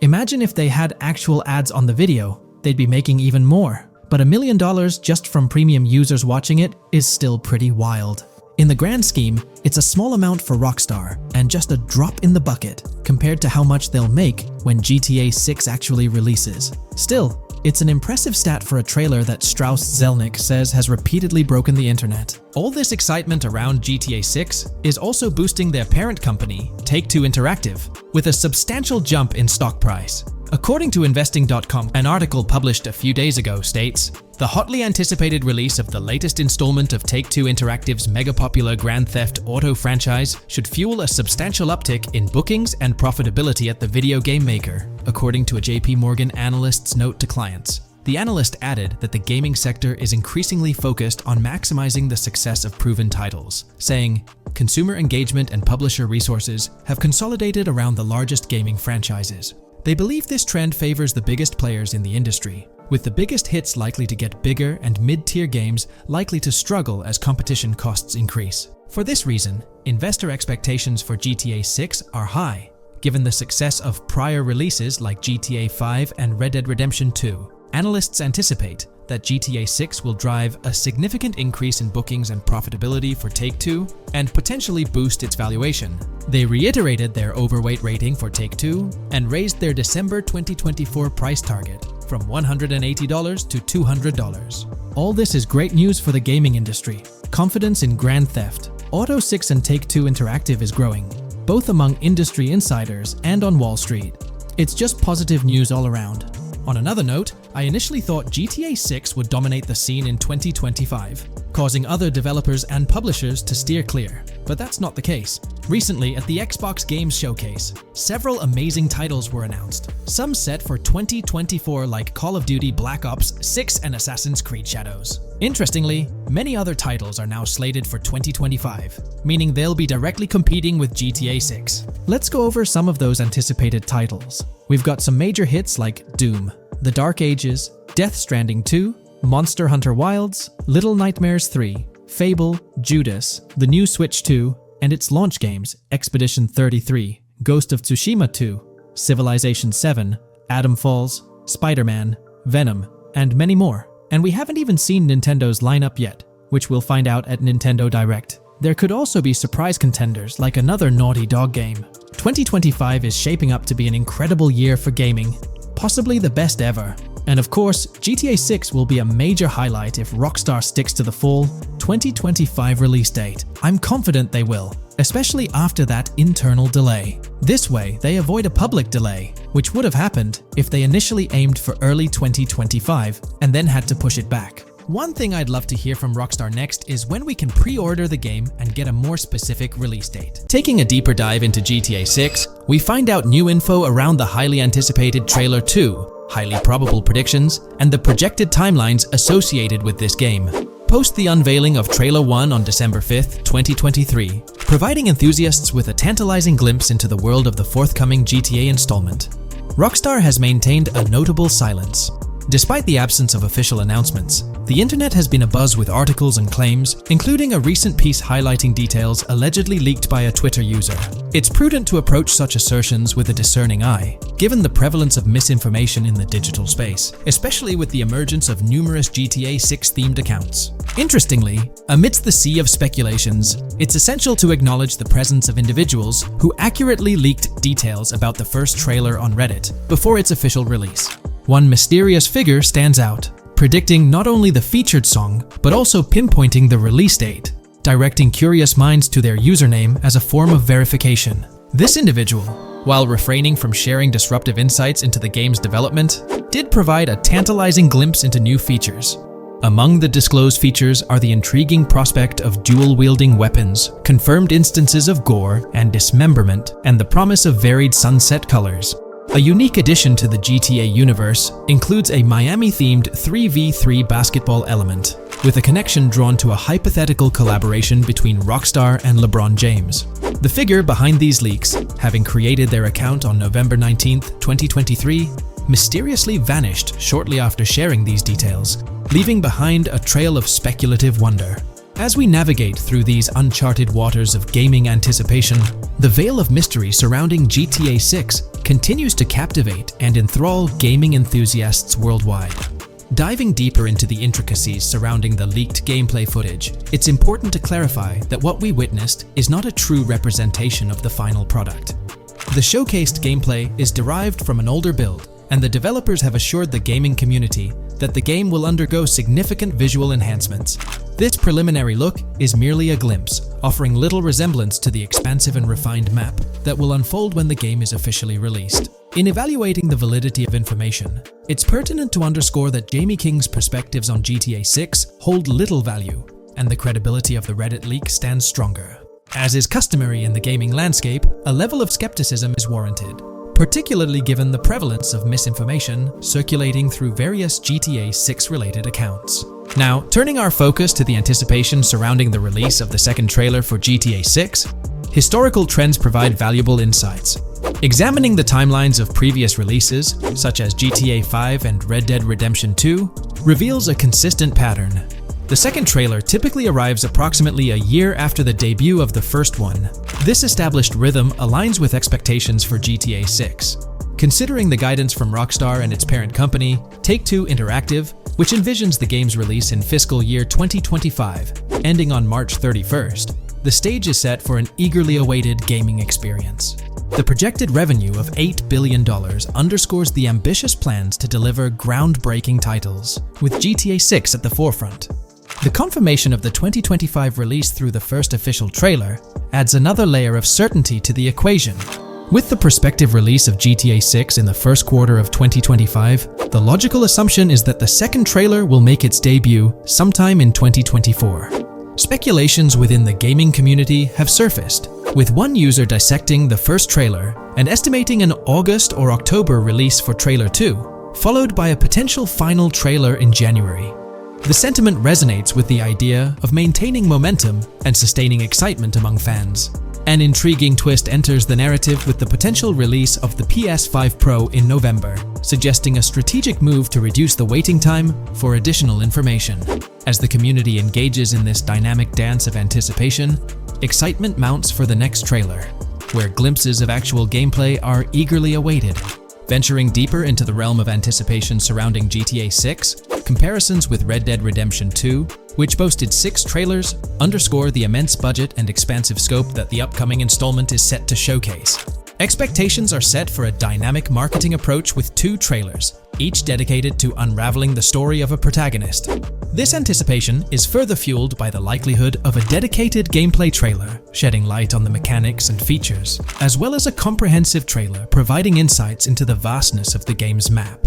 Imagine if they had actual ads on the video, they'd be making even more. But $1 million just from premium users watching it is still pretty wild. In the grand scheme, it's a small amount for Rockstar and just a drop in the bucket compared to how much they'll make when GTA 6 actually releases. Still, it's an impressive stat for a trailer that Strauss Zelnick says has repeatedly broken the internet. All this excitement around GTA 6 is also boosting their parent company, Take-Two Interactive, with a substantial jump in stock price. According to Investing.com, an article published a few days ago states, "The hotly anticipated release of the latest installment of Take-Two Interactive's mega-popular Grand Theft Auto franchise should fuel a substantial uptick in bookings and profitability at the video game maker," according to a JP Morgan analyst's note to clients. The analyst added that the gaming sector is increasingly focused on maximizing the success of proven titles, saying, "Consumer engagement and publisher resources have consolidated around the largest gaming franchises." They believe this trend favors the biggest players in the industry, with the biggest hits likely to get bigger and mid-tier games likely to struggle as competition costs increase. For this reason, investor expectations for GTA 6 are high, given the success of prior releases like GTA 5 and Red Dead Redemption 2. Analysts anticipate that GTA 6 will drive a significant increase in bookings and profitability for Take-Two and potentially boost its valuation. They reiterated their overweight rating for Take-Two and raised their December 2024 price target from $180 to $200. All this is great news for the gaming industry. Confidence in Grand Theft Auto 6 and Take-Two Interactive is growing, both among industry insiders and on Wall Street. It's just positive news all around. On another note, I initially thought GTA 6 would dominate the scene in 2025, causing other developers and publishers to steer clear, but that's not the case. Recently, at the Xbox Games Showcase, several amazing titles were announced, some set for 2024 like Call of Duty Black Ops 6 and Assassin's Creed Shadows. Interestingly, many other titles are now slated for 2025, meaning they'll be directly competing with GTA 6. Let's go over some of those anticipated titles. We've got some major hits like Doom, The Dark Ages, Death Stranding 2, Monster Hunter Wilds, Little Nightmares 3, Fable, Judas, the new Switch 2, and its launch games, Expedition 33, Ghost of Tsushima 2, Civilization 7, Atom Falls, Spider-Man, Venom, and many more. And we haven't even seen Nintendo's lineup yet, which we'll find out at Nintendo Direct. There could also be surprise contenders like another Naughty Dog game. 2025 is shaping up to be an incredible year for gaming, possibly the best ever. And of course, GTA 6 will be a major highlight if Rockstar sticks to the fall 2025 release date. I'm confident they will, especially after that internal delay. This way, they avoid a public delay, which would have happened if they initially aimed for early 2025 and then had to push it back. One thing I'd love to hear from Rockstar next is when we can pre-order the game and get a more specific release date. Taking a deeper dive into GTA 6, we find out new info around the highly anticipated Trailer 2, highly probable predictions, and the projected timelines associated with this game. Post the unveiling of Trailer 1 on December 5th, 2023, providing enthusiasts with a tantalizing glimpse into the world of the forthcoming GTA installment. Rockstar has maintained a notable silence. Despite the absence of official announcements, the internet has been abuzz with articles and claims, including a recent piece highlighting details allegedly leaked by a Twitter user. It's prudent to approach such assertions with a discerning eye, given the prevalence of misinformation in the digital space, especially with the emergence of numerous GTA 6 themed accounts. Interestingly, amidst the sea of speculations, it's essential to acknowledge the presence of individuals who accurately leaked details about the first trailer on Reddit before its official release. One mysterious figure stands out, predicting not only the featured song, but also pinpointing the release date, directing curious minds to their username as a form of verification. This individual, while refraining from sharing disruptive insights into the game's development, did provide a tantalizing glimpse into new features. Among the disclosed features are the intriguing prospect of dual-wielding weapons, confirmed instances of gore and dismemberment, and the promise of varied sunset colors. A unique addition to the GTA universe includes a Miami-themed 3v3 basketball element, with a connection drawn to a hypothetical collaboration between Rockstar and LeBron James. The figure behind these leaks, having created their account on November 19, 2023, mysteriously vanished shortly after sharing these details, leaving behind a trail of speculative wonder. As we navigate through these uncharted waters of gaming anticipation, the veil of mystery surrounding GTA 6 continues to captivate and enthrall gaming enthusiasts worldwide. Diving deeper into the intricacies surrounding the leaked gameplay footage, it's important to clarify that what we witnessed is not a true representation of the final product. The showcased gameplay is derived from an older build, and the developers have assured the gaming community that the game will undergo significant visual enhancements. This preliminary look is merely a glimpse, offering little resemblance to the expansive and refined map that will unfold when the game is officially released. In evaluating the validity of information, it's pertinent to underscore that Jamie King's perspectives on GTA 6 hold little value, and the credibility of the Reddit leak stands stronger. As is customary in the gaming landscape, a level of skepticism is warranted, particularly given the prevalence of misinformation circulating through various GTA 6 related accounts. Now, turning our focus to the anticipation surrounding the release of the second trailer for GTA 6, historical trends provide valuable insights. Examining the timelines of previous releases, such as GTA 5 and Red Dead Redemption 2, reveals a consistent pattern. The second trailer typically arrives approximately a year after the debut of the first one. This established rhythm aligns with expectations for GTA 6. Considering the guidance from Rockstar and its parent company, Take-Two Interactive, which envisions the game's release in fiscal year 2025, ending on March 31st, the stage is set for an eagerly awaited gaming experience. The projected revenue of $8 billion underscores the ambitious plans to deliver groundbreaking titles, with GTA 6 at the forefront. The confirmation of the 2025 release through the first official trailer adds another layer of certainty to the equation. With the prospective release of GTA 6 in the first quarter of 2025, the logical assumption is that the second trailer will make its debut sometime in 2024. Speculations within the gaming community have surfaced, with one user dissecting the first trailer and estimating an August or October release for Trailer 2, followed by a potential final trailer in January. The sentiment resonates with the idea of maintaining momentum and sustaining excitement among fans. An intriguing twist enters the narrative with the potential release of the PS5 Pro in November, suggesting a strategic move to reduce the waiting time for additional information. As the community engages in this dynamic dance of anticipation, excitement mounts for the next trailer, where glimpses of actual gameplay are eagerly awaited. Venturing deeper into the realm of anticipation surrounding GTA 6, comparisons with Red Dead Redemption 2, which boasted 6 trailers, underscore the immense budget and expansive scope that the upcoming installment is set to showcase. Expectations are set for a dynamic marketing approach with 2 trailers, each dedicated to unraveling the story of a protagonist. This anticipation is further fueled by the likelihood of a dedicated gameplay trailer, shedding light on the mechanics and features, as well as a comprehensive trailer providing insights into the vastness of the game's map.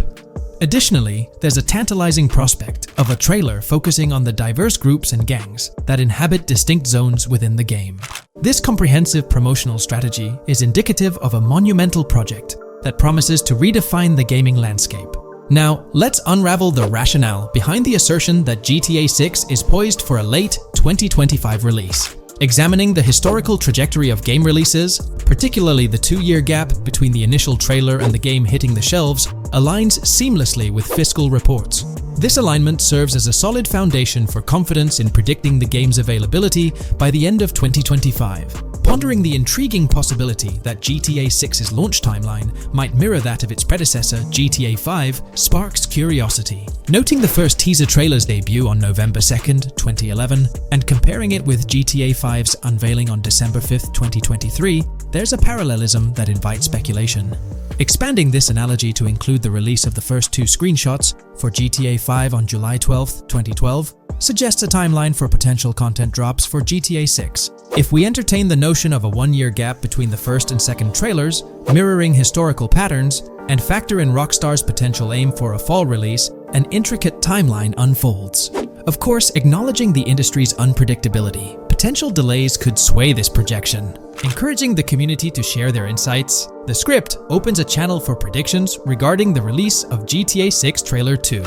Additionally, there's a tantalizing prospect of a trailer focusing on the diverse groups and gangs that inhabit distinct zones within the game. This comprehensive promotional strategy is indicative of a monumental project that promises to redefine the gaming landscape. Now, let's unravel the rationale behind the assertion that GTA 6 is poised for a late 2025 release. Examining the historical trajectory of game releases, Particularly the 2-year gap between the initial trailer and the game hitting the shelves aligns seamlessly with fiscal reports. This alignment serves as a solid foundation for confidence in predicting the game's availability by the end of 2025. Pondering the intriguing possibility that GTA 6's launch timeline might mirror that of its predecessor, GTA 5, sparks curiosity. Noting the first teaser trailer's debut on November 2nd, 2011, and comparing it with GTA 5's unveiling on December 5th, 2023, there's a parallelism that invites speculation. Expanding this analogy to include the release of the first 2 screenshots for GTA 5 on July 12, 2012, suggests a timeline for potential content drops for GTA 6. If we entertain the notion of a 1-year gap between the first and second trailers, mirroring historical patterns, and factor in Rockstar's potential aim for a fall release, an intricate timeline unfolds. Of course, acknowledging the industry's unpredictability, potential delays could sway this projection. Encouraging the community to share their insights, the script opens a channel for predictions regarding the release of GTA 6 Trailer 2.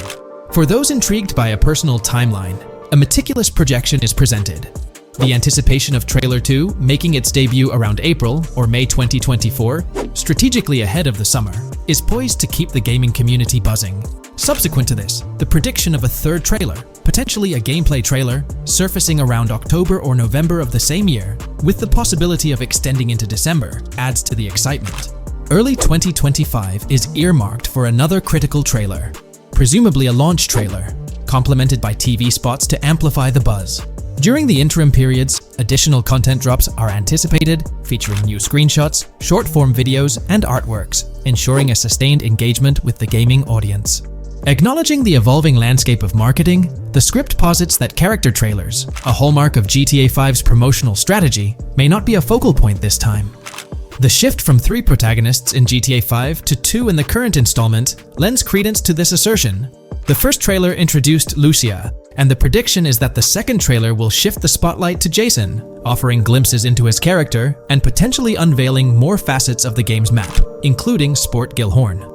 For those intrigued by a personal timeline, a meticulous projection is presented. The anticipation of Trailer 2 making its debut around April or May 2024, strategically ahead of the summer, is poised to keep the gaming community buzzing. Subsequent to this, the prediction of a third trailer, potentially a gameplay trailer, surfacing around October or November of the same year, with the possibility of extending into December, adds to the excitement. Early 2025 is earmarked for another critical trailer, presumably a launch trailer, complemented by TV spots to amplify the buzz. During the interim periods, additional content drops are anticipated, featuring new screenshots, short-form videos, and artworks, ensuring a sustained engagement with the gaming audience. Acknowledging the evolving landscape of marketing, the script posits that character trailers, a hallmark of GTA 5's promotional strategy, may not be a focal point this time. The shift from 3 protagonists in GTA 5 to 2 in the current installment lends credence to this assertion. The first trailer introduced Lucia, and the prediction is that the second trailer will shift the spotlight to Jason, offering glimpses into his character and potentially unveiling more facets of the game's map, including Sport Gellhorn.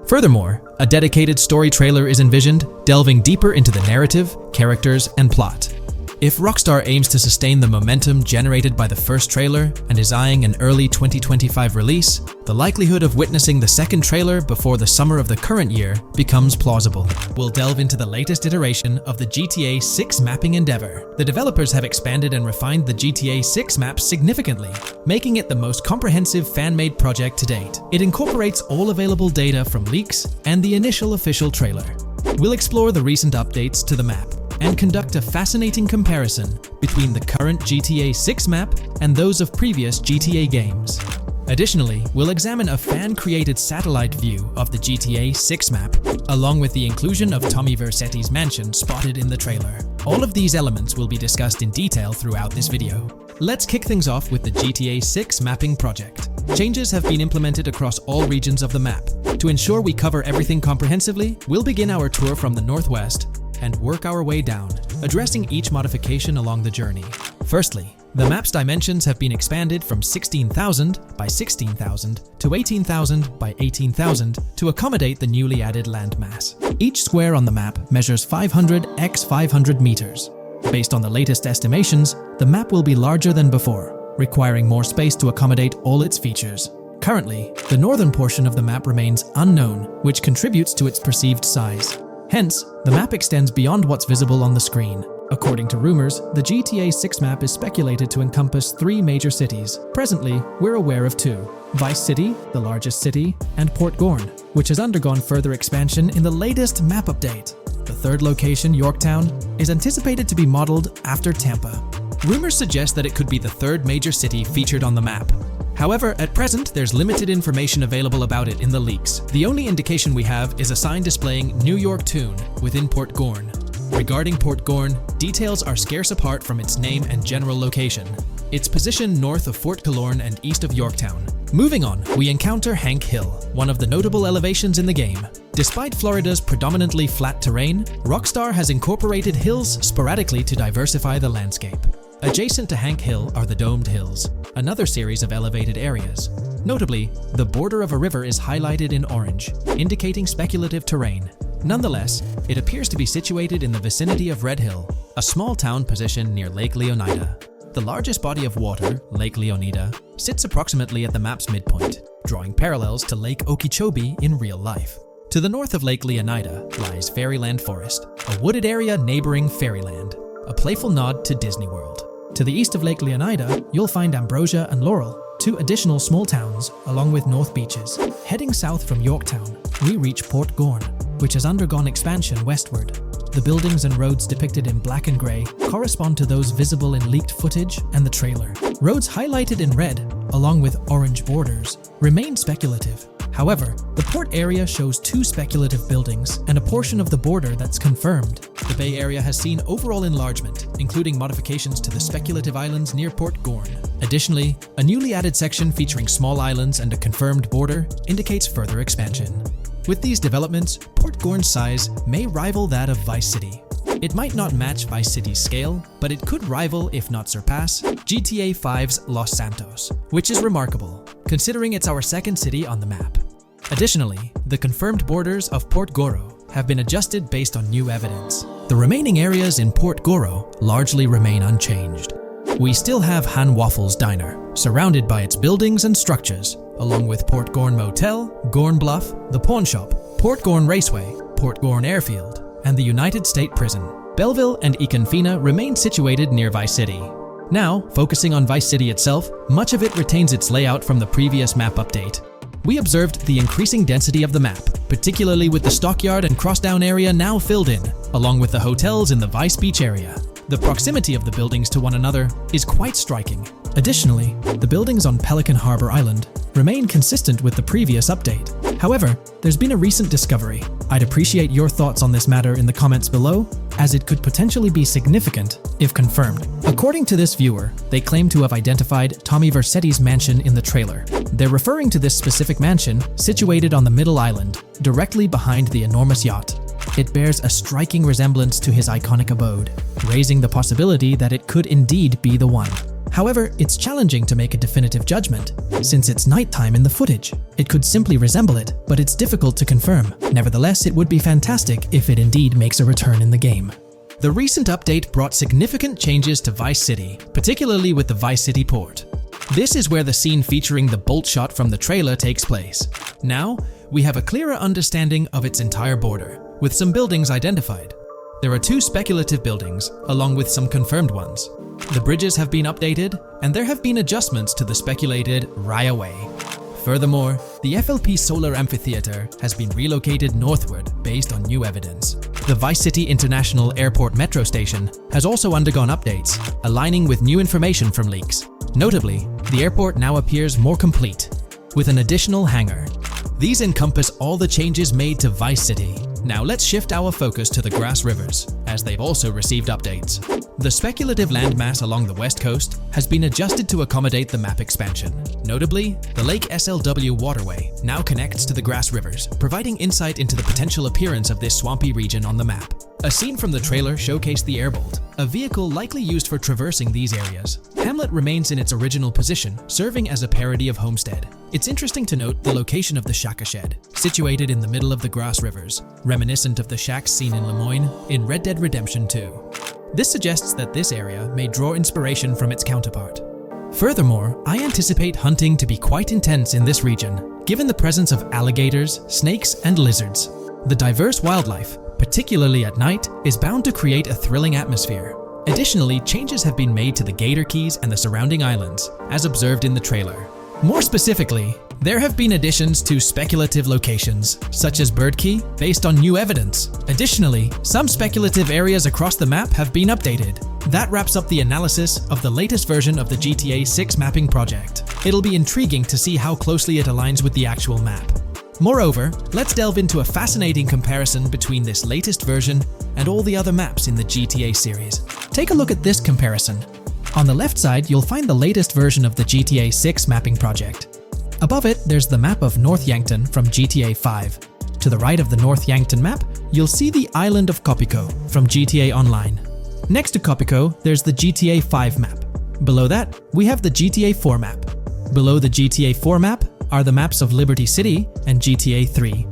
Furthermore, a dedicated story trailer is envisioned, delving deeper into the narrative, characters, and plot. If Rockstar aims to sustain the momentum generated by the first trailer and is eyeing an early 2025 release, the likelihood of witnessing the second trailer before the summer of the current year becomes plausible. We'll delve into the latest iteration of the GTA 6 mapping endeavor. The developers have expanded and refined the GTA 6 map significantly, making it the most comprehensive fan-made project to date. It incorporates all available data from leaks and the initial official trailer. We'll explore the recent updates to the map and conduct a fascinating comparison between the current GTA 6 map and those of previous GTA games. Additionally, we'll examine a fan-created satellite view of the GTA 6 map, along with the inclusion of Tommy Vercetti's mansion spotted in the trailer. All of these elements will be discussed in detail throughout this video. Let's kick things off with the GTA 6 mapping project. Changes have been implemented across all regions of the map. To ensure we cover everything comprehensively, we'll begin our tour from the northwest and work our way down, addressing each modification along the journey. Firstly, the map's dimensions have been expanded from 16,000 by 16,000 to 18,000 by 18,000 to accommodate the newly added landmass. Each square on the map measures 500 x 500 meters. Based on the latest estimations, the map will be larger than before, requiring more space to accommodate all its features. Currently, the northern portion of the map remains unknown, which contributes to its perceived size. Hence, the map extends beyond what's visible on the screen. According to rumors, the GTA 6 map is speculated to encompass 3 major cities. Presently, we're aware of 2. Vice City, the largest city, and Port Gorn, which has undergone further expansion in the latest map update. The third location, Yorktown, is anticipated to be modeled after Tampa. Rumors suggest that it could be the third major city featured on the map. However, at present, there's limited information available about it in the leaks. The only indication we have is a sign displaying New York Tune within Port Gorn. Regarding Port Gorn, details are scarce apart from its name and general location. It's positioned north of Fort Killorn and east of Yorktown. Moving on, we encounter Hank Hill, one of the notable elevations in the game. Despite Florida's predominantly flat terrain, Rockstar has incorporated hills sporadically to diversify the landscape. Adjacent to Hank Hill are the Domed Hills, another series of elevated areas. Notably, the border of a river is highlighted in orange, indicating speculative terrain. Nonetheless, it appears to be situated in the vicinity of Red Hill, a small town positioned near Lake Leonida. The largest body of water, Lake Leonida, sits approximately at the map's midpoint, drawing parallels to Lake Okeechobee in real life. To the north of Lake Leonida lies Fairyland Forest, a wooded area neighboring Fairyland, a playful nod to Disney World. To the east of Lake Leonida, you'll find Ambrosia and Laurel, two additional small towns, along with North Beaches. Heading south from Yorktown, we reach Port Gorn, which has undergone expansion westward. The buildings and roads depicted in black and grey correspond to those visible in leaked footage and the trailer. Roads highlighted in red, along with orange borders, remain speculative. However, the port area shows two speculative buildings and a portion of the border that's confirmed. The Bay Area has seen overall enlargement, including modifications to the speculative islands near Port Gorn. Additionally, a newly added section featuring small islands and a confirmed border indicates further expansion. With these developments, Port Gorn's size may rival that of Vice City. It might not match Vice City's scale, but it could rival, if not surpass, GTA 5's Los Santos, which is remarkable, considering it's our second city on the map. Additionally, the confirmed borders of Port Goro have been adjusted based on new evidence. The remaining areas in Port Goro largely remain unchanged. We still have Han Waffles Diner, surrounded by its buildings and structures, along with Port Gorn Motel, Gorn Bluff, the Pawn Shop, Port Gorn Raceway, Port Gorn Airfield, and the United State Prison. Belleville and Econfina remain situated near Vice City. Now, focusing on Vice City itself, much of it retains its layout from the previous map update. We observed the increasing density of the map, particularly with the Stockyard and Crossdown area now filled in, along with the hotels in the Vice Beach area. The proximity of the buildings to one another is quite striking. Additionally, the buildings on Pelican Harbor Island remain consistent with the previous update. However, there's been a recent discovery. I'd appreciate your thoughts on this matter in the comments below, as it could potentially be significant if confirmed. According to this viewer, they claim to have identified Tommy Vercetti's mansion in the trailer. They're referring to this specific mansion situated on the middle island, directly behind the enormous yacht. It bears a striking resemblance to his iconic abode, raising the possibility that it could indeed be the one. However, it's challenging to make a definitive judgment, since it's nighttime in the footage. It could simply resemble it, but it's difficult to confirm. Nevertheless, it would be fantastic if it indeed makes a return in the game. The recent update brought significant changes to Vice City, particularly with the Vice City port. This is where the scene featuring the bolt shot from the trailer takes place. Now, we have a clearer understanding of its entire border, with some buildings identified. There are two speculative buildings, along with some confirmed ones. The bridges have been updated, and there have been adjustments to the speculated Raya Way. Furthermore, the FLP Solar Amphitheater has been relocated northward based on new evidence. The Vice City International Airport metro station has also undergone updates, aligning with new information from leaks. Notably, the airport now appears more complete, with an additional hangar. These encompass all the changes made to Vice City. Now let's shift our focus to the Grass Rivers, as they've also received updates. The speculative landmass along the west coast has been adjusted to accommodate the map expansion. Notably, the Lake SLW waterway now connects to the Grass Rivers, providing insight into the potential appearance of this swampy region on the map. A scene from the trailer showcased the Airbolt, a vehicle likely used for traversing these areas. Hamlet remains in its original position, serving as a parody of Homestead. It's interesting to note the location of the Shaka Shed, situated in the middle of the Grass Rivers, reminiscent of the shacks seen in Lemoyne in Red Dead Redemption 2. This suggests that this area may draw inspiration from its counterpart. Furthermore, I anticipate hunting to be quite intense in this region, given the presence of alligators, snakes, and lizards. The diverse wildlife, particularly at night, is bound to create a thrilling atmosphere. Additionally, changes have been made to the Gator Keys and the surrounding islands, as observed in the trailer. More specifically, there have been additions to speculative locations, such as Bird Key, based on new evidence. Additionally, some speculative areas across the map have been updated. That wraps up the analysis of the latest version of the GTA 6 mapping project. It'll be intriguing to see how closely it aligns with the actual map. Moreover, let's delve into a fascinating comparison between this latest version and all the other maps in the GTA series. Take a look at this comparison. On the left side, you'll find the latest version of the GTA 6 mapping project. Above it, there's the map of North Yankton from GTA 5. To the right of the North Yankton map, you'll see the island of Copico from GTA Online. Next to Copico, there's the GTA 5 map. Below that, we have the GTA 4 map. Below the GTA 4 map are the maps of Liberty City and GTA 3.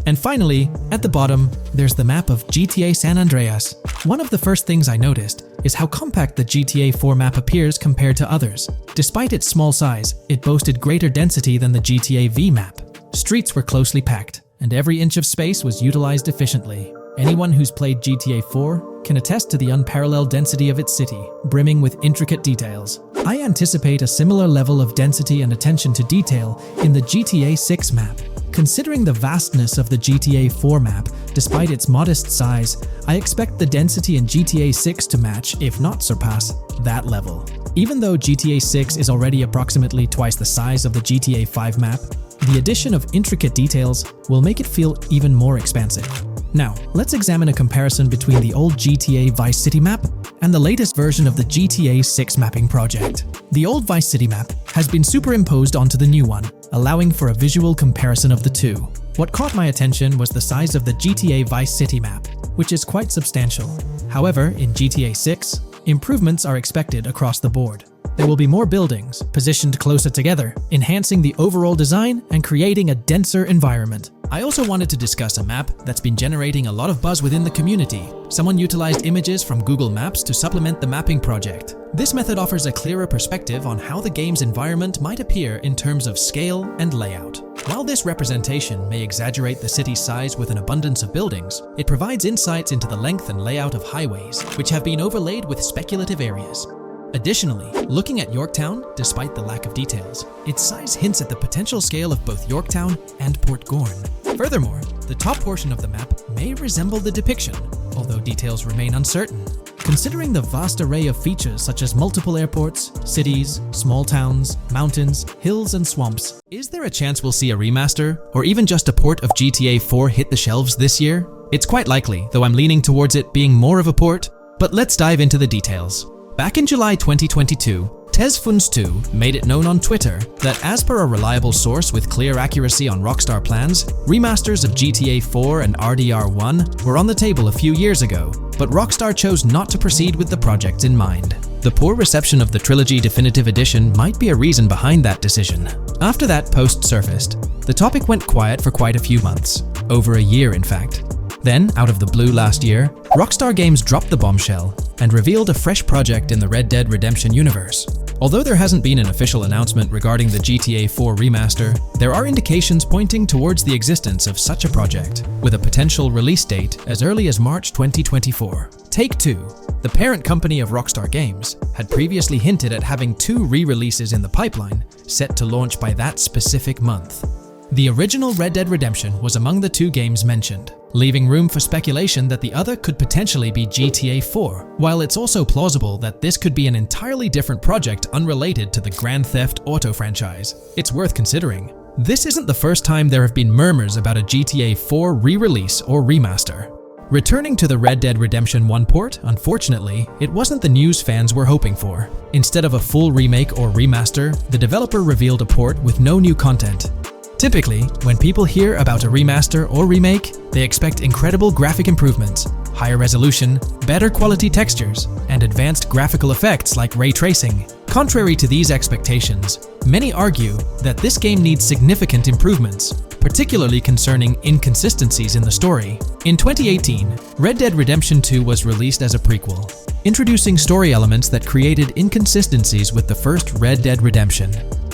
And finally, at the bottom, there's the map of GTA San Andreas. One of the first things I noticed is how compact the GTA 4 map appears compared to others. Despite its small size, it boasted greater density than the GTA V map. Streets were closely packed, and every inch of space was utilized efficiently. Anyone who's played GTA 4 can attest to the unparalleled density of its city, brimming with intricate details. I anticipate a similar level of density and attention to detail in the GTA 6 map. Considering the vastness of the GTA 4 map, despite its modest size, I expect the density in GTA 6 to match, if not surpass, that level. Even though GTA 6 is already approximately twice the size of the GTA 5 map, the addition of intricate details will make it feel even more expansive. Now, let's examine a comparison between the old GTA Vice City map and the latest version of the GTA 6 mapping project. The old Vice City map has been superimposed onto the new one, allowing for a visual comparison of the two. What caught my attention was the size of the GTA Vice City map, which is quite substantial. However, in GTA 6, improvements are expected across the board. There will be more buildings, positioned closer together, enhancing the overall design and creating a denser environment. I also wanted to discuss a map that's been generating a lot of buzz within the community. Someone utilized images from Google Maps to supplement the mapping project. This method offers a clearer perspective on how the game's environment might appear in terms of scale and layout. While this representation may exaggerate the city's size with an abundance of buildings, it provides insights into the length and layout of highways, which have been overlaid with speculative areas. Additionally, looking at Yorktown, despite the lack of details, its size hints at the potential scale of both Yorktown and Port Gorn. Furthermore, the top portion of the map may resemble the depiction, although details remain uncertain. Considering the vast array of features such as multiple airports, cities, small towns, mountains, hills, and swamps, is there a chance we'll see a remaster, or even just a port of GTA 4 hit the shelves this year? It's quite likely, though I'm leaning towards it being more of a port, but let's dive into the details. Back in July 2022, Tezfuns2 made it known on Twitter that as per a reliable source with clear accuracy on Rockstar plans, remasters of GTA 4 and RDR1 were on the table a few years ago, but Rockstar chose not to proceed with the projects in mind. The poor reception of the Trilogy Definitive Edition might be a reason behind that decision. After that post surfaced, the topic went quiet for quite a few months, over a year in fact. Then, out of the blue last year, Rockstar Games dropped the bombshell and revealed a fresh project in the Red Dead Redemption universe. Although there hasn't been an official announcement regarding the GTA 4 remaster, there are indications pointing towards the existence of such a project, with a potential release date as early as March 2024. Take-Two, the parent company of Rockstar Games, had previously hinted at having 2 re-releases in the pipeline, set to launch by that specific month. The original Red Dead Redemption was among the 2 games mentioned, leaving room for speculation that the other could potentially be GTA 4, while it's also plausible that this could be an entirely different project unrelated to the Grand Theft Auto franchise. It's worth considering. This isn't the first time there have been murmurs about a GTA 4 re-release or remaster. Returning to the Red Dead Redemption 1 port, unfortunately, it wasn't the news fans were hoping for. Instead of a full remake or remaster, the developer revealed a port with no new content. Typically, when people hear about a remaster or remake, they expect incredible graphic improvements, higher resolution, better quality textures, and advanced graphical effects like ray tracing. Contrary to these expectations, many argue that this game needs significant improvements, particularly concerning inconsistencies in the story. In 2018, Red Dead Redemption 2 was released as a prequel, introducing story elements that created inconsistencies with the first Red Dead Redemption,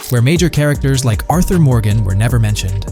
where major characters like Arthur Morgan were never mentioned.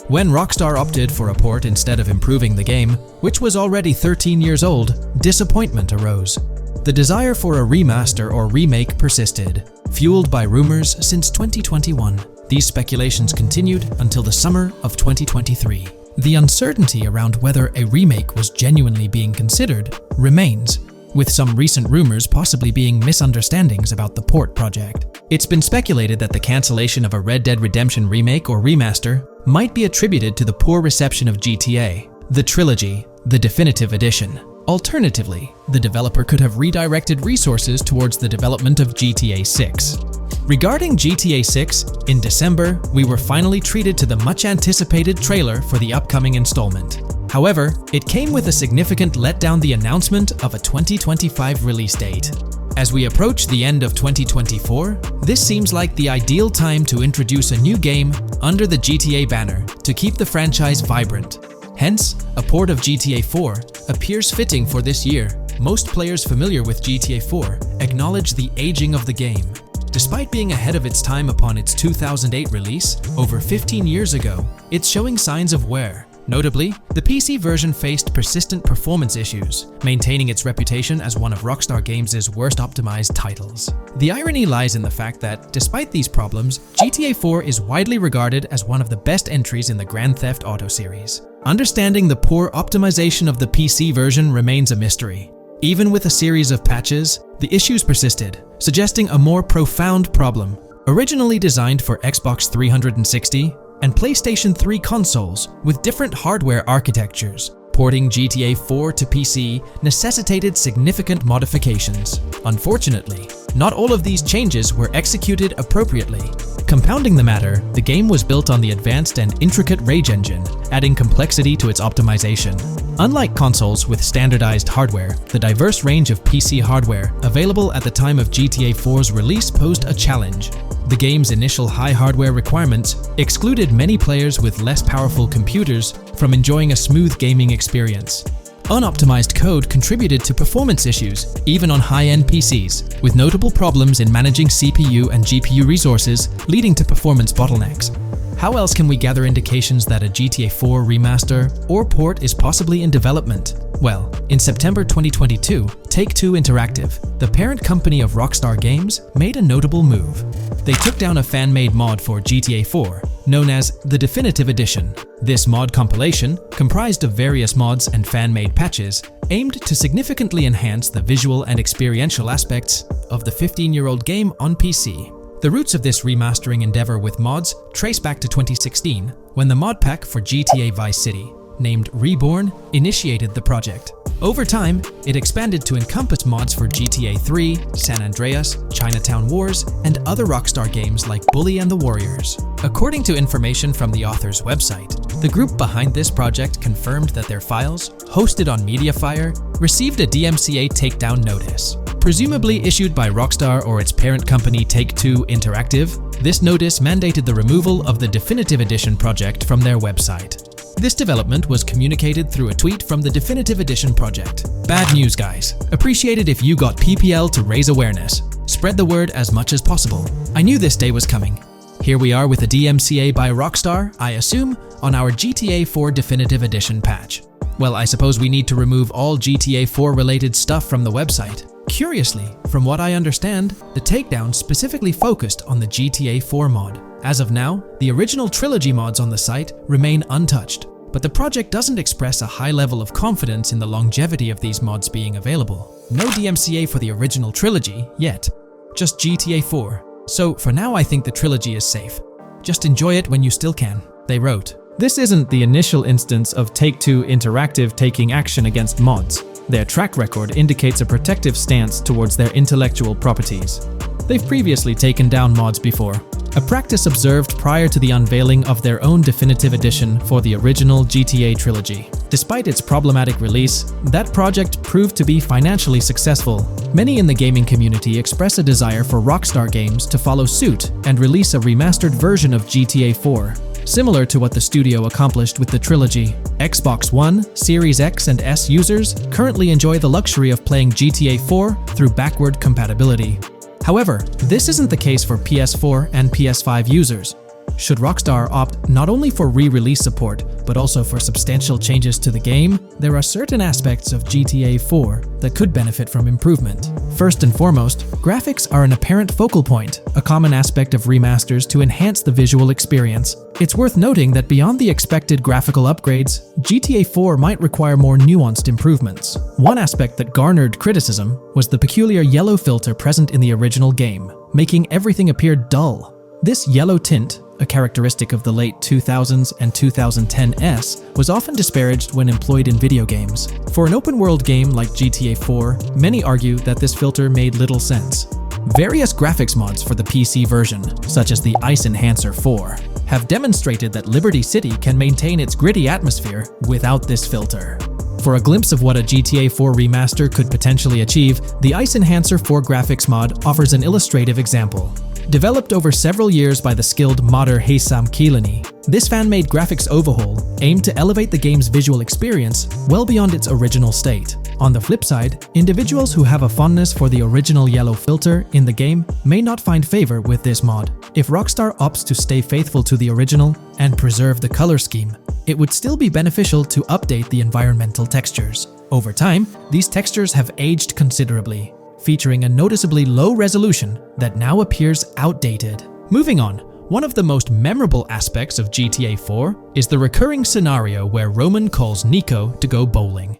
When Rockstar opted for a port instead of improving the game, which was already 13 years old, disappointment arose. The desire for a remaster or remake persisted, fueled by rumors since 2021. These speculations continued until the summer of 2023. The uncertainty around whether a remake was genuinely being considered remains, with some recent rumors possibly being misunderstandings about the port project. It's been speculated that the cancellation of a Red Dead Redemption remake or remaster might be attributed to the poor reception of GTA, the Trilogy, the Definitive Edition. Alternatively, the developer could have redirected resources towards the development of GTA 6. Regarding GTA 6, in December, we were finally treated to the much-anticipated trailer for the upcoming installment. However, it came with a significant letdown: the announcement of a 2025 release date. As we approach the end of 2024, this seems like the ideal time to introduce a new game under the GTA banner to keep the franchise vibrant. Hence, a port of GTA 4 appears fitting for this year. most players familiar with GTA 4 acknowledge the aging of the game. Despite being ahead of its time upon its 2008 release, over 15 years ago, it's showing signs of wear. Notably, the PC version faced persistent performance issues, maintaining its reputation as one of Rockstar Games' worst optimized titles. The irony lies in the fact that, despite these problems, GTA 4 is widely regarded as one of the best entries in the Grand Theft Auto series. Understanding the poor optimization of the PC version remains a mystery. Even with a series of patches, the issues persisted, suggesting a more profound problem. Originally designed for Xbox 360 and PlayStation 3 consoles with different hardware architectures, porting GTA 4 to PC necessitated significant modifications. Unfortunately, not all of these changes were executed appropriately. Compounding the matter, the game was built on the advanced and intricate Rage engine, adding complexity to its optimization. Unlike consoles with standardized hardware, the diverse range of PC hardware available at the time of GTA 4's release posed a challenge. The game's initial high hardware requirements excluded many players with less powerful computers from enjoying a smooth gaming experience. Unoptimized code contributed to performance issues, even on high-end PCs, with notable problems in managing CPU and GPU resources, leading to performance bottlenecks. How else can we gather indications that a GTA 4 remaster or port is possibly in development? Well, in September 2022, Take-Two Interactive, the parent company of Rockstar Games, made a notable move. They took down a fan-made mod for GTA 4, known as the Definitive Edition. This mod compilation, comprised of various mods and fan-made patches, aimed to significantly enhance the visual and experiential aspects of the 15-year-old game on PC. The roots of this remastering endeavor with mods trace back to 2016, when the mod pack for GTA Vice City, named Reborn, initiated the project. Over time, it expanded to encompass mods for GTA 3, San Andreas, Chinatown Wars, and other Rockstar games like Bully and the Warriors. According to information from the author's website, the group behind this project confirmed that their files, hosted on Mediafire, received a DMCA takedown notice. Presumably issued by Rockstar or its parent company Take-Two Interactive, this notice mandated the removal of the Definitive Edition project from their website. This development was communicated through a tweet from the Definitive Edition project. Bad news, guys. Appreciate it if you got PPL to raise awareness. Spread the word as much as possible. I knew this day was coming. Here we are with a DMCA by Rockstar, I assume, on our GTA 4 Definitive Edition patch. Well, I suppose we need to remove all GTA 4 related stuff from the website. Curiously, from what I understand, the takedown specifically focused on the GTA 4 mod. As of now, the original trilogy mods on the site remain untouched, but the project doesn't express a high level of confidence in the longevity of these mods being available. No DMCA for the original trilogy yet, just GTA 4. So for now I think the trilogy is safe. Just enjoy it when you still can, they wrote. This isn't the initial instance of Take-Two Interactive taking action against mods. Their track record indicates a protective stance towards their intellectual properties. They've previously taken down mods before, a practice observed prior to the unveiling of their own Definitive Edition for the original GTA trilogy. Despite its problematic release, that project proved to be financially successful. Many in the gaming community express a desire for Rockstar Games to follow suit and release a remastered version of GTA 4. Similar to what the studio accomplished with the trilogy. Xbox One, Series X and S users currently enjoy the luxury of playing GTA 4 through backward compatibility. However, this isn't the case for PS4 and PS5 users. Should Rockstar opt not only for re-release support, but also for substantial changes to the game, there are certain aspects of GTA 4 that could benefit from improvement. First and foremost, graphics are an apparent focal point, a common aspect of remasters to enhance the visual experience. It's worth noting that beyond the expected graphical upgrades, GTA 4 might require more nuanced improvements. One aspect that garnered criticism was the peculiar yellow filter present in the original game, making everything appear dull. This yellow tint, a characteristic of the late 2000s and 2010s, was often disparaged when employed in video games. For an open-world game like GTA 4, many argue that this filter made little sense. Various graphics mods for the PC version, such as the Ice Enhancer 4, have demonstrated that Liberty City can maintain its gritty atmosphere without this filter. For a glimpse of what a GTA 4 remaster could potentially achieve, the Ice Enhancer 4 graphics mod offers an illustrative example. Developed over several years by the skilled modder Haysam Kilani, this fan-made graphics overhaul aimed to elevate the game's visual experience well beyond its original state. On the flip side, individuals who have a fondness for the original yellow filter in the game may not find favor with this mod. If Rockstar opts to stay faithful to the original and preserve the color scheme, it would still be beneficial to update the environmental textures. Over time, these textures have aged considerably, featuring a noticeably low resolution that now appears outdated. Moving on, one of the most memorable aspects of GTA 4 is the recurring scenario where Roman calls Nico to go bowling.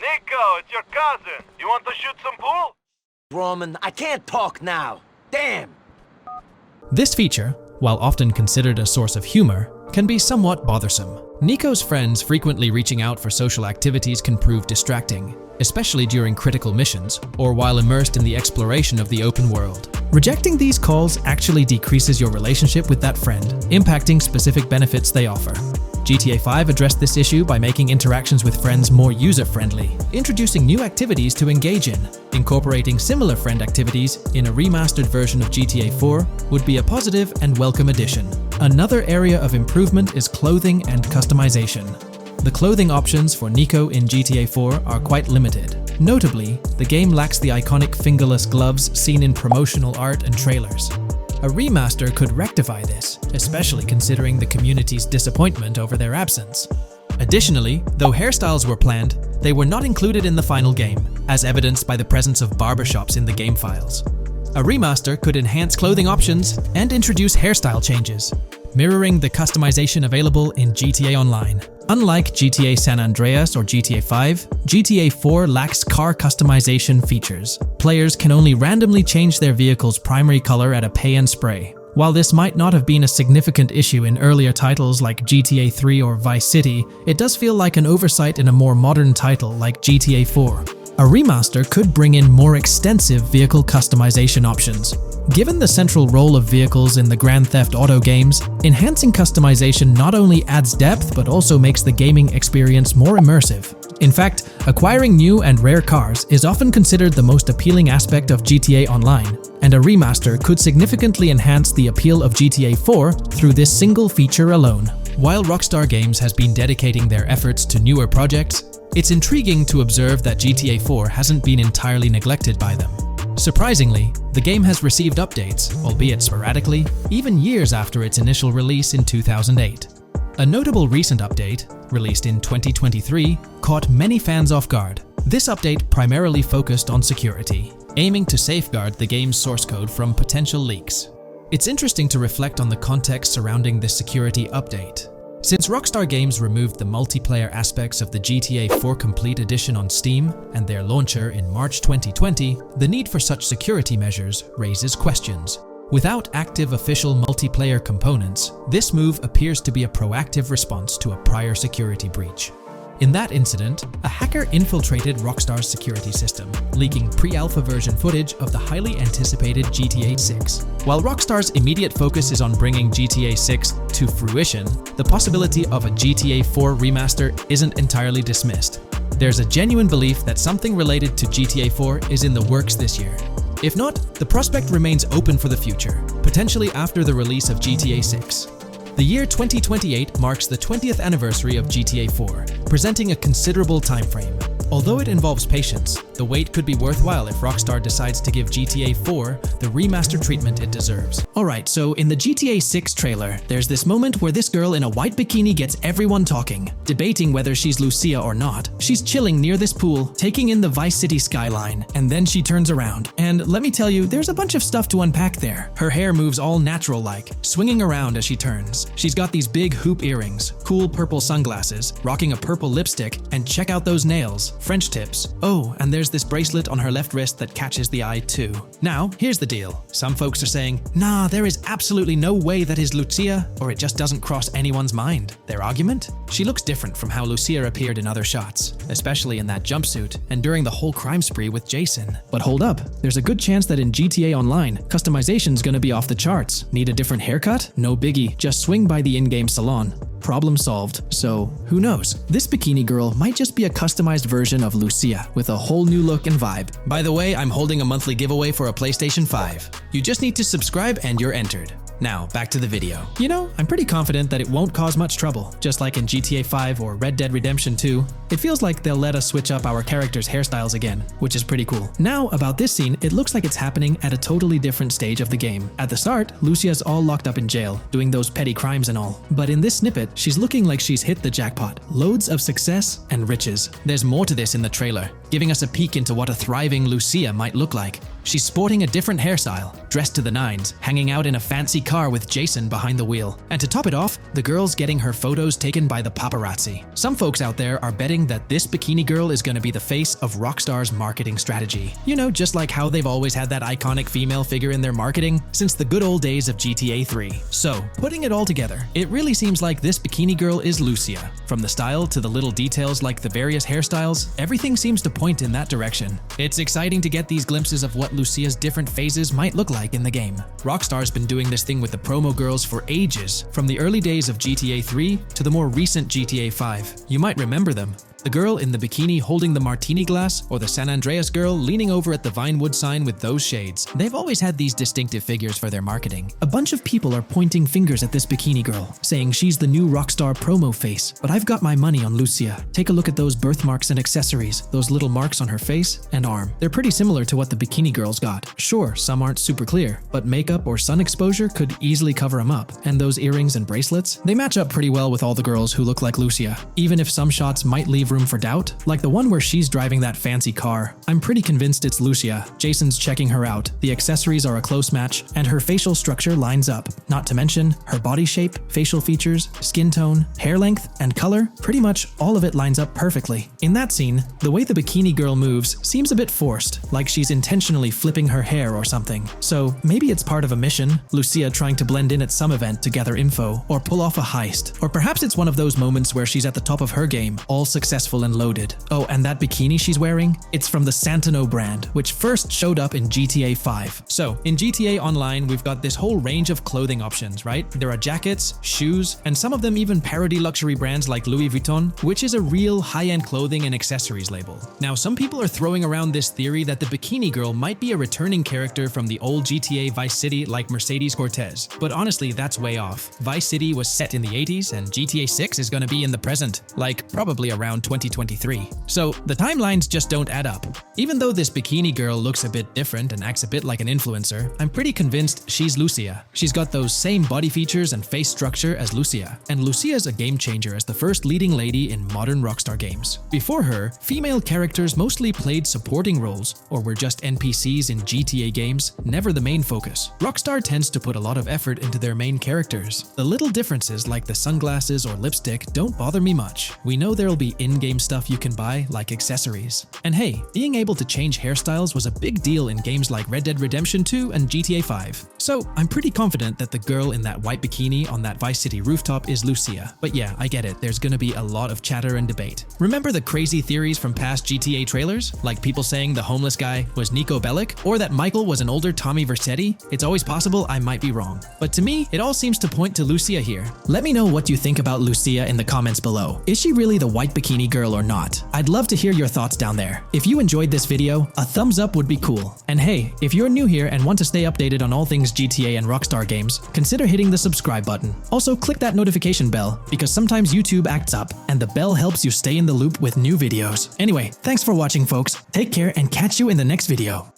Nico, it's your cousin. You want to shoot some pool? Roman, I can't talk now. Damn! This feature, while often considered a source of humor, can be somewhat bothersome. Nico's friends frequently reaching out for social activities can prove distracting, especially during critical missions or while immersed in the exploration of the open world. Rejecting these calls actually decreases your relationship with that friend, impacting specific benefits they offer. GTA 5 addressed this issue by making interactions with friends more user-friendly, introducing new activities to engage in. Incorporating similar friend activities in a remastered version of GTA 4 would be a positive and welcome addition. Another area of improvement is clothing and customization. The clothing options for Nico in GTA 4 are quite limited. Notably, the game lacks the iconic fingerless gloves seen in promotional art and trailers. A remaster could rectify this, especially considering the community's disappointment over their absence. Additionally, though hairstyles were planned, they were not included in the final game, as evidenced by the presence of barbershops in the game files. A remaster could enhance clothing options and introduce hairstyle changes, mirroring the customization available in GTA Online. Unlike GTA San Andreas or GTA 5, GTA 4 lacks car customization features. Players can only randomly change their vehicle's primary color at a pay and spray. While this might not have been a significant issue in earlier titles like GTA 3 or Vice City, it does feel like an oversight in a more modern title like GTA 4. A remaster could bring in more extensive vehicle customization options. Given the central role of vehicles in the Grand Theft Auto games, enhancing customization not only adds depth but also makes the gaming experience more immersive. In fact, acquiring new and rare cars is often considered the most appealing aspect of GTA Online, and a remaster could significantly enhance the appeal of GTA 4 through this single feature alone. While Rockstar Games has been dedicating their efforts to newer projects, it's intriguing to observe that GTA 4 hasn't been entirely neglected by them. Surprisingly, the game has received updates, albeit sporadically, even years after its initial release in 2008. A notable recent update, released in 2023, caught many fans off guard. This update primarily focused on security, aiming to safeguard the game's source code from potential leaks. It's interesting to reflect on the context surrounding this security update. Since Rockstar Games removed the multiplayer aspects of the GTA 4 Complete Edition on Steam and their launcher in March 2020, the need for such security measures raises questions. Without active official multiplayer components, this move appears to be a proactive response to a prior security breach. In that incident, a hacker infiltrated Rockstar's security system, leaking pre-alpha version footage of the highly anticipated GTA 6. While Rockstar's immediate focus is on bringing GTA 6 to fruition, the possibility of a GTA 4 remaster isn't entirely dismissed. There's a genuine belief that something related to GTA 4 is in the works this year. If not, the prospect remains open for the future, potentially after the release of GTA 6. The year 2028 marks the 20th anniversary of GTA 4, presenting a considerable time frame. Although it involves patience, the wait could be worthwhile if Rockstar decides to give GTA 4 the remastered treatment it deserves. Alright, so in the GTA 6 trailer, there's this moment where this girl in a white bikini gets everyone talking, debating whether she's Lucia or not. She's chilling near this pool, taking in the Vice City skyline, and then she turns around. And let me tell you, there's a bunch of stuff to unpack there. Her hair moves all natural-like, swinging around as she turns. She's got these big hoop earrings, cool purple sunglasses, rocking a purple lipstick, and check out those nails. French tips. Oh, and there's this bracelet on her left wrist that catches the eye too. Now, here's the deal. Some folks are saying, nah, there is absolutely no way that is Lucia, or it just doesn't cross anyone's mind. Their argument? She looks different from how Lucia appeared in other shots, especially in that jumpsuit and during the whole crime spree with Jason. But hold up, there's a good chance that in GTA Online, customization's gonna be off the charts. Need a different haircut? No biggie, just swing by the in-game salon. Problem solved. So, who knows? This bikini girl might just be a customized version of Lucia with a whole new look and vibe. By the way, I'm holding a monthly giveaway for a PlayStation 5. You just need to subscribe and you're entered. Now, back to the video. You know, I'm pretty confident that it won't cause much trouble, just like in GTA 5 or Red Dead Redemption 2. It feels like they'll let us switch up our characters' hairstyles again, which is pretty cool. Now, about this scene, it looks like it's happening at a totally different stage of the game. At the start, Lucia's all locked up in jail, doing those petty crimes and all. But in this snippet, she's looking like she's hit the jackpot. Loads of success and riches. There's more to this in the trailer, giving us a peek into what a thriving Lucia might look like. She's sporting a different hairstyle, dressed to the nines, hanging out in a fancy car with Jason behind the wheel. And to top it off, the girl's getting her photos taken by the paparazzi. Some folks out there are betting that this bikini girl is going to be the face of Rockstar's marketing strategy. You know, just like how they've always had that iconic female figure in their marketing since the good old days of GTA 3. So, putting it all together, it really seems like this bikini girl is Lucia. From the style to the little details like the various hairstyles, everything seems to point in that direction. It's exciting to get these glimpses of what Lucia's different phases might look like in the game. Rockstar's been doing this thing with the promo girls for ages, from the early days of GTA 3 to the more recent GTA 5. You might remember them. The girl in the bikini holding the martini glass, or the San Andreas girl leaning over at the Vinewood sign with those shades. They've always had these distinctive figures for their marketing. A bunch of people are pointing fingers at this bikini girl, saying she's the new Rockstar promo face, but I've got my money on Lucia. Take a look at those birthmarks and accessories, those little marks on her face and arm. They're pretty similar to what the bikini girl's got. Sure, some aren't super clear, but makeup or sun exposure could easily cover them up. And those earrings and bracelets, they match up pretty well with all the girls who look like Lucia. Even if some shots might leave room for doubt, like the one where she's driving that fancy car. I'm pretty convinced it's Lucia. Jason's checking her out. The accessories are a close match, and her facial structure lines up. Not to mention, her body shape, facial features, skin tone, hair length, and color, pretty much all of it lines up perfectly. In that scene, the way the bikini girl moves seems a bit forced, like she's intentionally flipping her hair or something. So maybe it's part of a mission, Lucia trying to blend in at some event to gather info, or pull off a heist. Or perhaps it's one of those moments where she's at the top of her game, all successful and loaded. Oh, and that bikini she's wearing? It's from the Santino brand, which first showed up in GTA 5. So, in GTA Online, we've got this whole range of clothing options, right? There are jackets, shoes, and some of them even parody luxury brands like Louis Vuitton, which is a real high-end clothing and accessories label. Now, some people are throwing around this theory that the bikini girl might be a returning character from the old GTA Vice City like Mercedes Cortez, but honestly, that's way off. Vice City was set in the 80s, and GTA 6 is gonna be in the present, like probably around 2023. So the timelines just don't add up. Even though this bikini girl looks a bit different and acts a bit like an influencer, I'm pretty convinced she's Lucia. She's got those same body features and face structure as Lucia, and Lucia's a game changer as the first leading lady in modern Rockstar games. Before her, female characters mostly played supporting roles or were just NPCs in GTA games, never the main focus. Rockstar tends to put a lot of effort into their main characters. The little differences like the sunglasses or lipstick don't bother me much. We know there'll be in-game stuff you can buy, like accessories. And hey, being able to change hairstyles was a big deal in games like Red Dead Redemption 2 and GTA 5. So I'm pretty confident that the girl in that white bikini on that Vice City rooftop is Lucia. But yeah, I get it, there's gonna be a lot of chatter and debate. Remember the crazy theories from past GTA trailers? Like people saying the homeless guy was Nico Bellic, or that Michael was an older Tommy Vercetti? It's always possible I might be wrong. But to me, it all seems to point to Lucia here. Let me know what you think about Lucia in the comments below. Is she really the white bikini girl or not? I'd love to hear your thoughts down there. If you enjoyed this video, a thumbs up would be cool. And hey, if you're new here and want to stay updated on all things GTA and Rockstar games, consider hitting the subscribe button. Also, click that notification bell, because sometimes YouTube acts up, and the bell helps you stay in the loop with new videos. Anyway, thanks for watching, folks. Take care and catch you in the next video.